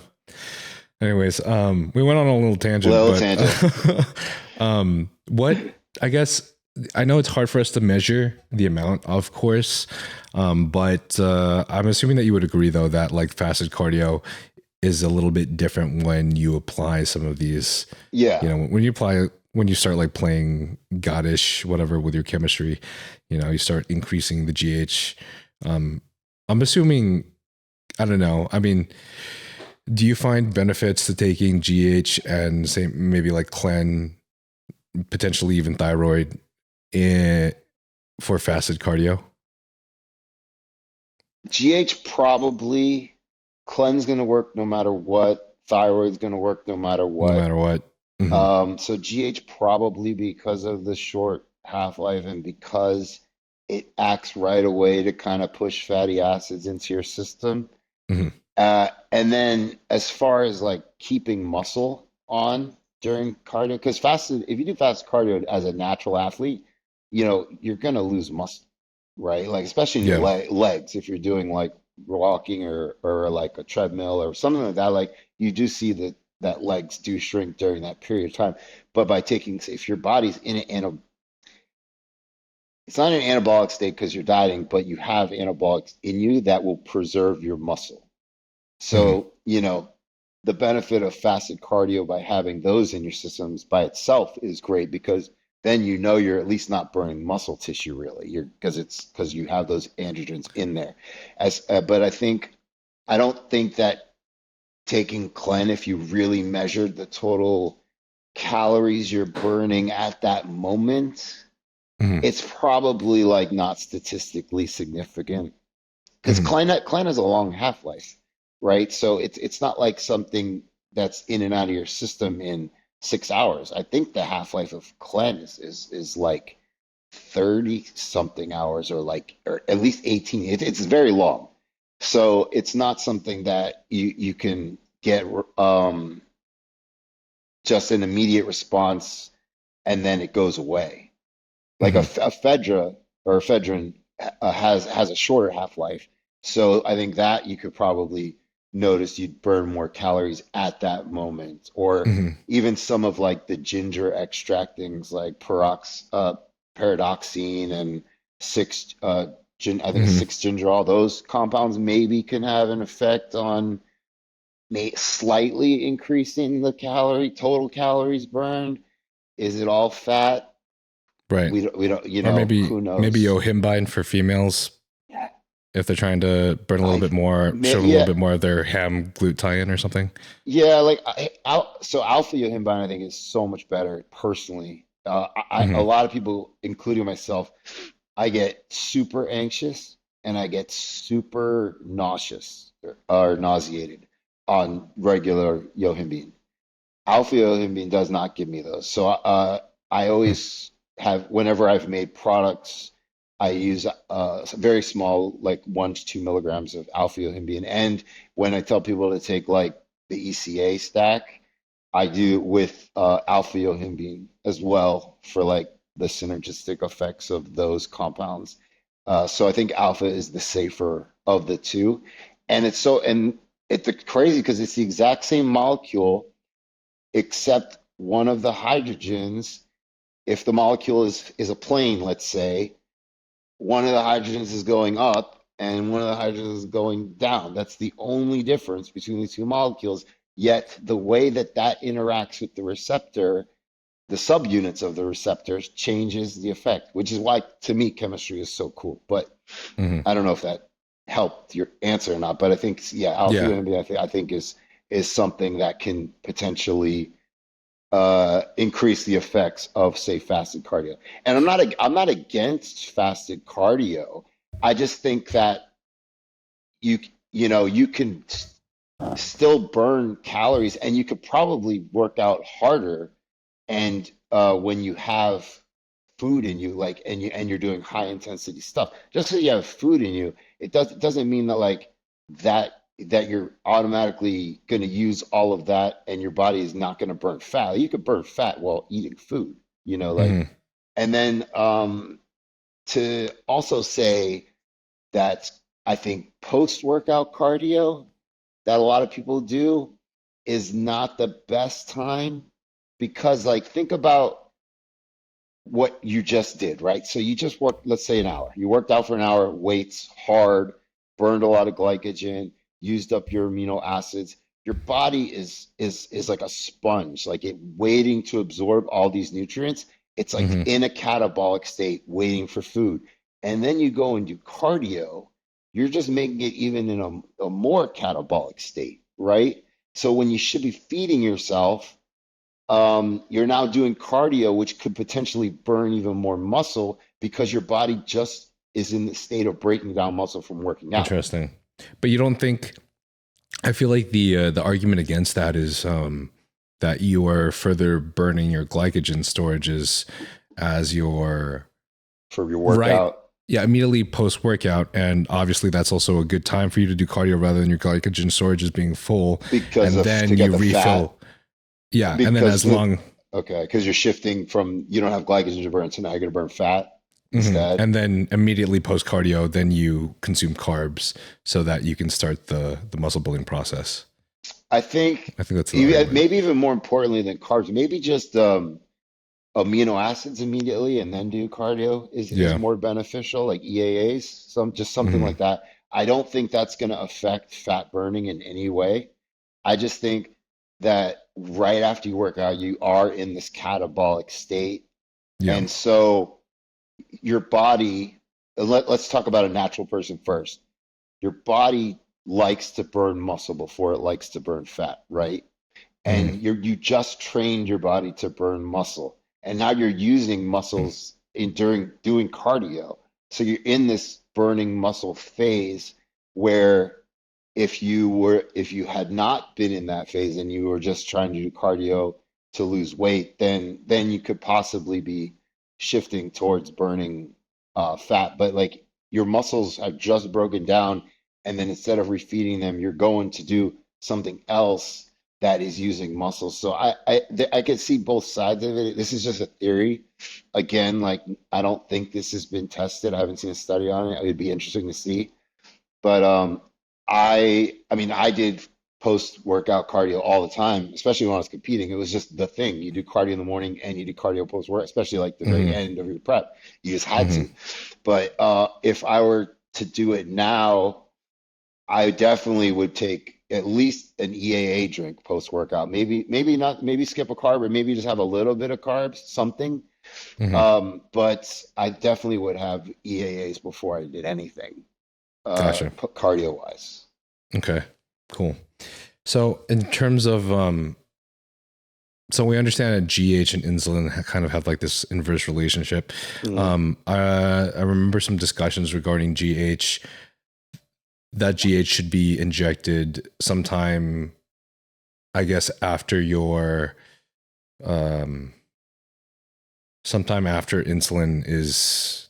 A: Anyways, we went on a little tangent, what, I guess, I know it's hard for us to measure the amount, of course, but I'm assuming that you would agree, though, that like fasted cardio is a little bit different when you apply some of these.
B: Yeah.
A: You know, when you start like playing Goddish, whatever, with your chemistry, you know, you start increasing the GH. I'm assuming, I don't know. I mean, do you find benefits to taking GH and say maybe like Clen, potentially even thyroid, for fasted cardio?
B: GH probably, Clen's going to work no matter what. Thyroid's going to work no matter what.
A: No matter what. Mm-hmm.
B: So GH probably, because of the short half-life and because it acts right away to kind of push fatty acids into your system.
A: Mm-hmm.
B: And then as far as like keeping muscle on during cardio, because if you do fasted cardio as a natural athlete, you know, you're going to lose muscle, right? Like, especially in your legs, if you're doing like walking or like a treadmill or something like that, like you do see that legs do shrink during that period of time. But by taking, if your body's in it's not an anabolic state because you're dieting, but you have anabolics in you that will preserve your muscle. So, you know, the benefit of fasted cardio by having those in your systems by itself is great, because then you know you're at least not burning muscle tissue, really. Because you have those androgens in there. But I don't think that taking Clen, if you really measured the total calories you're burning at that moment, it's probably like not statistically significant, because Clen has a long half-life, right? So it's not like something that's in and out of your system in 6 hours. I think the half-life of Clen is like 30 something hours, or at least 18. It's very long. So it's not something that you can get just an immediate response and then it goes away. Like a Ephedra or ephedrine has a shorter half-life. So I think that you could probably notice you'd burn more calories at that moment. Or even some of like the ginger extract things like paradoxine and 6-gingerol, those compounds maybe can have an effect on slightly increasing the total calories burned. Is it all fat?
A: Right.
B: We don't, you know,
A: or maybe,
B: who knows?
A: Maybe yohimbine for females, if they're trying to burn a little bit more, show a little bit more of their ham glutathione or something.
B: Yeah, like so alpha yohimbine I think is so much better personally. A lot of people, including myself, I get super anxious and I get super nauseous or nauseated on regular yohimbine. Alpha yohimbine does not give me those. So I always have, whenever I've made products, I use very small, like 1 to 2 milligrams of alpha yohimbine. And when I tell people to take like the ECA stack, I do with alpha yohimbine as well for like the synergistic effects of those compounds. So I think alpha is the safer of the two. And it's crazy because it's the exact same molecule, except one of the hydrogens, if the molecule is a plane, let's say, one of the hydrogens is going up and one of the hydrogens is going down. That's the only difference between these two molecules. Yet the way that interacts with the receptor, the subunits of the receptors, changes the effect, which is why, to me, chemistry is so cool. But I don't know if that helped your answer or not. But I think, alpha I think is something that can potentially increase the effects of, say, fasted cardio. And I'm not against fasted cardio. I just think that you you can still burn calories, and you could probably work out harder. And when you have food in you, like, and you're doing high intensity stuff, just so you have food in you, it doesn't mean that, like, that you're automatically going to use all of that and your body is not going to burn fat. You could burn fat while eating food, like.
A: Mhm.
B: And then to also say that I think post-workout cardio that a lot of people do is not the best time, because, like, think about what you just did, right? So you just worked, let's say, an hour. You worked out for an hour, weights, hard, burned a lot of glycogen, used up your amino acids. Your body is like a sponge, like it waiting to absorb all these nutrients. It's like
A: Mhm.
B: in a catabolic state, waiting for food. And then you go and do cardio, you're just making it even in a more catabolic state, right? So when you should be feeding yourself, you're now doing cardio, which could potentially burn even more muscle because your body just is in the state of breaking down muscle from working out.
A: Interesting. But you don't think, I feel like the argument against that is that you are further burning your glycogen storages as your
B: For your
A: right.
B: workout.
A: Yeah, immediately post workout, and obviously that's also a good time for you to do cardio rather than your glycogen storage is being full,
B: Because
A: and
B: of
A: then
B: to get
A: you
B: the
A: refill.
B: fat.
A: Yeah, and then
B: Because
A: as long
B: okay, because you're shifting from, you don't have glycogen to burn, so now you're going to burn fat
A: Mhm.
B: instead.
A: And then immediately post cardio, then you consume carbs so that you can start the muscle building process.
B: I think
A: I think that's the argument.
B: maybe even more importantly than carbs, maybe just amino acids immediately and then do cardio is
A: Yeah.
B: more beneficial, like EAAs, something
A: Mhm.
B: like that. I don't think that's going to affect fat burning in any way. I just think that right after you work out, you are in this catabolic state.
A: Yeah.
B: And so your body, let's talk about a natural person first. Your body likes to burn muscle before it likes to burn fat, right?
A: Mhm.
B: And you just trained your body to burn muscle, and now you're using muscles during doing cardio. So you're in this burning muscle phase where if you had not been in that phase and you were just trying to do cardio to lose weight, then you could possibly be shifting towards burning fat. But, like, your muscles have just broken down, and then instead of refeeding them, you're going to do something else that is using muscles. So I could see both sides of it. This is just a theory. Again, like, I don't think this has been tested. I haven't seen a study on it. It would be interesting to see. But I mean, I did post-workout cardio all the time, especially when I was competing. It was just the thing. You do cardio in the morning and you do cardio post-work, especially like the very
A: Mhm.
B: end of your prep. You just had
A: Mhm.
B: to. But if I were to do it now, I definitely would take at least an EAA drink post-workout. Maybe not, maybe skip a carb, or maybe just have a little bit of carbs, something.
A: Mhm.
B: But I definitely would have EAAs before I did anything,
A: Gotcha.
B: cardio-wise.
A: Okay. Cool. So in terms of so we understand that GH and insulin kind of have like this inverse relationship. I remember some discussions regarding GH, that GH should be injected sometime, I guess, after your sometime after insulin is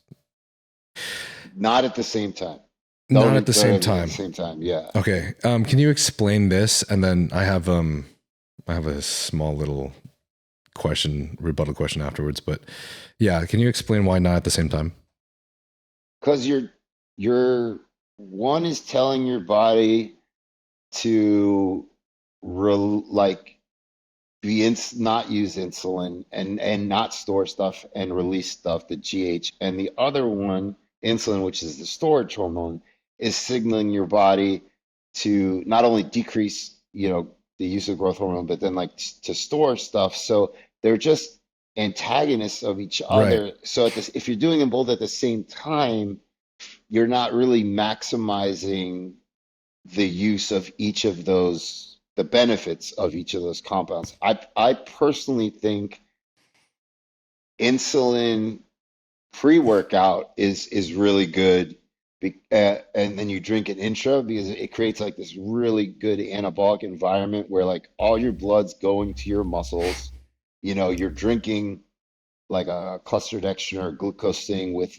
B: Not at the same time.
A: not at the
B: Don't
A: same
B: at the
A: time.
B: same time. Yeah.
A: Okay. Can you explain this? And then I have a small little rebuttal question afterwards. But yeah, can you explain why not at the same time?
B: Because you're one is telling your body to like not use insulin and not store stuff and release stuff, the GH. And the other one, insulin, which is the storage hormone, is signaling your body to not only decrease, the use of growth hormone, but then, like, to store stuff. So they're just antagonists of each
A: Right.
B: other. So if you're doing them both at the same time, you're not really maximizing the use of each of those the benefits of each of those compounds. I personally think insulin pre-workout is really good, and then you drink an intra because it creates like this really good anabolic environment where like all your blood's going to your muscles. You're drinking like a cluster dextrin or glucose thing with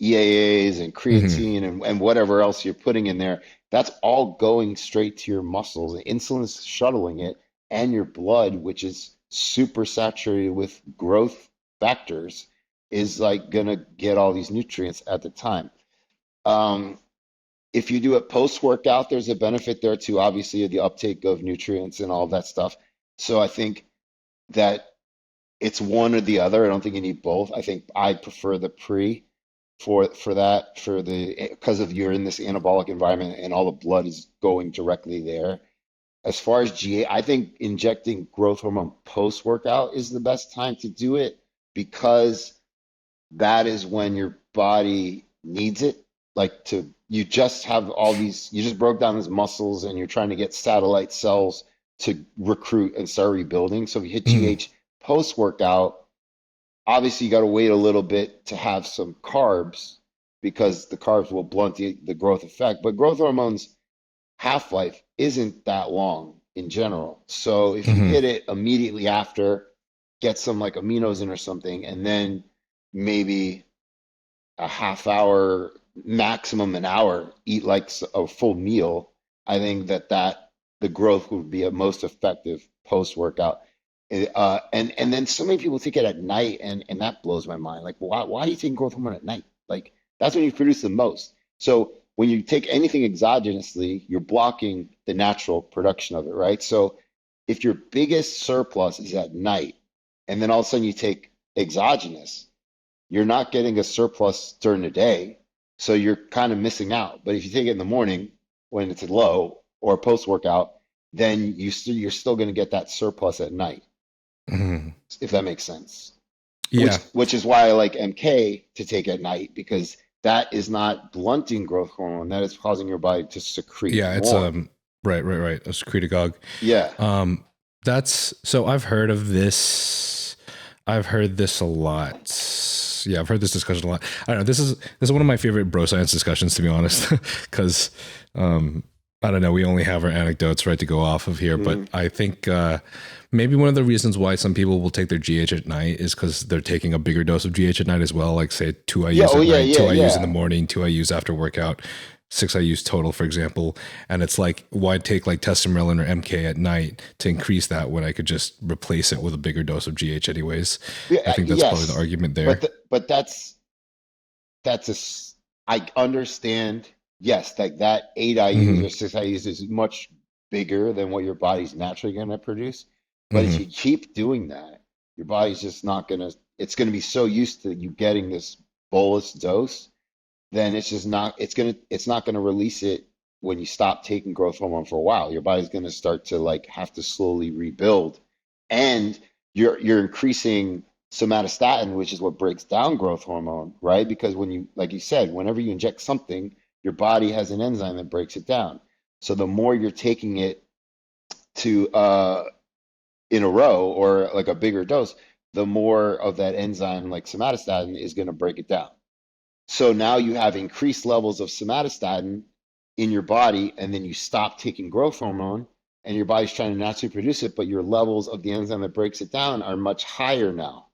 B: EAAs and
A: Hmm.
B: creatine and whatever else you're putting in there. That's all going straight to your muscles. The insulin is shuttling it, and your blood, which is super saturated with growth factors, is like gonna get all these nutrients at the time. Um, if you do it post-workout, there's a benefit there too, obviously, of the uptake of nutrients and all that stuff. So I think that it's one or the other. I don't think you need both. I think I prefer the pre for that for the because of you're in this anabolic environment and all the blood is going directly there. As far as GA, I think injecting growth hormone post-workout is the best time to do it because that is when your body needs it. Like you just have all these, you just broke down these muscles and you're trying to get satellite cells to recruit and start rebuilding. So if you hit
A: Hmm.
B: GH post workout, obviously you got to wait a little bit to have some carbs because the carbs will blunt the growth effect. But growth hormones half-life isn't that long in general. So if you
A: Hmm.
B: hit it immediately after, get some like aminos in or something, and then maybe a half hour, maximum an hour, eat like a full meal, I think that the growth would be a most effective post workout. And then so many people take it at night, and that blows my mind. Like, why do you take growth hormone at night? Like, that's when you produce the most. So when you take anything exogenously, you're blocking the natural production of it, right? So if your biggest surplus is at night, and then all of a sudden you take exogenous, you're not getting a surplus during the day, so you're kind of missing out. But if you take it in the morning when it's low or post workout, then you're still going to get that surplus at night,
A: Hmm.
B: if that makes sense. Which
A: Yeah.
B: which is why I like MK to take at night because that is not blunting growth hormone. That is causing your body to secrete
A: Yeah, it's
B: more.
A: right. A secretagogue.
B: Yeah.
A: Um, that's so I've heard of this. I've heard this a lot. Yeah, I've heard this discussion a lot. I don't know. This is one of my favorite bro science discussions, to be honest, because I don't know. We only have our anecdotes right to go off of here, but
B: Hmm.
A: I think maybe one of the reasons why some people will take their GH at night is because they're taking a bigger dose of GH at night as well. Like say two
B: Yeah.
A: IUs
B: Oh
A: at
B: yeah.
A: night,
B: Yeah.
A: two IUs in the
B: Yeah.
A: morning, two IUs after workout, six IUs total, for example. And it's like, why take like Tesamorelin or MK at night to increase that when I could just replace it with a bigger dose of GH anyways? I
B: Yeah.
A: think that's probably the
B: Yes.
A: argument
B: But
A: there.
B: but that's I understand. Yes, like that 8 IUs
A: Hmm.
B: or 6 IUs is much bigger than what your body's naturally going to produce. But if
A: Hmm.
B: you keep doing that, your body's just not going to, it's going to be so used to you getting this bolus dose, then it's just not, it's not going to release it when you stop taking growth hormone for a while. Your body's going to start to like have to slowly rebuild. And you're increasing somatostatin, which is what breaks down growth hormone, right? Because when you, like you said, whenever you inject something, your body has an enzyme that breaks it down. So the more you're taking it to in a row or like a bigger dose, the more of that enzyme, like somatostatin, is going to break it down. So now you have increased levels of somatostatin in your body, and then you stop taking growth hormone, and your body's trying to naturally produce it, but your levels of the enzyme that breaks it down are much higher now.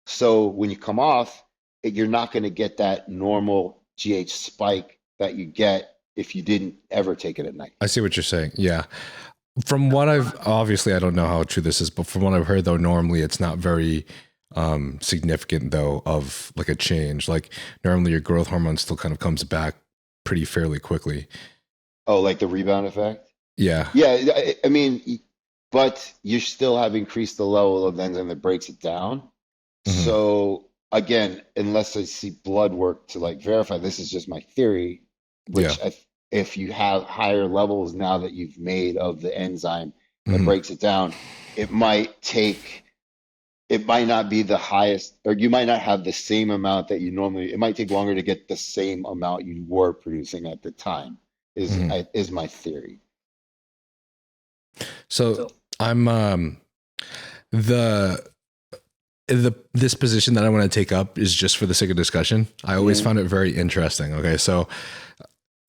B: So when you come off, you're not going to get that normal GH spike that you get if you didn't ever take it at night.
A: I see what you're saying. Yeah. From what I've obviously I don't know how true this is, but from what I've heard though, normally it's not very significant though of like a change. Like normally your growth hormone still kind of comes back pretty fairly quickly.
B: Oh, like the rebound effect?
A: Yeah.
B: Yeah, I mean, but you still have increased the level of enzyme that breaks it down.
A: Hmm.
B: So again, unless I see blood work to like verify, this is just my theory,
A: Yeah.
B: which if you have higher levels now that you've made of the enzyme that
A: Hmm.
B: breaks it down, it might take, it might not be the highest, or you might not have the same amount that you normally, it might take longer to get the same amount you were producing at the time,
A: Hmm.
B: is my theory.
A: So I'm the this position that I want to take up is just for the sake of discussion. I always found it very interesting. Okay, so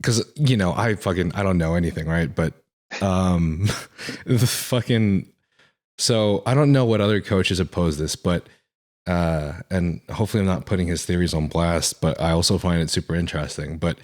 A: because I don't know anything, right? But the fucking so I don't know what other coaches oppose this, but and hopefully I'm not putting his theories on blast, but I also find it super interesting. But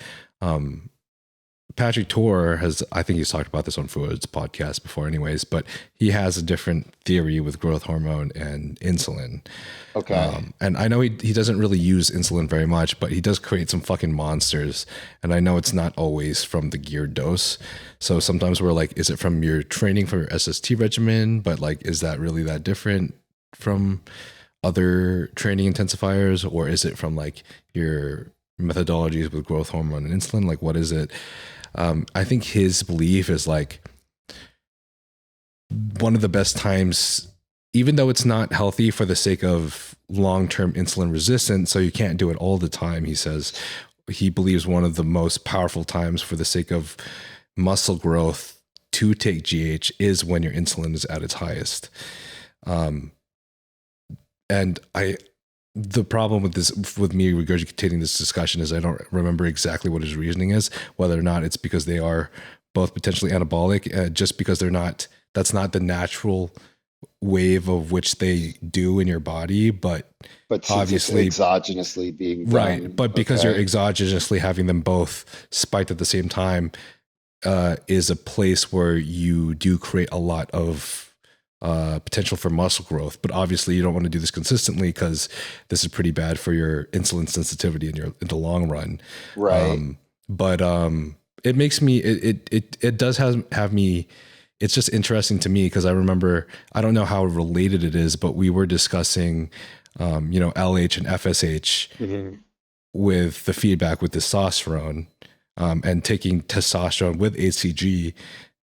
A: Patrick Tor has, I think he's talked about this on Foods podcast before anyways, but he has a different theory with growth hormone and insulin.
B: Okay.
A: And I know he doesn't really use insulin very much, but he does create some fucking monsters. And I know it's not always from the geared dose. So sometimes we're like, is it from your training for your SST regimen? But like, is that really that different from other training intensifiers? Or is it from like your methodologies with growth hormone and insulin? Like, what is it? I think his belief is like one of the best times, even though it's not healthy for the sake of long-term insulin resistance, so you can't do it all the time. He says he believes one of the most powerful times for the sake of muscle growth to take GH is when your insulin is at its highest. And the problem with this, with me regurgitating this discussion, is I don't remember exactly what his reasoning is, whether or not it's because they are both potentially anabolic, just because that's not the natural wave of which they do in your body, but obviously
B: exogenously being done,
A: right. But because you're exogenously having them both spiked at the same time, is a place where you do create a lot of potential for muscle growth. But obviously you don't want to do this consistently because this is pretty bad for your insulin sensitivity in the long run.
B: Right.
A: But it makes me, it does have me, it's just interesting to me because I remember, I don't know how related it is, but we were discussing, LH and FSH with the feedback with testosterone, and taking testosterone with HCG,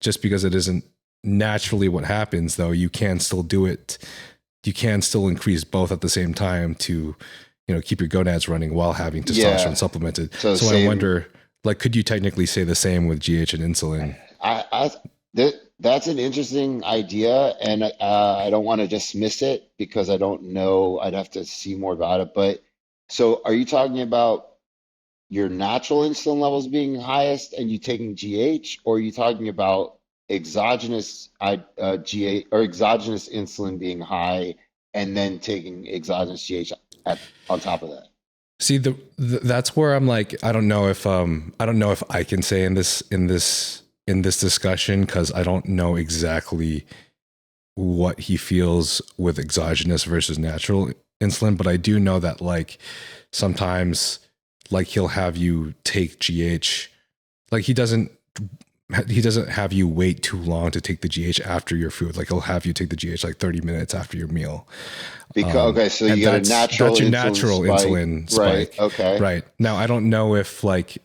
A: just because it isn't naturally what happens, though you can still do it. You can still increase both at the same time to, keep your gonads running while having testosterone supplemented. So I wonder, like, could you technically say the same with GH and insulin?
B: That's an interesting idea, and I don't want to dismiss it because I don't know. I'd have to see more about it. But so, are you talking about your natural insulin levels being highest and you taking GH, or are you talking about exogenous GH or exogenous insulin being high and then taking exogenous GH on top of that?
A: See, that's where I'm like, I don't know if I can say in this discussion, because I don't know exactly what he feels with exogenous versus natural insulin, but I do know that like sometimes like he'll have you take GH, like he doesn't have you wait too long to take the GH after your food. Like he'll have you take the GH like 30 minutes after your meal.
B: Because so you got that's your natural
A: insulin spike.
B: Right. Okay.
A: Right. Now I don't know if like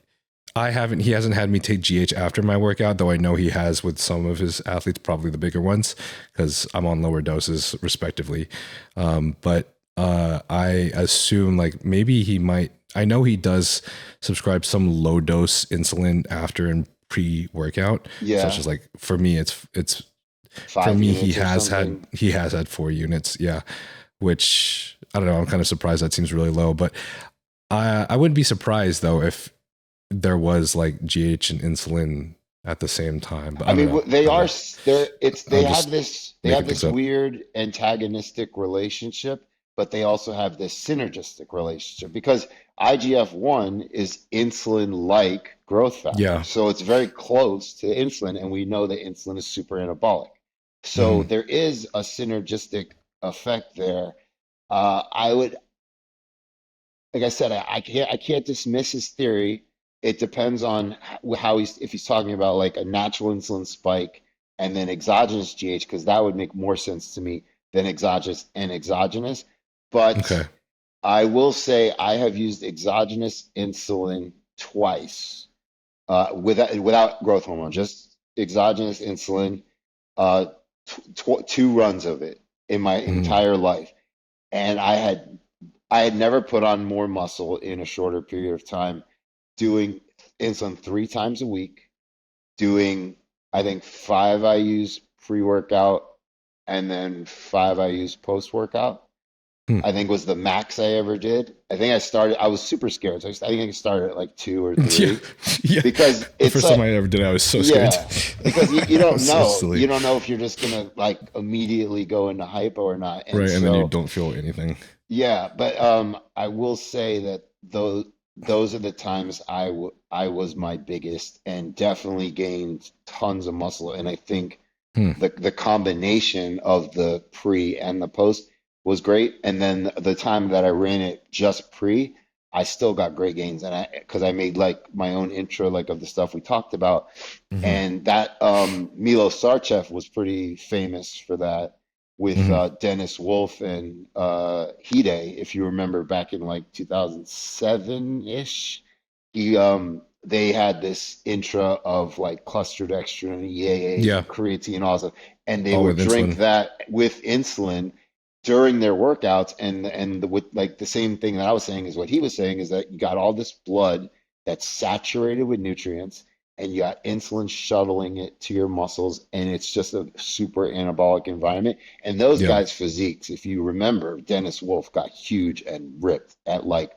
A: he hasn't had me take GH after my workout, though I know he has with some of his athletes, probably the bigger ones, because I'm on lower doses respectively. But I assume like maybe he might, I know he does subscribe some low dose insulin after and pre-workout.
B: Yeah.
A: Such as like, for me, it's for me, he has had 4 units. Yeah. Which I don't know. I'm kind of surprised. That seems really low, but I wouldn't be surprised though if there was like GH and insulin at the same time. But they have this weird antagonistic relationship, but they also have this synergistic relationship because IGF-1 is insulin-like growth factor. Yeah.
B: So it's very close to insulin, and we know that insulin is super anabolic. So there is a synergistic effect there. I would, like I said, I can't dismiss his theory. It depends on how if he's talking about like a natural insulin spike and then exogenous GH, because that would make more sense to me than exogenous and exogenous. But I will say I have used exogenous insulin twice without growth hormone, just exogenous insulin, 2 runs of it in my entire life. And I had never put on more muscle in a shorter period of time, doing insulin 3 times a week, doing I think 5 IUs pre-workout, and then 5 I used post-workout.
A: Hmm.
B: I think was the max I ever did. I was super scared. So I think I started at like 2 or 3
A: Yeah.
B: because
A: The
B: it's
A: first time I ever did it, I was so scared.
B: yeah, because you
A: That
B: don't
A: was so
B: know.
A: silly.
B: You don't know if you're just gonna like immediately go into hypo or not. And
A: Right. And then you
B: so
A: don't feel anything.
B: yeah, but I will say that those are the times I was my biggest and definitely gained tons of muscle. And I think
A: Hmm.
B: the combination of the pre and the post was great. And then the time that I ran it just pre, I still got great gains. And because I made like my own intro, like of the stuff we talked about.
A: Hmm.
B: And that Milo Sarchev was pretty famous for that with
A: Hmm.
B: Dennis Wolf and Hide, if you remember back in like 2007-ish. They had this intra of like cluster dextrin and EAAs
A: Yeah.
B: and creatine also, and they
A: All
B: would
A: with
B: drink
A: insulin.
B: that with insulin during their workouts. With like the same thing that I was saying is what he was saying is that you got all this blood that's saturated with nutrients, and you got insulin shuttling it to your muscles, and it's just a super anabolic environment. And those
A: Yeah.
B: guys' physiques, if you remember, Dennis Wolf got huge and ripped at like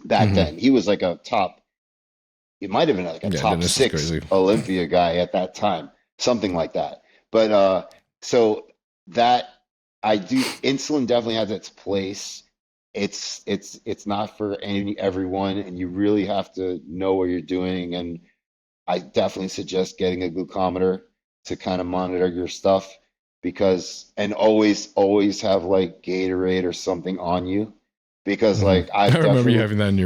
B: back
A: Hmm.
B: then. He was like a top, he might have been like a
A: Yeah.
B: top
A: Dennis is
B: 6
A: crazy.
B: Olympia guy at that time, something like that. But so that I do insulin definitely has its place. It's not for everyone, and you really have to know what you're doing. And I definitely suggest getting a glucometer to kind of monitor your stuff because and always have like Gatorade or something on you because
A: Hmm.
B: like
A: I
B: I've
A: remember you
B: definitely
A: having that in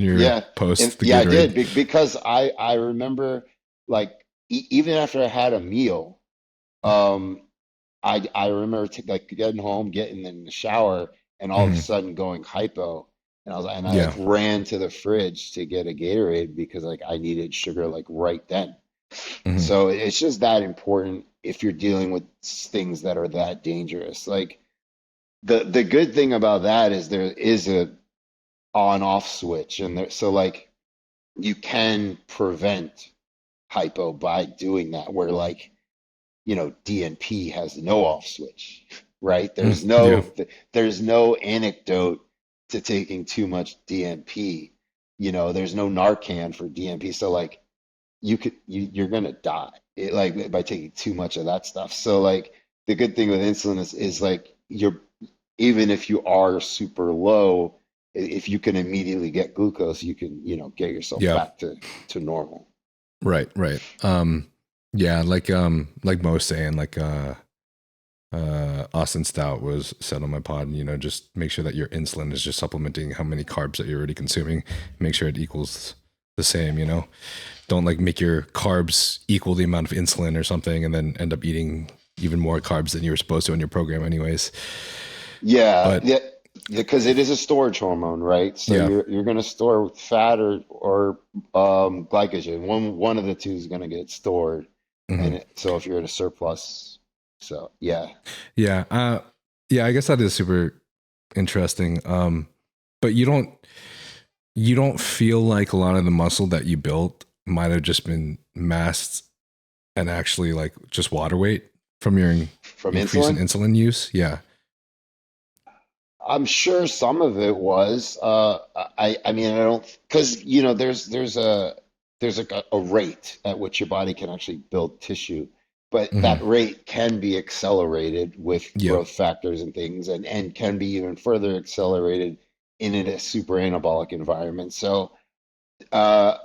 A: your
B: yeah,
A: post, the
B: yeah, I
A: Gatorade.
B: did because I remember like even after I had a meal, um, I remember like getting home, getting in the shower, and all of a
A: Hmm.
B: sudden going hypo, and I like
A: Yeah.
B: ran to the fridge to get a Gatorade because like I needed sugar like right then.
A: Hmm.
B: So it's just that important if you're dealing with things that are that dangerous. Like the good thing about that is there is a on off switch, and there so like you can prevent hypo by doing that where like DNP has no off switch, right?
A: Yeah.
B: There's no anecdote to taking too much DNP. There's no Narcan for DNP, so like you're gonna die like by taking too much of that stuff. So like the good thing with insulin is like you're even if you are super low, if you can immediately get glucose, you can get yourself
A: Yeah.
B: back to normal.
A: Right. Right. Yeah. Like Mo was saying, like, Austin Stout was said on my pod, just make sure that your insulin is just supplementing how many carbs that you're already consuming. Make sure it equals the same. Don't like make your carbs equal the amount of insulin or something and then end up eating even more carbs than you were supposed to in your program anyways.
B: Yeah,
A: But
B: yeah, because it is a storage hormone, right? So
A: yeah.
B: you're going to store fat or glycogen. One of the two is going to get stored,
A: Hmm.
B: so if you're at a surplus, so yeah,
A: Yeah. Yeah, I guess that is super interesting. But you don't feel like a lot of the muscle that you built might have just been masked and actually like just water weight from your
B: from
A: increase in
B: insulin.
A: insulin use. Yeah.
B: I'm sure some of it was. I mean I don't because there's like a rate at which your body can actually build tissue, but
A: Hmm.
B: that rate can be accelerated with
A: Yeah.
B: growth factors and things, and can be even further accelerated in a super anabolic environment. So uh,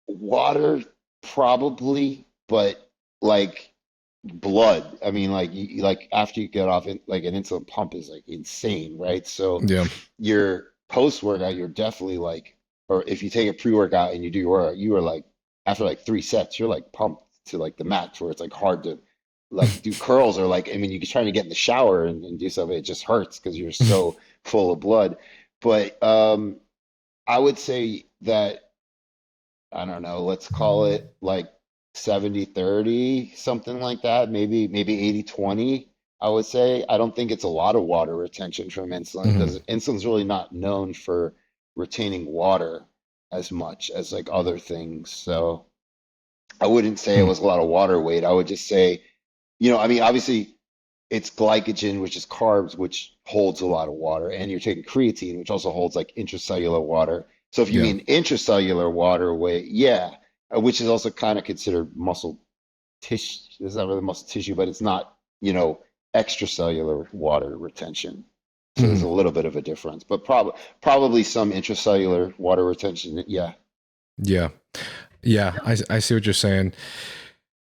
B: water probably, but like blood. I mean, like like after you get off like an insulin pump is like insane, right? So
A: Yeah.
B: your post workout, you're definitely like, or if you take a pre workout and you do your workout, you are like after like 3 sets, you're like pumped to like the max where it's like hard to like do curls or like I mean, you're trying to get in the shower and do something, it just hurts because you're so full of blood. But I would say that I don't know, let's call it like 70-30, something like that, maybe 80-20. I would say. I don't think it's a lot of water retention from insulin
A: Hmm.
B: because insulin's really not known for retaining water as much as like other things. So I wouldn't say it was a lot of water weight. I would just say I mean, obviously it's glycogen, which is carbs, which holds a lot of water, and you're taking creatine, which also holds like intracellular water. So if you
A: Yeah.
B: mean intracellular water weight, yeah, which is also kind of considered muscle tissue. It's not really muscle tissue, but it's not, extracellular water retention. So there's
A: Mhm.
B: a little bit of a difference, but probably some intracellular water retention. Yeah.
A: Yeah. Yeah. I see what you're saying.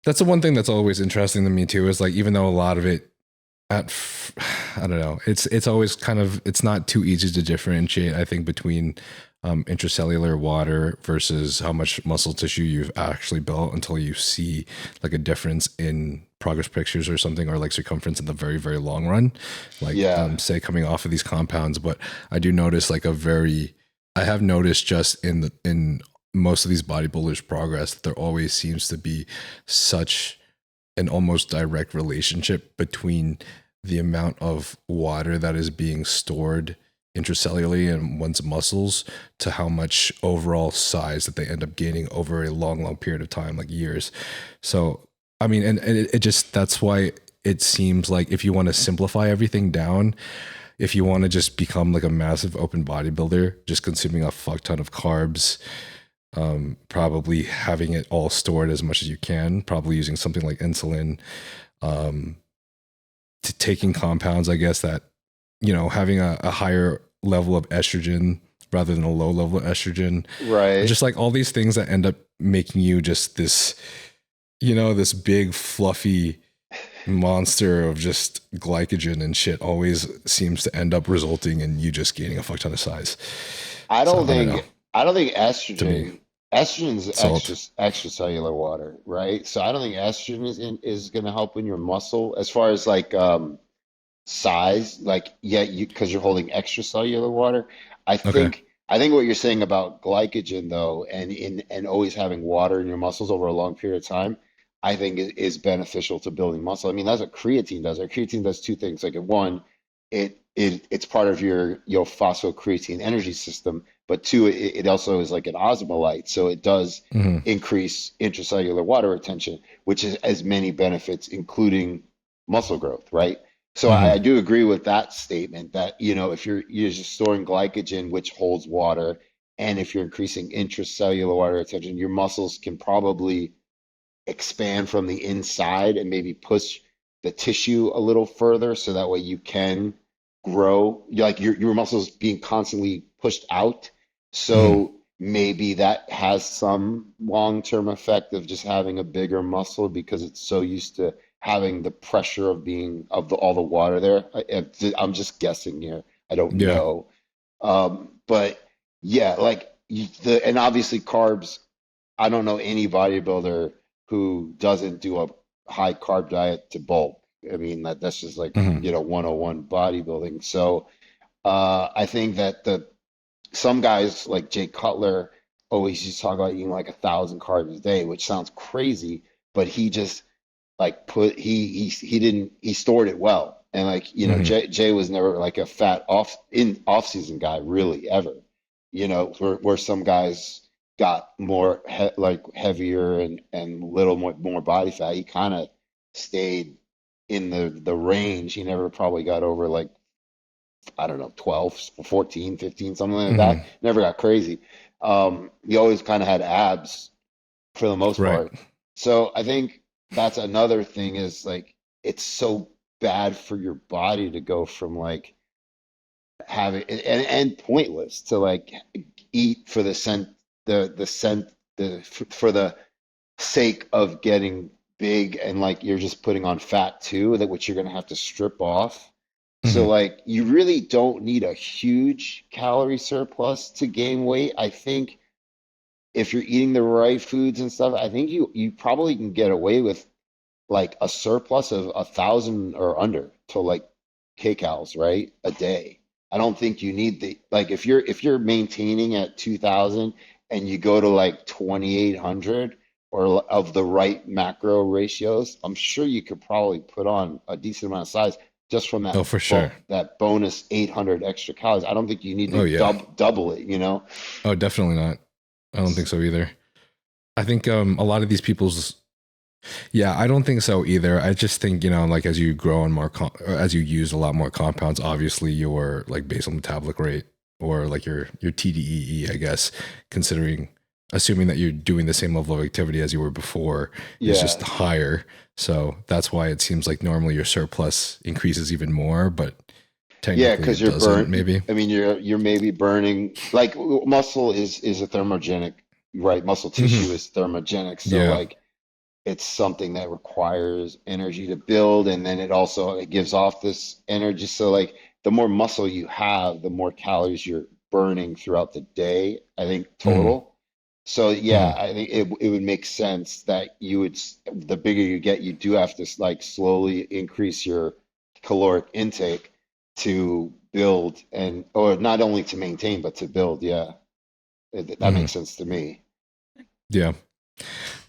A: That's the one thing that's always interesting to me too, is like, even though a lot of it I don't know, it's always kind of, it's not too easy to differentiate, I think, between intracellular water versus how much muscle tissue you've actually built until you see like a difference in progress pictures or something, or like circumference in the very, very long run, like
B: Yeah.
A: say coming off of these compounds. But I do notice like I have noticed just in most of these bodybuilders' progress, there always seems to be such an almost direct relationship between the amount of water that is being stored intracellularly in one's muscles to how much overall size that they end up gaining over a long, long period of time, like years. So, I mean, and it just, that's why it seems like if you want to simplify everything down, if you want to just become like a massive open bodybuilder, just consuming a fuck ton of carbs, probably having it all stored as much as you can, probably using something like insulin, um, to taking compounds, I guess, that, having a higher level of estrogen rather than a low level of estrogen,
B: Right.
A: just like all these things that end up making you just this, this big fluffy monster of just glycogen and shit always seems to end up resulting in you just gaining a fuck ton of size.
B: I
A: So
B: don't
A: I don't know.
B: think I don't think
A: To me,
B: estrogen is
A: salt.
B: extracellular water, right? So I don't think estrogen is going to help in your muscle as far as like size, like yeah, you because you're holding extracellular water.
A: Okay.
B: I think what you're saying about glycogen though, and always having water in your muscles over a long period of time, I think is beneficial to building muscle. I mean, that's what creatine does. Right? Creatine does two things. Like one, it's part of your phosphocreatine energy system, but two, it also is like an osmolyte, so it does
A: Hmm.
B: increase intracellular water retention, which has many benefits, including muscle growth, right? So I
A: Hmm.
B: do agree with that statement that, if you're just storing glycogen, which holds water, and if you're increasing intracellular water retention, your muscles can probably expand from the inside and maybe push the tissue a little further so that way you can grow. Like your muscles being constantly pushed out.
A: Hmm.
B: So maybe that has some long-term effect of just having a bigger muscle because it's so used to having the pressure of being all the water there. I'm just guessing here. I don't
A: Yeah.
B: know. But yeah, like and obviously carbs. I don't know any bodybuilder who doesn't do a high carb diet to bulk. I mean that's just like,
A: Hmm.
B: 101 bodybuilding. So I think that the some guys like Jay Cutler always used to talk about eating like 1,000 carbs a day, which sounds crazy, but he just like he didn't he stored it well. And like,
A: Hmm.
B: Jay was never like a fat off season guy really ever. Where some guys got more like heavier and little more body fat. He kind of stayed in the range. He never probably got over like, I don't know, 12, 14, 15, something like
A: Hmm.
B: that. Never got crazy. He always kind of had abs for the most
A: Right.
B: part. So I think that's another thing is like it's so bad for your body to go from like having and pointless to like eat for the scent the scent for the sake of getting big and like you're just putting on fat too, that which you're gonna have to strip off. So
A: Hmm.
B: like you really don't need a huge calorie surplus to gain weight. I think if you're eating the right foods and stuff, I think you probably can get away with like a surplus of 1,000 or under to like kcals, right? A day. I don't think you need the like if you're maintaining at 2,000 and you go to like 2,800 or of the right macro ratios, I'm sure you could probably put on a decent amount of size just from
A: Oh, for sure.
B: that bonus 800 extra calories. I don't think you need to
A: Oh, yeah.
B: double it.
A: Oh, definitely not. I don't think so either. I think a lot of these people's Yeah, I don't think so either. I just think, like as you grow on more, or as you use a lot more compounds, obviously your like basal metabolic rate or like your TDEE, I guess, assuming that you're doing the same level of activity as you were before, is
B: Yeah.
A: just higher. So that's why it seems like normally your surplus increases even more, but
B: Yeah,
A: technically
B: because
A: it
B: you're
A: doesn't,
B: burn.
A: maybe.
B: I mean, you're maybe burning like muscle is a thermogenic, right? Muscle
A: Hmm.
B: tissue is thermogenic, so
A: Yeah.
B: like it's something that requires energy to build, and then it gives off this energy. So like the more muscle you have, the more calories you're burning throughout the day, I think
A: Hmm.
B: total. So yeah,
A: Hmm.
B: I think it would make sense that the bigger you get, you do have to like slowly increase your caloric intake to build or not only to maintain, but to build. Yeah, that
A: Hmm.
B: makes sense to me.
A: Yeah.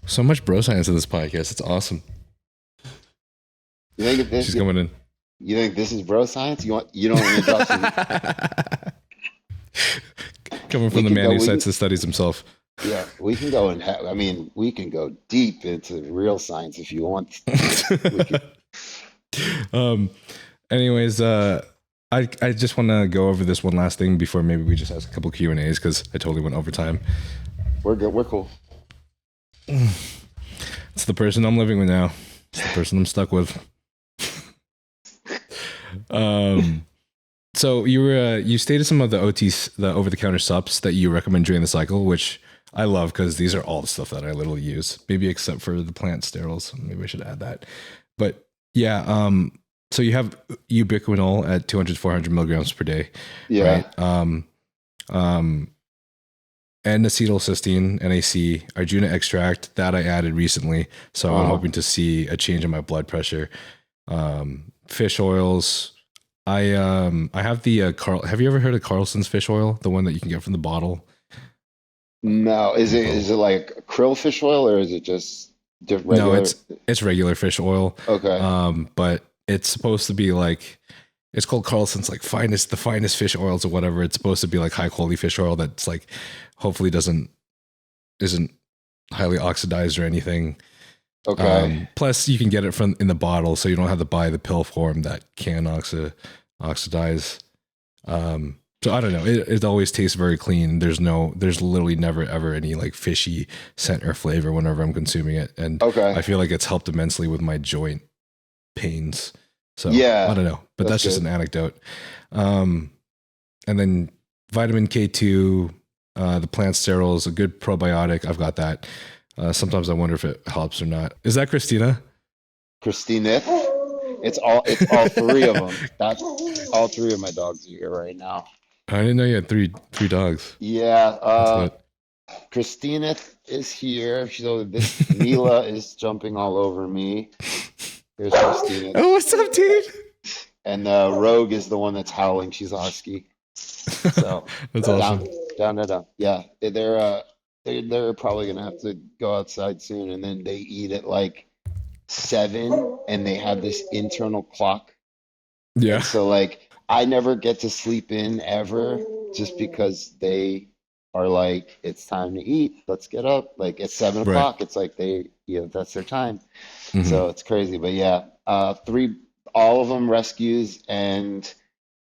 A: So much bro science in this podcast. It's awesome.
B: You think
A: She's coming in.
B: you think this is bro science? You don't want to drop some?
A: Coming
B: We
A: from the
B: can
A: man
B: go.
A: who
B: We
A: cites
B: can
A: the studies himself.
B: Yeah, we can go I mean, we can go deep into real science if you want. We could.
A: um. Anyways, I just want to go over this one last thing before maybe we just ask a couple Q&As because I totally went over time.
B: We're good. We're cool.
A: It's the person I'm living with now. It's the person I'm stuck with. Um. So you stated some of the OTs, the over-the-counter subs that you recommend during the cycle, which I love because these are all the stuff that I literally use. Maybe except for the plant sterols. Maybe I should add that. But yeah, so you have ubiquinol at 200 to 400 milligrams per day, right?
B: Yeah.
A: Um, and acetylcysteine, NAC, Arjuna extract that I added recently. So I'm
B: Uh-huh.
A: hoping to see a change in my blood pressure. Fish oils. I have the Carl. Have you ever heard of Carlson's fish oil? The one that you can get from the bottle.
B: No, is it like krill fish oil or is it just
A: No,
B: regular?
A: it's regular fish oil.
B: Okay.
A: But it's supposed to be like it's called Carlson's like the finest fish oils or whatever. It's supposed to be like high quality fish oil that's like hopefully isn't highly oxidized or anything.
B: Okay.
A: Plus you can get it from in the bottle, so you don't have to buy the pill form that can oxidize. So I don't know. It always tastes very clean. There's literally never ever any like fishy scent or flavor whenever I'm consuming it, and
B: Okay.
A: I feel like it's helped immensely with my joint pains. So I
B: Yeah,
A: don't know, but
B: that's
A: that's just
B: good.
A: an anecdote. Um, and then vitamin K2, the plant sterols, a good probiotic. I've got that. Sometimes I wonder if it helps or not. Is that Christina?
B: Christine, it's all three of them. That's all three of my dogs are here right now.
A: I didn't know you had three dogs.
B: Yeah,
A: That's lit.
B: Christina is here. This Mila is jumping all over me. Here's Christina.
A: Oh, what's up, dude?
B: And Rogue is the one that's howling. She's a husky. So
A: That's
B: down,
A: awesome.
B: down. Yeah, they're probably gonna have to go outside soon, and then they eat at like 7, and they have this internal clock, and
A: Yeah.
B: so like I never get to sleep in ever, just because they are like, it's time to eat. Let's get up. Like it's seven
A: Right.
B: o'clock. It's like that's their time.
A: Hmm.
B: So it's crazy, but yeah, all of them rescues, and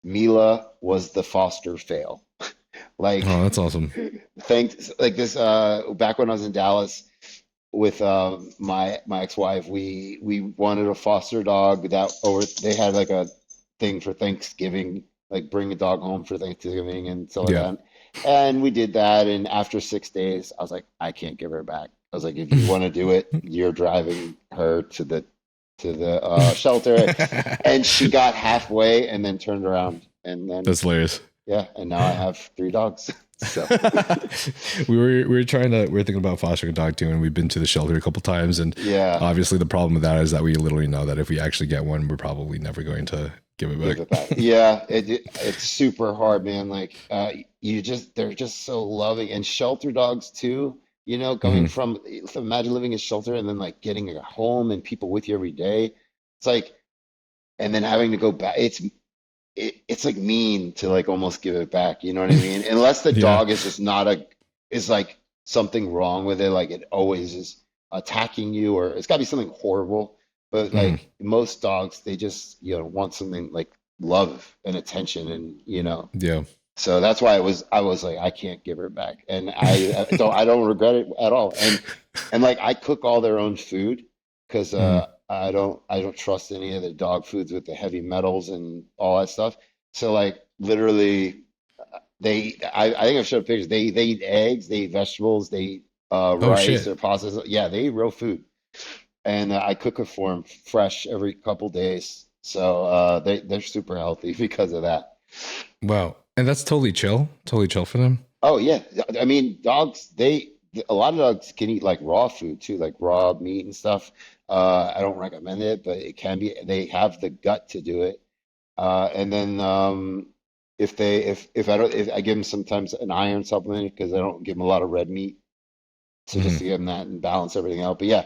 B: Mila was the foster fail.
A: Oh,
B: Like,
A: that's awesome.
B: thanks, like this, back when I was in Dallas with my ex-wife, we wanted a foster dog they had like a thing for Thanksgiving, like bring a dog home for Thanksgiving and stuff like
A: Yeah.
B: that. And we did that, and after 6 days, I was like, I can't give her back. I was like, if you want to do it, you're driving her to the shelter. And she got halfway and then turned around, and then
A: That's hilarious.
B: yeah, and now I have 3 dogs. So
A: We were thinking about fostering a dog too, and we've been to the shelter a couple times, and
B: yeah,
A: obviously the problem with that is that we literally know that if we actually get one, we're probably never going to give it
B: give
A: back.
B: it back. Yeah, it's super hard, man. Like they're just so loving, and shelter dogs too. Coming
A: Hmm.
B: from imagine living in shelter and then like getting a home and people with you every day. It's like, and then having to go back. It's like mean to like almost give it back. You know what I mean? Unless the
A: Yeah.
B: dog is just not is like something wrong with it. Like it always is. attacking you, or it's got to be something horrible. But
A: Mm.
B: like most dogs, they just, want something like love and attention, and
A: Yeah.
B: so that's why I was like, I can't give her back, and I don't regret it at all. And like I cook all their own food because
A: Mm.
B: I don't trust any of the dog foods with the heavy metals and all that stuff. So like literally, I think I've showed pictures. They eat eggs, they eat vegetables, they eat
A: Oh
B: rice
A: shit.
B: or pasta. Yeah, they eat real food, and I cook it for them fresh every couple days. So they're super healthy because of that.
A: Wow. And that's totally chill. Totally chill for them.
B: Oh yeah, I mean dogs. A lot of dogs can eat like raw food too, like raw meat and stuff. I don't recommend it, but it can be. They have the gut to do it. And then if I give them sometimes an iron supplement because I don't give them a lot of red meat, so just
A: Mm.
B: to give them that and balance everything out. But yeah,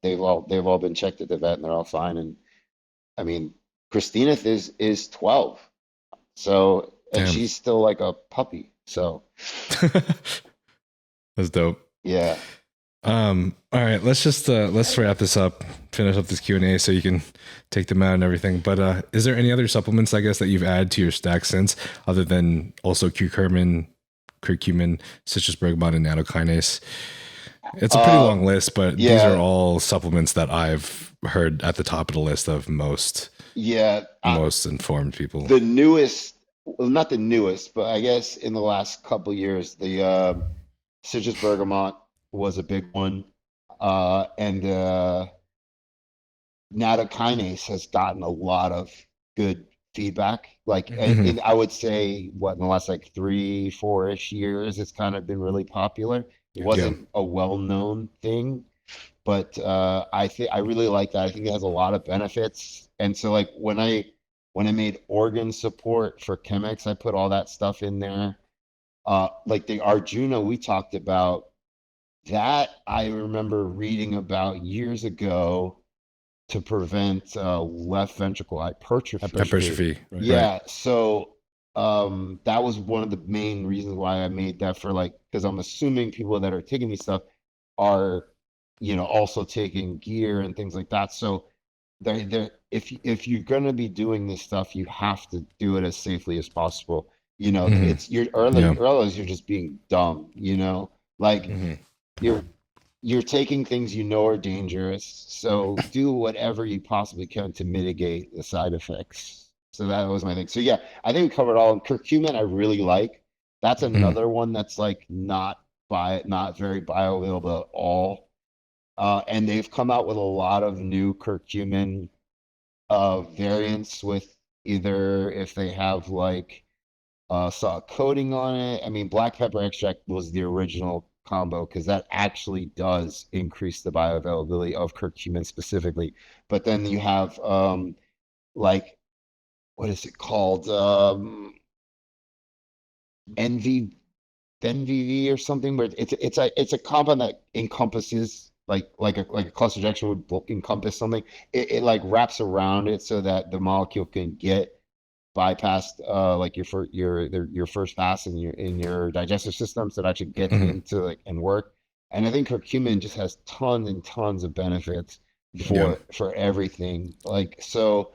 B: they've all been checked at the vet and they're all fine. And I mean, Christina is 12. So, and
A: Damn.
B: she's still like a puppy. So,
A: That's dope.
B: yeah.
A: All right, let's wrap this up, finish up this Q&A so you can take them out and everything. But is there any other supplements, I guess, that you've added to your stack since, other than also curcumin, citrus bergamot, and nattokinase? It's a pretty
B: Uh,
A: long list, but these are
B: yeah,
A: all supplements that I've heard at the top of the list of
B: yeah.
A: most informed people.
B: The newest, well, not the newest, but I guess in the last couple years, the citrus bergamot was a big one. And nattokinase has gotten a lot of good feedback. Like,
A: Mhm.
B: I would say, what, in the last like 3, 4-ish years, it's kind of been really popular. It
A: Yeah.
B: wasn't a well-known thing, but I really like that. I think it has a lot of benefits. And so like when I made organ support for Chemex, I put all that stuff in there. Like the Arjuna we talked about, that I remember reading about years ago to prevent left ventricle hypertrophy.
A: Hypertrophy. Right.
B: Yeah, so that was one of the main reasons why I made that, for like, because I'm assuming people that are taking these stuff are, also taking gear and things like that. So if you're gonna be doing this stuff, you have to do it as safely as possible.
A: Mhm.
B: It's you're
A: Yeah.
B: early, you're just being dumb, like
A: Mhm.
B: you're you're taking things are dangerous, so do whatever you possibly can to mitigate the side effects. So that was my thing. So yeah, I think we covered all. And curcumin I really like. That's
A: Mhm.
B: another one that's like not very bioavailable at all. And they've come out with a lot of new curcumin variants with, either if they have like saw a coating on it. I mean, black pepper extract was the original combo because that actually does increase the bioavailability of curcumin specifically. But then you have like, what is it called? NV NVV or something, where it's a compound that encompasses like a cluster ejection would encompass something. It like wraps around it so that the molecule can get bypassed, like your first pass in your digestive system, so that actually gets
A: Mhm.
B: into like and work. And I think curcumin just has tons and tons of benefits
A: Yeah.
B: for everything. Like, so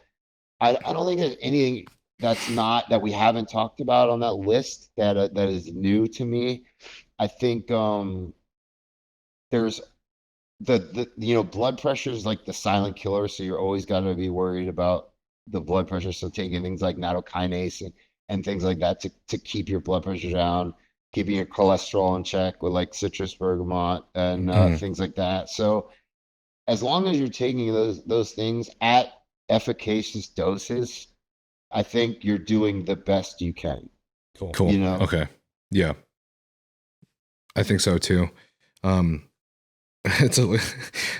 B: I don't think there's anything that we haven't talked about on that list that is new to me. I think there's blood pressure is like the silent killer, so you're always got to be worried about the blood pressure. So taking things like nattokinase and things like that to keep your blood pressure down, keeping your cholesterol in check with like citrus bergamot and
A: Mhm.
B: things like that. So as long as you're taking those things at efficacious doses, I think you're doing the best you can.
A: Cool.
B: You know,
A: Okay. Yeah, I think so too. Um, it's a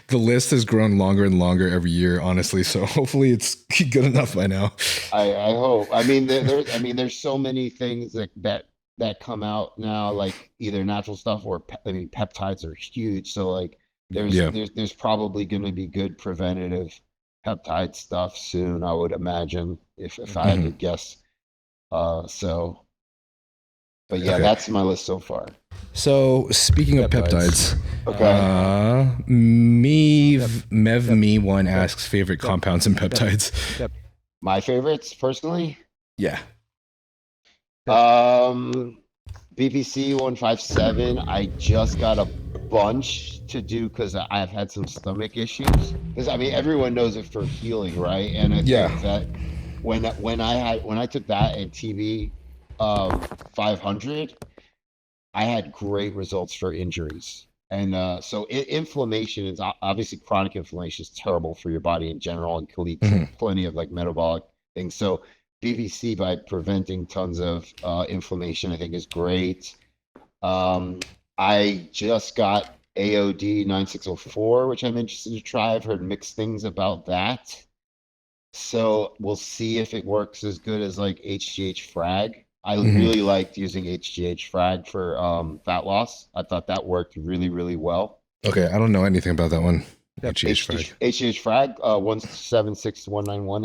A: the list has grown longer and longer every year, honestly. So hopefully it's good enough by now.
B: I hope. I mean, there's so many things that come out now, like either natural stuff or I mean, peptides are huge. So like, there's
A: Yeah.
B: there's there's probably going to be good preventative peptide stuff soon, I would imagine, if I had to
A: Mhm.
B: guess. So But yeah,
A: Okay.
B: that's my list so far.
A: So speaking of peptides,
B: Okay.
A: Mev1 asks favorite compounds and peptides.
B: My favorites, personally?
A: Yeah.
B: BPC 157. I just got a bunch to do because I've had some stomach issues. Because I mean, everyone knows it for healing, right? And I think that when I took that and TB 500, I had great results for injuries. And so inflammation is obviously chronic inflammation is terrible for your body in general and can lead to plenty of like metabolic things. So BPC, by preventing tons of inflammation, I think is great. I just got AOD 9604, which I'm interested to try. I've heard mixed things about that. So we'll see if it works as good as like HGH frag. I really liked using HGH frag for fat loss. I thought that worked really, really well.
A: Okay, I don't know anything about that one. HGH frag.
B: HGH frag 176 to 191.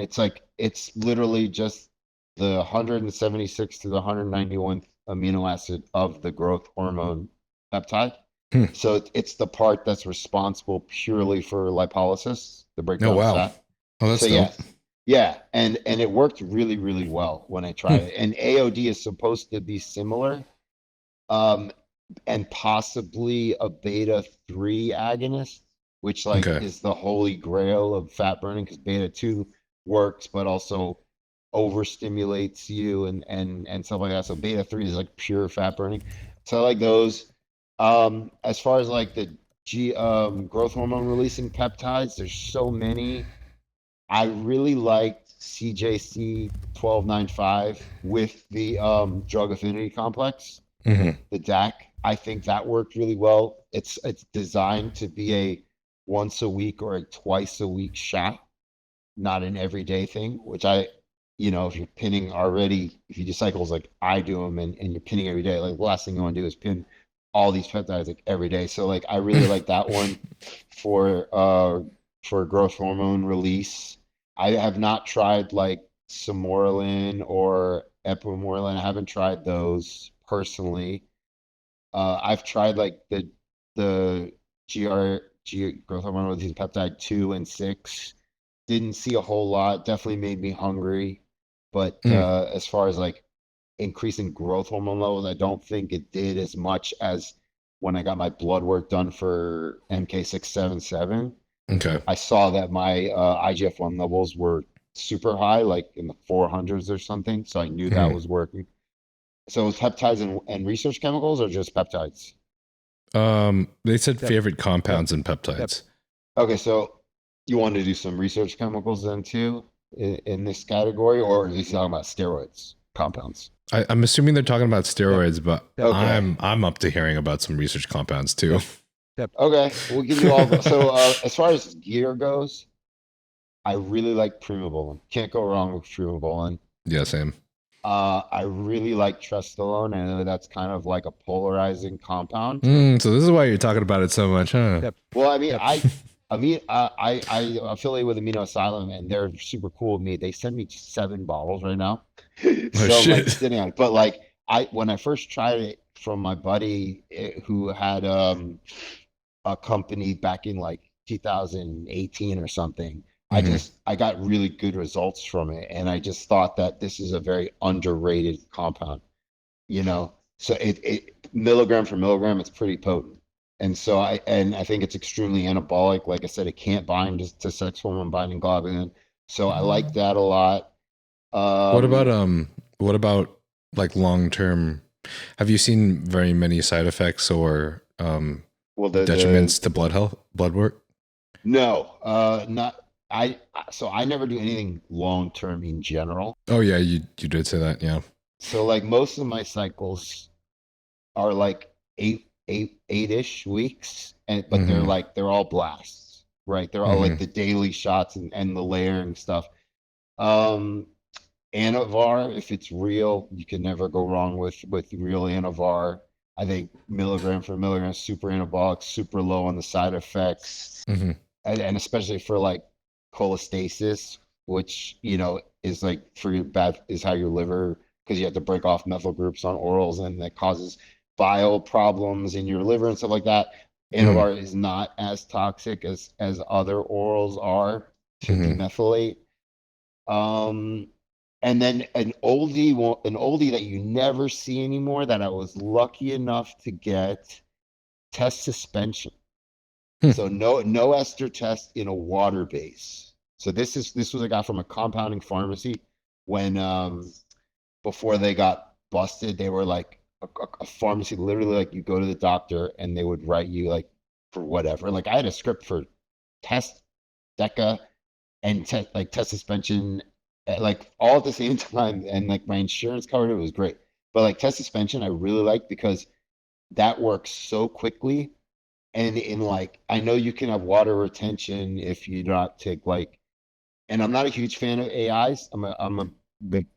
B: It's literally just the 176 to the 191th amino acid of the growth hormone peptide. So it's the part that's responsible purely for lipolysis, the breakdown of fat.
A: Oh, that's dope.
B: Yeah, and it worked really, really well when I tried it. And AOD is supposed to be similar, and possibly a beta-3 agonist, which is the holy grail of fat burning, because beta-2 works, but also overstimulates you and stuff like that. So beta-3 is like pure fat burning. So I like those. As far as like the growth hormone releasing peptides, there's so many. I really liked CJC 1295 with the drug affinity complex, the DAC. I think that worked really well. It's designed to be a once a week or a twice a week shot, not an everyday thing, which if you're pinning already, if you do cycles like I do them and you're pinning every day, like the last thing you want to do is pin all these peptides like every day. So like I really like that one for growth hormone release. I have not tried like Tesamorelin or Epimorelin. I haven't tried those personally. I've tried like the growth hormone release peptide 2 and 6. Didn't see a whole lot. Definitely made me hungry. But as far as like increasing growth hormone levels, I don't think it did as much as when I got my blood work done for MK677.
A: Okay.
B: I saw that my IGF-1 levels were super high, like in the 400s or something. So I knew that was working. So it's peptides and research chemicals or just peptides?
A: They said favorite compounds and peptides.
B: Okay, so you want to do some research chemicals then too in this category, or are you talking about steroids compounds?
A: I'm assuming they're talking about steroids, but I'm up to hearing about some research compounds too.
B: Okay, we'll give you all. So as far as gear goes, I really like Primobolan. Can't go wrong with Primobolan.
A: Yeah, same.
B: I really like Trestolone. I know that's kind of like a polarizing compound.
A: So this is why you're talking about it so much, huh?
B: Well, I mean, I affiliate with Amino Asylum, and they're super cool with me. They send me 7 bottles right now, so I'm like sitting on it. But like when I first tried it from my buddy who had a company back in like 2018 or something, I got really good results from it, and I just thought that this is a very underrated compound, so it milligram for milligram, it's pretty potent. And so I think it's extremely anabolic. Like I said, it can't bind to sex hormone binding globulin. So I like that a lot.
A: What about like long-term? Have you seen very many side effects or detriments to blood work?
B: No, not. So I never do anything long-term in general.
A: Oh yeah, you did say that, yeah.
B: So like most of my cycles are like eight-ish weeks, but they're all blasts, right? They're all like the daily shots and the layering stuff. Anavar, if it's real, you can never go wrong with real Anavar. I think milligram for milligram, super anabolic, super low on the side effects, and especially for like cholestasis, which is like is how your liver because you have to break off methyl groups on orals, and that causes bile problems in your liver and stuff like that.
A: Mm-hmm.
B: Anavar is not as toxic as other orals are to
A: Mm-hmm.
B: demethylate. Um, and then an oldie that you never see anymore that I was lucky enough to get, test suspension. So no ester test in a water base. So this was I got from a compounding pharmacy when before they got busted. They were like a pharmacy, literally, like you go to the doctor and they would write you like for whatever. Like I had a script for test DECA and test suspension, like all at the same time, and like my insurance covered it. It was great. But like test suspension I really like because that works so quickly. And in like, I know you can have water retention if you not take like, and I'm not a huge fan of AIs. I'm a big,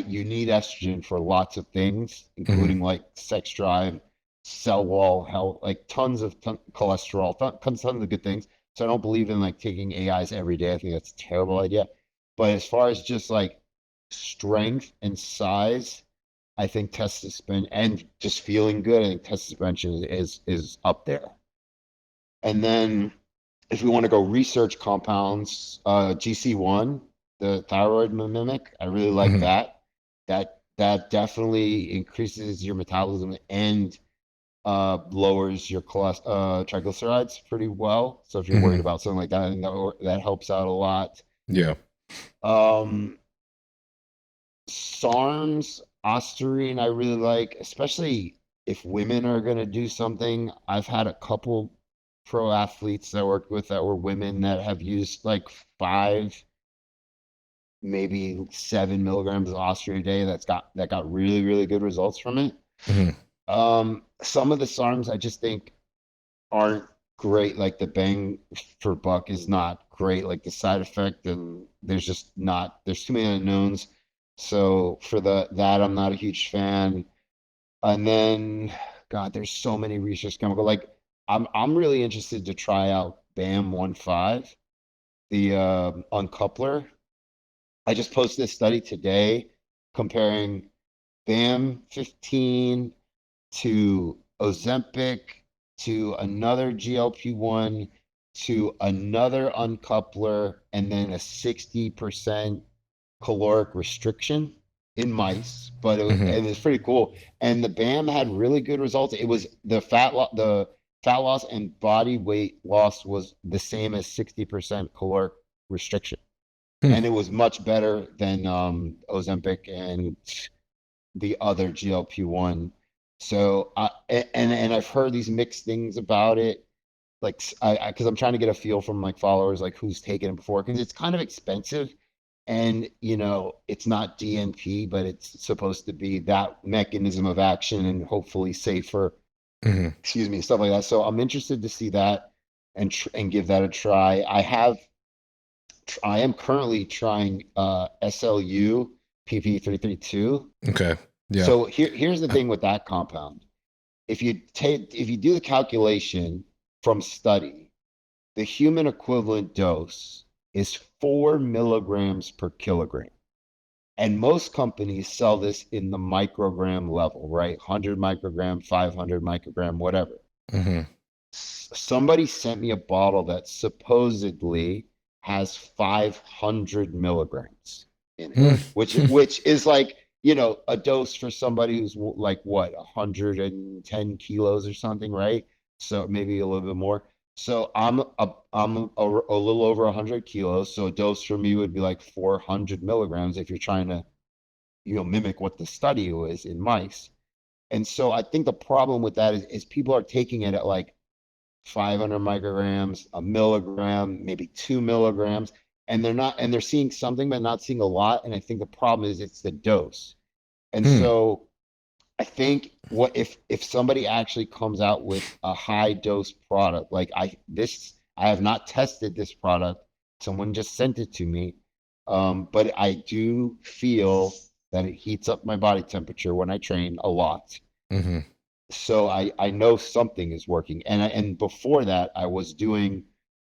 B: you need estrogen for lots of things,
A: Mm-hmm.
B: including like sex drive, cell wall health, like cholesterol, tons of good things. So I don't believe in like taking AIs every day. I think that's a terrible idea. But as far as just like strength and size, I think test suspension and just feeling good, I think test suspension is up there. And then if we want to go research compounds, GC1, the thyroid mimic, I really like
A: Mm-hmm.
B: that. That definitely increases your metabolism and lowers your triglycerides pretty well. So if you're worried
A: Mm-hmm.
B: about something like that, I think that helps out a lot.
A: Yeah.
B: Um, SARMs, ostarine, I really like, especially if women are going to do something. I've had a couple pro athletes that I worked with that were women that have used like 5, maybe 7 milligrams of ostarine a day. That got really, really good results from it.
A: Mm-hmm.
B: Some of the SARMs I just think aren't great. Like the bang for buck is not great. Like the side effect, and there's too many unknowns. So for that I'm not a huge fan. And then, God, there's so many research chemical. Like I'm really interested to try out BAM15, the uncoupler. I just posted a study today comparing BAM15 to Ozempic to another GLP-1 to another uncoupler, and then a 60% caloric restriction in mice.
A: Mm-hmm.
B: And it's pretty cool. And the BAM had really good results. It was the fat loss and body weight loss was the same as 60% caloric restriction, and it was much better than Ozempic and the other GLP-1. So and I've heard these mixed things about it, like because I'm trying to get a feel from like followers like who's taken it before, because it's kind of expensive, and it's not DNP, but it's supposed to be that mechanism of action and hopefully safer.
A: Mm-hmm.
B: Excuse me, stuff like that. So I'm interested to see that and give that a try. I am currently trying SLU PP332.
A: Okay. Yeah.
B: So here's the thing with that compound. If you do the calculation from study, the human equivalent dose is 4 milligrams per kilogram. And most companies sell this in the microgram level, right? 100 microgram, 500 microgram, whatever.
A: Mm-hmm.
B: Somebody sent me a bottle that supposedly has 500 milligrams in it, which is like, a dose for somebody who's like what, 110 kilos or something, right? So maybe a little bit more. So I'm a little over 100 kilos. So a dose for me would be like 400 milligrams if you're trying to, mimic what the study was in mice. And so I think the problem with that is people are taking it at like 500 micrograms, a milligram, maybe 2 milligrams, and they're seeing something, but not seeing a lot. And I think the problem is it's the dose. And so I think if somebody actually comes out with a high dose product, like I have not tested this product. Someone just sent it to me. But I do feel that it heats up my body temperature when I train a lot.
A: Mm-hmm.
B: So I know something is working. And before that, I was doing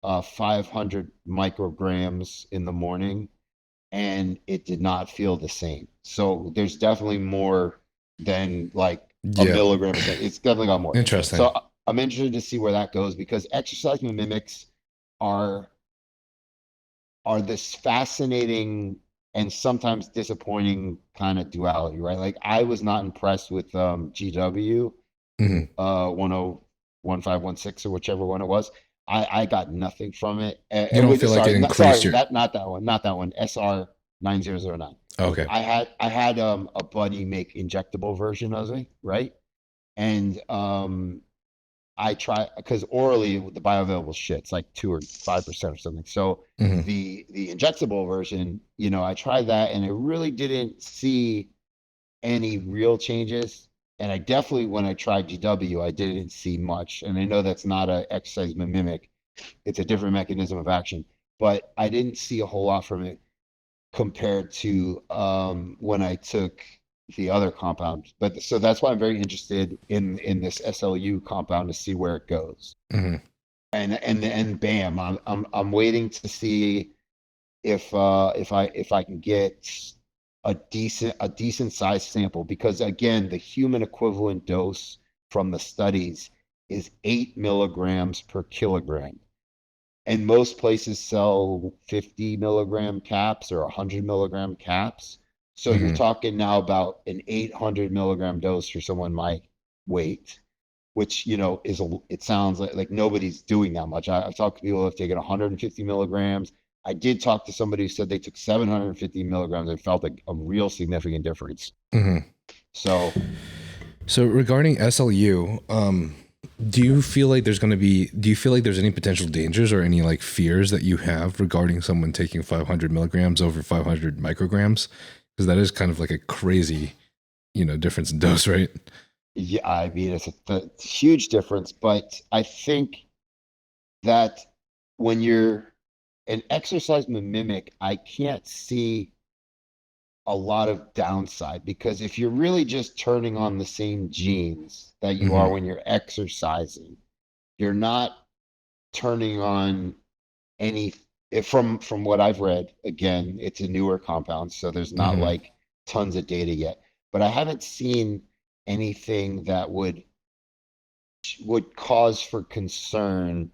B: 500 micrograms in the morning, and it did not feel the same. So there's definitely more than like a
A: Yeah.
B: milligram. It's definitely got more.
A: Interesting.
B: So I'm interested to see where that goes, because exercise mimics are this fascinating and sometimes disappointing kind of duality, right? Like I was not impressed with GW
A: hmm
B: 101516 or whichever one it was. I got nothing from it.
A: You don't feel like it increased your...
B: not that one. SR 9009.
A: Okay.
B: I had a buddy make injectable version of it, right? And I try, because orally the bioavailable shit's like 2 or 5% or something. So the injectable version, you know, I tried that and I really didn't see any real changes. And I definitely, when I tried GW, I didn't see much. And I know that's not an exercise mimic; it's a different mechanism of action. But I didn't see a whole lot from it compared to when I took the other compound. But so that's why I'm very interested in this SLU compound to see where it goes. And bam, I'm waiting to see if I can get a decent size sample, because again, the human equivalent dose from the studies is 8 milligrams per kilogram. And most places sell 50 milligram caps or 100 milligram caps. So you're talking now about an 800 milligram dose for someone my weight, which, you know, it sounds like nobody's doing that much. I've talked to people who have taken 150 milligrams. I did talk to somebody who said they took 750 milligrams and felt like a real significant difference. So
A: regarding SLU, do you feel like there's any potential dangers or any like fears that you have regarding someone taking 500 milligrams over 500 micrograms? Because that is kind of like a crazy, you know, difference in dose, right?
B: Yeah, I mean, it's a huge difference, but I think that when you're an exercise mimic, I can't see a lot of downside, because if you're really just turning on the same genes that you are when you're exercising, you're not turning on any, from what I've read. Again, it's a newer compound, so there's not like tons of data yet, but I haven't seen anything that would cause for concern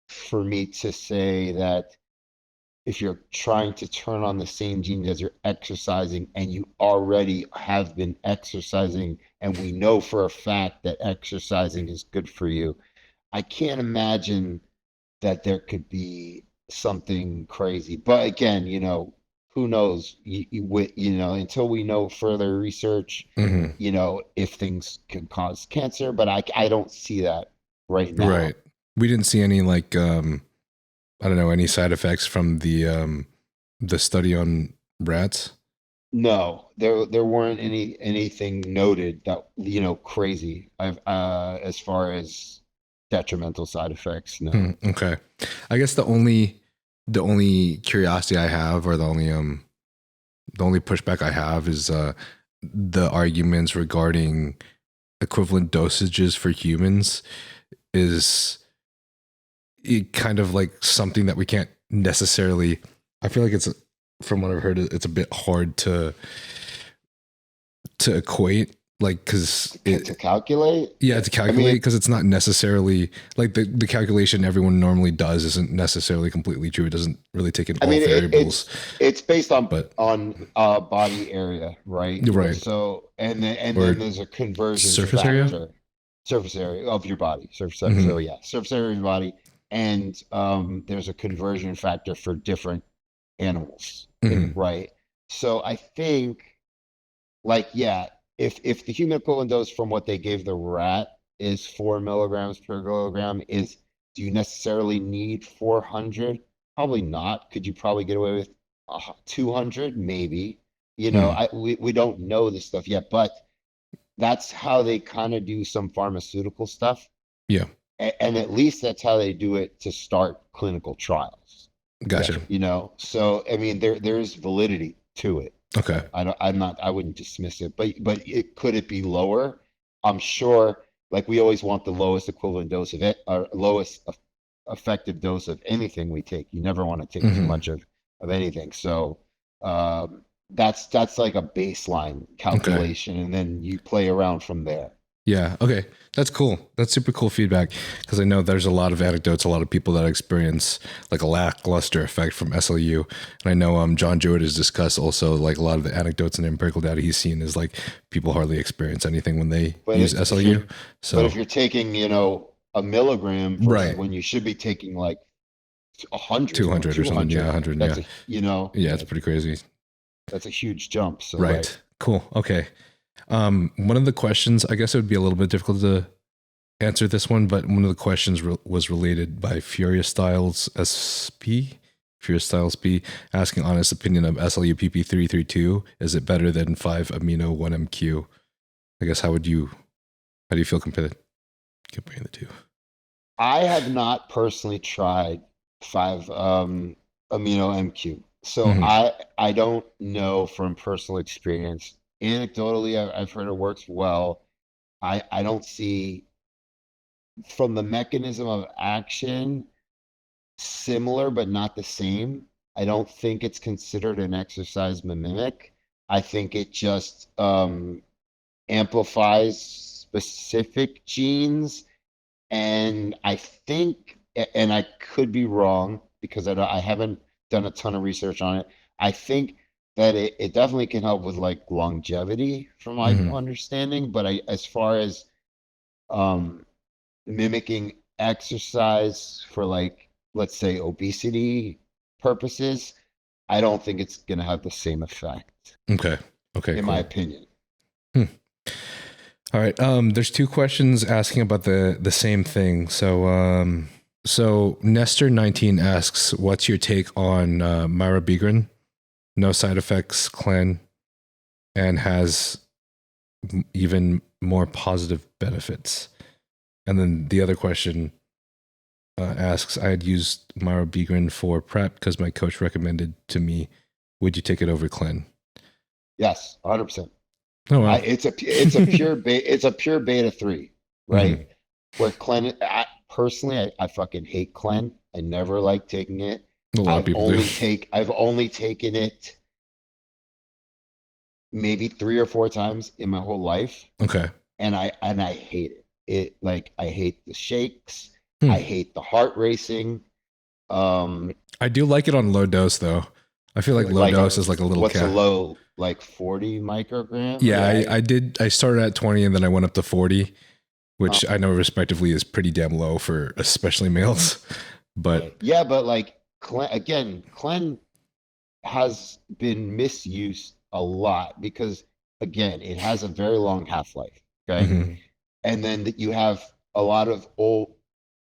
B: for me to say that if you're trying to turn on the same genes as you're exercising, and you already have been exercising, and we know for a fact that exercising is good for you, I can't imagine that there could be something crazy. But again, you know, who knows? You know, until we know further research, you know, if things can cause cancer. But I don't see that right now.
A: Right. We didn't see any like I don't know, any side effects from the study on rats?
B: No, there weren't anything noted that, you know, crazy. As far as detrimental side effects, no.
A: Okay. I guess the only curiosity I have, or the only pushback I have, is the arguments regarding equivalent dosages for humans is kind of like something that we can't necessarily, I feel like it's, from what I've heard, it's a bit hard to equate, like, because
B: to calculate.
A: Yeah, to calculate, because it's not necessarily like the calculation everyone normally does isn't necessarily completely true. It doesn't really take in all variables.
B: It's based on body area, right?
A: Right.
B: So and then there's a conversion
A: surface
B: area of your body. Surface area of your body, and there's a conversion factor for different animals, right? So I think, like, yeah, if the human equivalent dose from what they gave the rat is 4 milligrams per kilogram, do you necessarily need 400? Probably not. Could you probably get away with 200? Maybe. You know, we don't know this stuff yet, but that's how they kind of do some pharmaceutical stuff.
A: Yeah.
B: And at least that's how they do it to start clinical trials.
A: Gotcha.
B: You know, so I mean, there is validity to it.
A: Okay.
B: I wouldn't dismiss it, but could it be lower? I'm sure. Like, we always want the lowest equivalent dose of it, or lowest effective dose of anything we take. You never want to take too much of anything. So That's like a baseline calculation, and then you play around from there.
A: Yeah. Okay. That's cool. That's super cool feedback, because I know there's a lot of anecdotes, a lot of people that experience like a lackluster effect from SLU. And I know John Jewett has discussed also like a lot of the anecdotes and empirical data he's seen is like people hardly experience anything when they use SLU.
B: But if you're taking, a milligram versus
A: Right.
B: when you should be taking like 100,
A: 200 or something. Yeah, 100.
B: That's
A: yeah. Yeah, it's pretty crazy.
B: That's a huge jump. So
A: right.
B: like,
A: Cool. Okay. One of the questions, I guess it would be a little bit difficult to answer this one, but one of the questions was related by Furious Styles SP, asking honest opinion of SLU PP332. Is it better than 5-amino 1MQ? I guess how do you feel comparing the two?
B: I have not personally tried 5-amino MQ. So I don't know from personal experience. Anecdotally, I've heard it works well. I don't see, from the mechanism of action, similar but not the same. I don't think it's considered an exercise mimic. I think it just amplifies specific genes. And I think, and I could be wrong because I haven't done a ton of research on it. I think that it definitely can help with like longevity from my understanding. But as far as mimicking exercise for like, let's say, obesity purposes, I don't think it's going to have the same effect.
A: Okay.
B: In my opinion.
A: All right. There's two questions asking about the same thing. So Nestor19 asks, what's your take on Mirabegron? No side effects, clean, and has even more positive benefits. And then the other question asks, I had used Mirabegron for prep because my coach recommended to me. Would you take it over clean?
B: Yes, 100%.
A: Oh, wow.
B: It's a pure beta 3, right? Where clen, I fucking hate clen. I never like taking it.
A: A lot of people do.
B: I've only taken it maybe 3 or 4 times in my whole life.
A: Okay.
B: And I hate it. I hate the shakes. I hate the heart racing.
A: I do like it on low dose though. I feel like low dose is like a little
B: what's a low, like 40 micrograms?
A: Yeah, I started at 20 and then I went up to 40, which I know respectively is pretty damn low for especially males. But
B: yeah, but like clen has been misused a lot because again, it has a very long half-life. Okay. And then you have a lot of old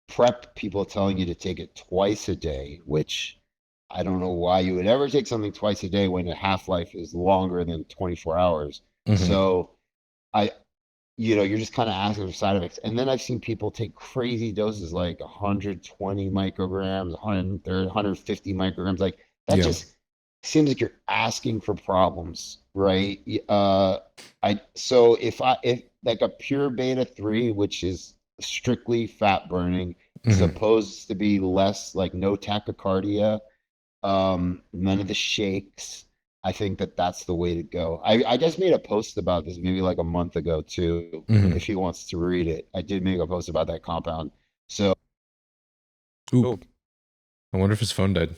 B: prep people telling you to take it twice a day, which I don't know why you would ever take something twice a day when the half-life is longer than 24 hours. So you're just kind of asking for side effects. And then I've seen people take crazy doses, like 120 micrograms, 130, 150 micrograms. Like that just seems like you're asking for problems, right? So if like a pure beta 3, which is strictly fat burning, supposed to be less, like no tachycardia, none of the shakes. I think that's the way to go. I just made a post about this maybe like a month ago too. If he wants to read it, I did make a post about that compound. So,
A: I wonder if his phone died.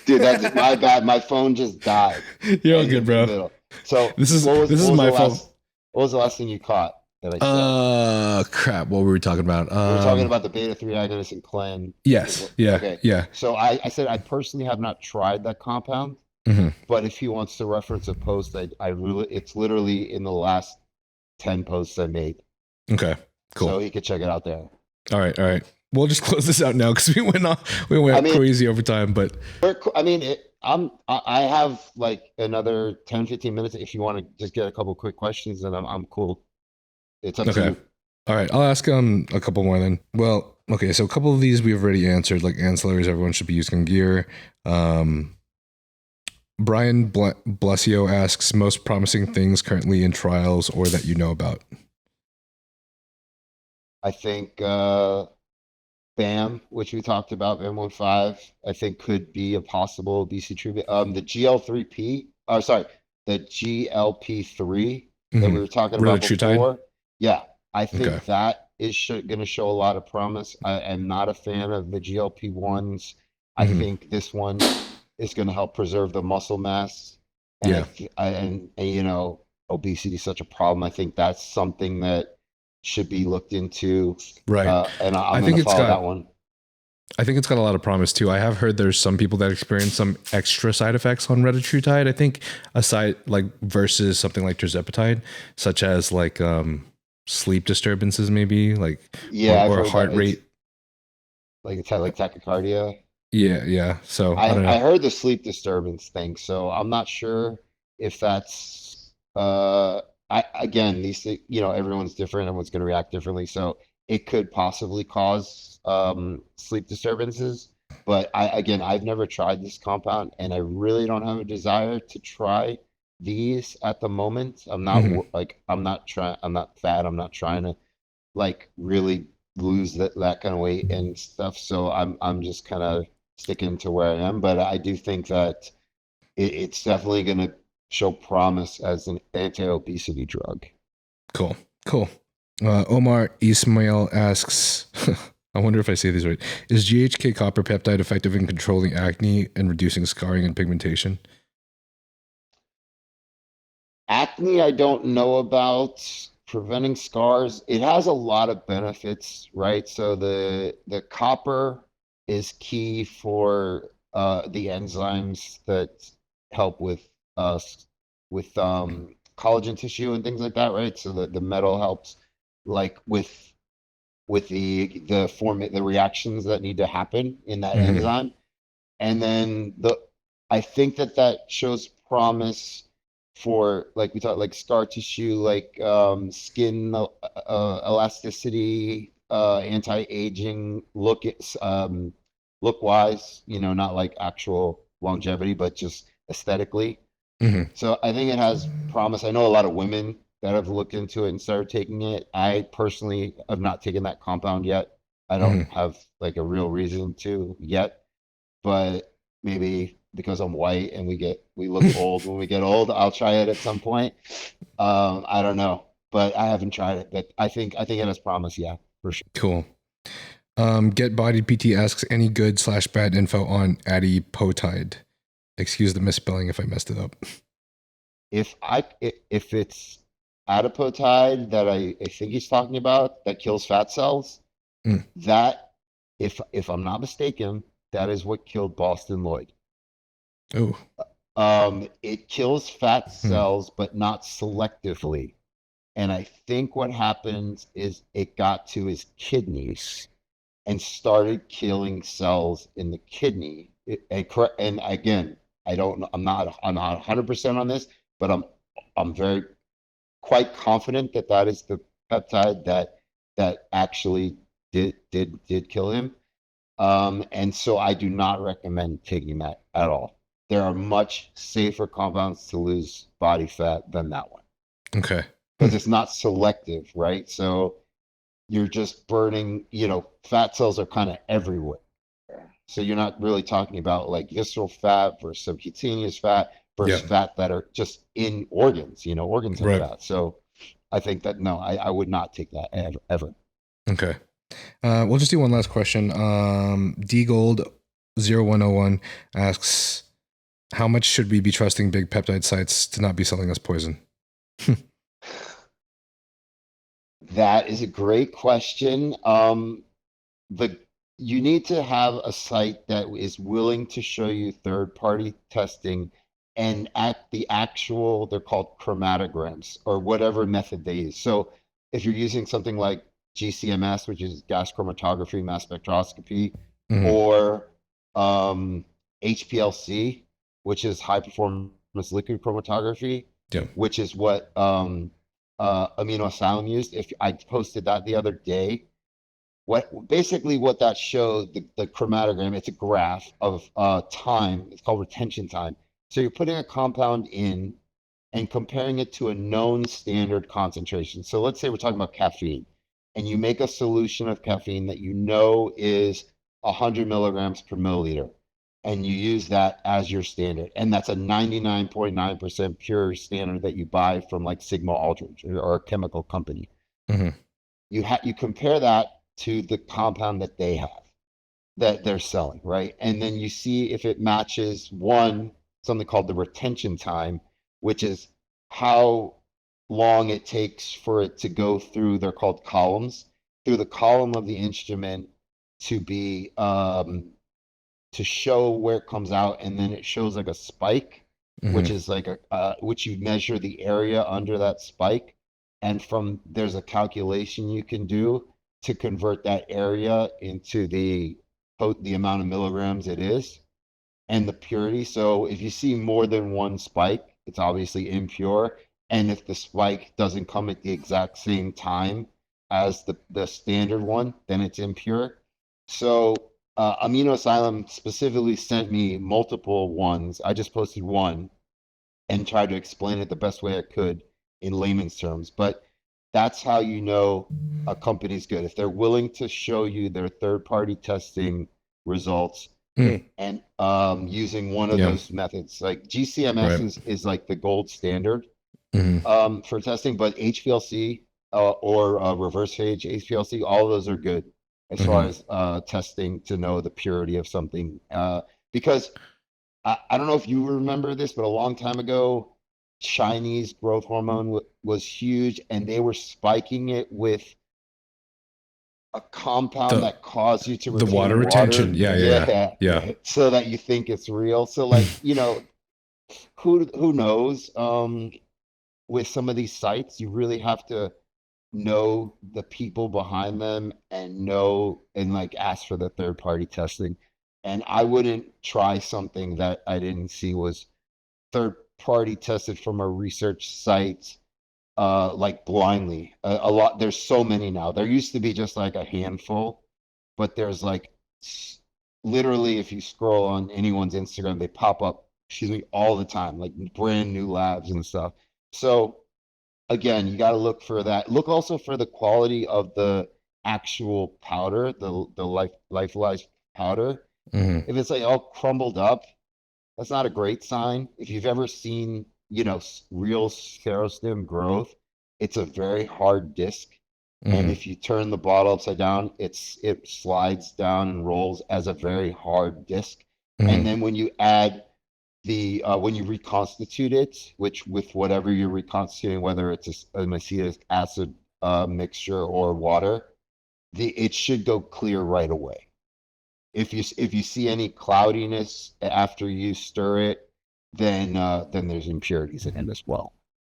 B: Dude, that's my bad. My phone just died.
A: You're all good, bro.
B: So
A: this is my fault.
B: What was the last thing you caught?
A: Crap. What were we talking about?
B: We were talking about the beta 3 agonist and clen.
A: Yes. Yeah.
B: Okay.
A: Yeah.
B: So I said I personally have not tried that compound, but if he wants to reference a post, it's literally in the last 10 posts I made.
A: Okay. Cool.
B: So he could check it out there.
A: All right. We'll just close this out now because we went crazy over time. But
B: I have like another 10, 15 minutes. If you want to just get a couple quick questions, then I'm cool. It's up to you.
A: All right. I'll ask a couple more then. Well, okay. So a couple of these we've already answered, like ancillaries everyone should be using gear. Brian Blessio asks, most promising things currently in trials or that you know about.
B: I think BAM, which we talked about, BAM15, I think could be a possible obesity treatment. The GL3P, oh, sorry, the GLP-3 that we were talking about
A: Retatrutide.
B: before. Yeah, I
A: Okay.
B: think that is going to show a lot of promise. I am not a fan of the GLP-1s. I
A: Hmm.
B: think this one is going to help preserve the muscle mass. And
A: Yeah.
B: and obesity is such a problem. I think that's something that should be looked into.
A: Right.
B: And I'm
A: I
B: going
A: think
B: to
A: it's
B: follow
A: got.
B: that one.
A: I think it's got a lot of promise too. I have heard there's some people that experience some extra side effects on retatrutide. I think aside like versus something like tirzepatide, such as like sleep disturbances, maybe like
B: Yeah, I've
A: or
B: heard that
A: heart
B: it's
A: rate.
B: like tachycardia.
A: Yeah, yeah. So I don't
B: I
A: know.
B: heard the sleep disturbance thing, so I'm not sure if that's I again everyone's different, everyone's going to react differently, so it could possibly cause sleep disturbances. But I've never tried this compound, and I really don't have a desire to try these at the moment.
A: Hmm.
B: I'm not fat. I'm not trying to like really lose that kind of weight and stuff. So I'm just kind of sticking to where I am. But I do think that it's definitely going to show promise as an anti-obesity drug.
A: Cool, cool. Omar Ismail asks, I wonder if I say these right. Is GHK copper peptide effective in controlling acne and reducing scarring and pigmentation?
B: Acne, I don't know about. Preventing scars, it has a lot of benefits, right? So the copper is key for the enzymes that help uh with collagen tissue and things like that, right? So the metal helps like with the reactions that need to happen in that
A: Hmm.
B: enzyme. And then I think that shows promise for like we talked like scar tissue, like skin elasticity, anti-aging look wise, not like actual longevity, but just aesthetically.
A: Hmm.
B: So I think it has promise. I know a lot of women that have looked into it and started taking it. I personally have not taken that compound yet. I don't
A: Hmm.
B: have like a real reason to yet, but maybe because I'm white and we look old when we get old, I'll try it at some point. I don't know, but I haven't tried it. But I think it has promise. Yeah, for sure.
A: Cool. Get Body PT asks any good slash bad info on adipotide. Excuse the misspelling if I messed it up.
B: If it's adipotide that I think he's talking about that kills fat cells,
A: Mm.
B: that if I'm not mistaken, that is what killed Boston Lloyd.
A: Oh.
B: It kills fat
A: Mm.
B: cells, but not selectively. And I think what happened is it got to his kidneys and started killing cells in the kidney. And again, I don't know, I'm not 100% on this, but I'm very quite confident that that is the peptide that actually did kill him. And so I do not recommend taking that at all. There are much safer compounds to lose body fat than that one
A: Okay.
B: because it's not selective, right? So you're just burning, fat cells are kind of everywhere. So you're not really talking about like visceral fat versus subcutaneous fat
A: Yeah.
B: versus fat that are just in organs, organs have
A: Right.
B: fat. So I think that no, I would not take that ever.
A: Okay. We'll just do one last question. D Gold 0101 asks, how much should we be trusting big peptide sites to not be selling us poison?
B: That is a great question. The You need to have a site that is willing to show you third-party testing and at the actual, they're called chromatograms or whatever method they use. So if you're using something like GCMS, which is gas chromatography, mass spectroscopy,
A: Hmm.
B: or HPLC, which is high performance liquid chromatography,
A: Yeah.
B: which is what Amino Asylum used. If I posted that the other day, what that showed, the chromatogram, it's a graph of time. It's called retention time. So you're putting a compound in and comparing it to a known standard concentration. So let's say we're talking about caffeine. and you make a solution of caffeine that you know is 100 milligrams per milliliter, and you use that as your standard, and that's a 99.9% pure standard that you buy from like Sigma Aldrich or a chemical company.
A: Mm-hmm.
B: You compare that to the compound that they have, that they're selling, right? And then you see if it matches something called the retention time, which is how long it takes for it to go through, they're called columns, through the column of the instrument to be to show where it comes out, and then it shows like a spike, which is like which you measure the area under that spike, and from there's a calculation you can do to convert that area into the amount of milligrams it is and the purity. So if you see more than one spike, it's obviously impure, and if the spike doesn't come at the exact same time as the standard one, then it's impure. So Amino Asylum specifically sent me multiple ones. I just posted one and tried to explain it the best way I could in layman's terms. But that's how you know a company's good. If they're willing to show you their third-party testing results and using one of those methods. Like GCMS is like the gold standard for testing, but HPLC or reverse phage HPLC, all of those are good as far as testing to know the purity of something. Because I don't know if you remember this, but a long time ago, Chinese growth hormone was huge, and they were spiking it with a compound that caused you to retain
A: the water retention. Yeah.
B: So that you think it's real. So like, you know, who knows? With some of these sites, you really have to know the people behind them and like ask for the third party testing. And I wouldn't try something that I didn't see was third party tested from a research site like blindly. A lot, there's so many now. There used to be just like a handful, but there's like literally, if you scroll on anyone's Instagram, they pop up, all the time, like brand new labs and stuff. So again, you got to look for that. Look also for the quality of the actual powder, the lyophilized powder. If it's like all crumbled up, that's not a great sign. If you've ever seen, real serostim growth, it's a very hard disc. And if you turn the bottle upside down, it slides down and rolls as a very hard disc. And then when you add when you reconstitute it, which with whatever you're reconstituting, whether it's an acetic acid mixture or water, it should go clear right away. If you see any cloudiness after you stir it, then there's impurities in it as well.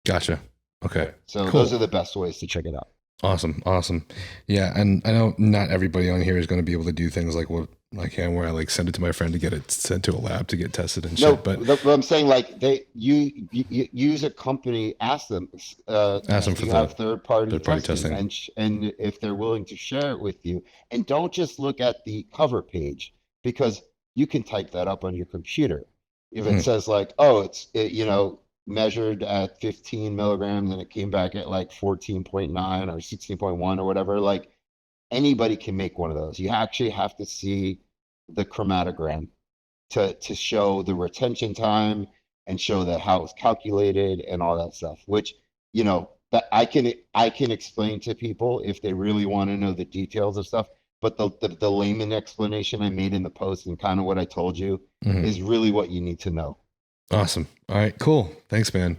A: Gotcha. Okay.
B: So cool. Those are the best ways to check it out.
A: Awesome. Yeah, and I know not everybody on here is going to be able to do things like what I can, where I like send it to my friend to get it sent to a lab to get tested and shit. But
B: I'm saying, like, you use a company, ask them for the third party testing. And if they're willing to share it with you, and don't just look at the cover page, because you can type that up on your computer. If it says like, it's measured at 15 milligrams and it came back at like 14.9 or 16.1 or whatever, like, anybody can make one of those. You actually have to see the chromatogram to show the retention time and show that how it's calculated and all that stuff, which, that I can explain to people if they really want to know the details of stuff. But the layman explanation I made in the post and kind of what I told you is really what you need to know.
A: Awesome. All right, cool. Thanks, man.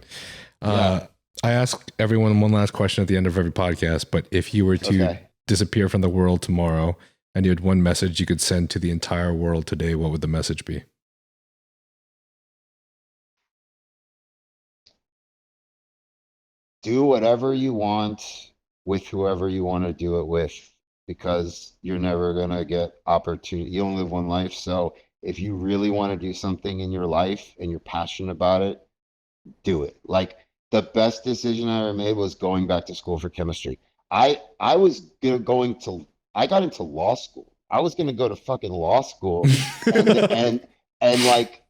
A: I ask everyone one last question at the end of every podcast, but if you were to disappear from the world tomorrow and you had one message you could send to the entire world today, what would the message be?
B: Do whatever you want with whoever you want to do it with, because you're never going to get opportunity. You only live one life. So if you really want to do something in your life and you're passionate about it, do it. Like, the best decision I ever made was going back to school for chemistry. I got into law school. I was going to go to fucking law school. and like,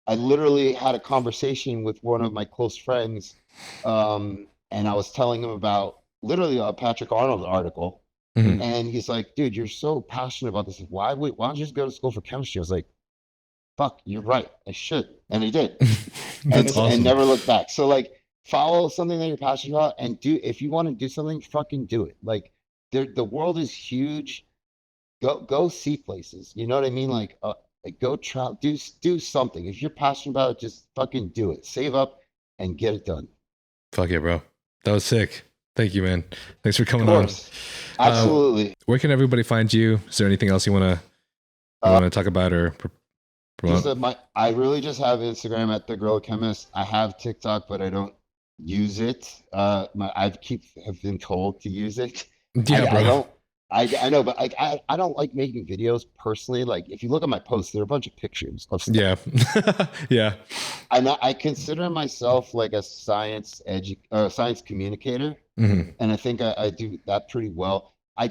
B: I literally had a conversation with one of my close friends. And I was telling him about literally a Patrick Arnold article. And he's like, dude, you're so passionate about this. Why don't you just go to school for chemistry? I was like, fuck, you're right. I should. And he did.
A: That's awesome.
B: And never look back. So like, follow something that you're passionate about, and if you want to do something, fucking do it. Like, the world is huge. Go see places. You know what I mean? Like, go try, do something. If you're passionate about it, just fucking do it. Save up and get it done.
A: Fuck yeah, bro. That was sick. Thank you, man. Thanks for coming on.
B: Absolutely.
A: Where can everybody find you? Is there anything else you want to talk about or promote?
B: I really just have Instagram at the Guerrilla Chemist. I have TikTok, but I don't use it. Have been told to use it.
A: Yeah, bro.
B: I know, but I don't like making videos personally. Like, if you look at my posts, there are a bunch of pictures of stuff.
A: Yeah. Yeah.
B: I consider myself like a science communicator, and I think I do that pretty well. I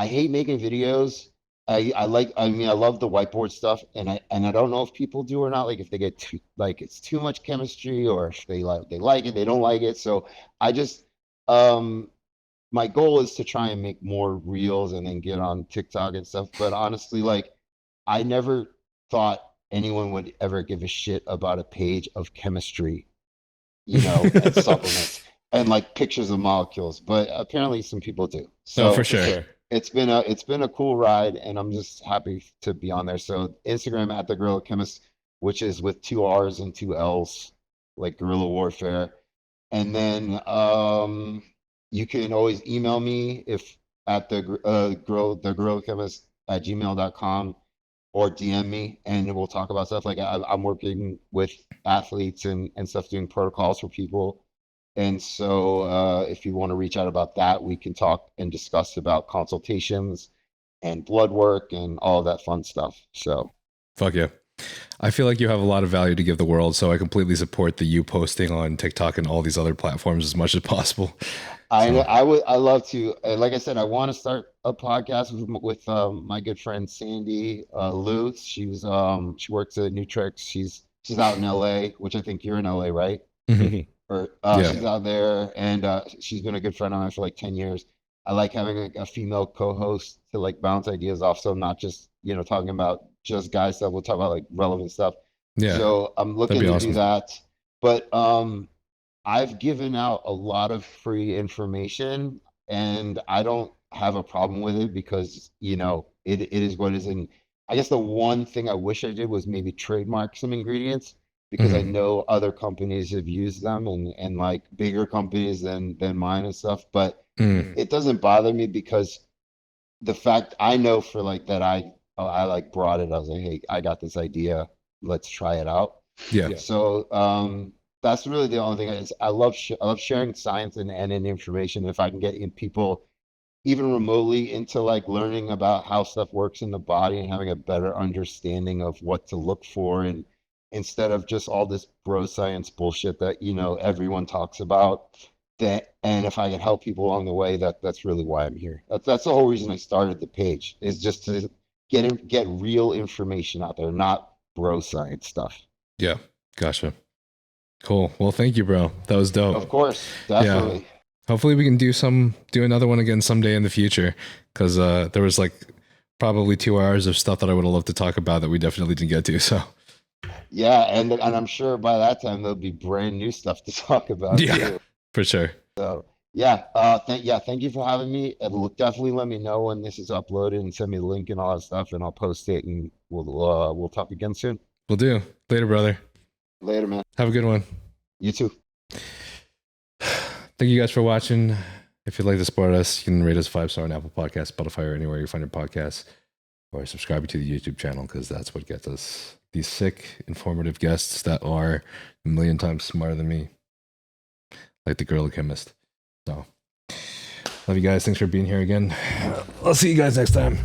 B: hate making videos. I love the whiteboard stuff, and I don't know if people do or not. Like, if they get it's too much chemistry, or if they like it, they don't like it. So I just my goal is to try and make more reels and then get on TikTok and stuff. But honestly, like, I never thought anyone would ever give a shit about a page of chemistry, and supplements and like pictures of molecules. But apparently some people do. So
A: for sure.
B: It's been a cool ride, and I'm just happy to be on there. So Instagram at the Guerrilla Chemist, which is with 2 R's and 2 L's, like guerrilla warfare. And then you can always email me at the Guerrilla Chemist at gmail.com, or DM me, and we'll talk about stuff. Like, I'm working with athletes and stuff, doing protocols for people. And so if you want to reach out about that, we can talk and discuss about consultations and blood work and all that fun stuff. So
A: fuck yeah. I feel like you have a lot of value to give the world, so I completely support you posting on TikTok and all these other platforms as much as possible.
B: I love to. Like I said, I want to start a podcast with my good friend Sandy Lou. She works at Nutrix. She's out in LA, which I think you're in LA, right?
A: Mm-hmm.
B: She's out there, and she's been a good friend of mine for like 10 years. I like having a female co-host to like bounce ideas off, so not just talking about just guy stuff. We'll talk about like relevant stuff. Yeah. So I'm looking to do that. But I've given out a lot of free information, and I don't have a problem with it, because it is what it is. And I guess the one thing I wish I did was maybe trademark some ingredients, because I know other companies have used them, and like bigger companies than mine and stuff. But it doesn't bother me, because the fact I know for like that I like brought it. I was like, hey, I got this idea. Let's try it out.
A: Yeah.
B: So that's really the only thing. Is I love sharing science and information. If I can get people even remotely into like learning about how stuff works in the body and having a better understanding of what to look for, and instead of just all this bro science bullshit that everyone talks about. And if I can help people along the way, that's really why I'm here. That's the whole reason I started the page, is just to get real information out there, not bro science stuff.
A: Yeah, gotcha. Cool. Well, thank you, bro. That was dope.
B: Of course, definitely.
A: Yeah. Hopefully we can do another one again someday in the future, because there was like probably 2 hours of stuff that I would have loved to talk about that we definitely didn't get to. So
B: yeah, and I'm sure by that time there'll be brand new stuff to talk about.
A: Yeah, too. For sure.
B: So yeah, thank you for having me. Definitely let me know when this is uploaded, and send me the link and all that stuff, and I'll post it, and we'll talk again soon.
A: Will do. Later, brother.
B: Later, man.
A: Have a good one.
B: You too.
A: Thank you guys for watching. If you'd like to support us, you can rate us 5-star on Apple Podcasts, Spotify, or anywhere you find your podcasts, or subscribe to the YouTube channel, because that's what gets us these sick, informative guests that are a million times smarter than me, like the Guerrilla Chemist. So, love you guys. Thanks for being here again. I'll see you guys next time.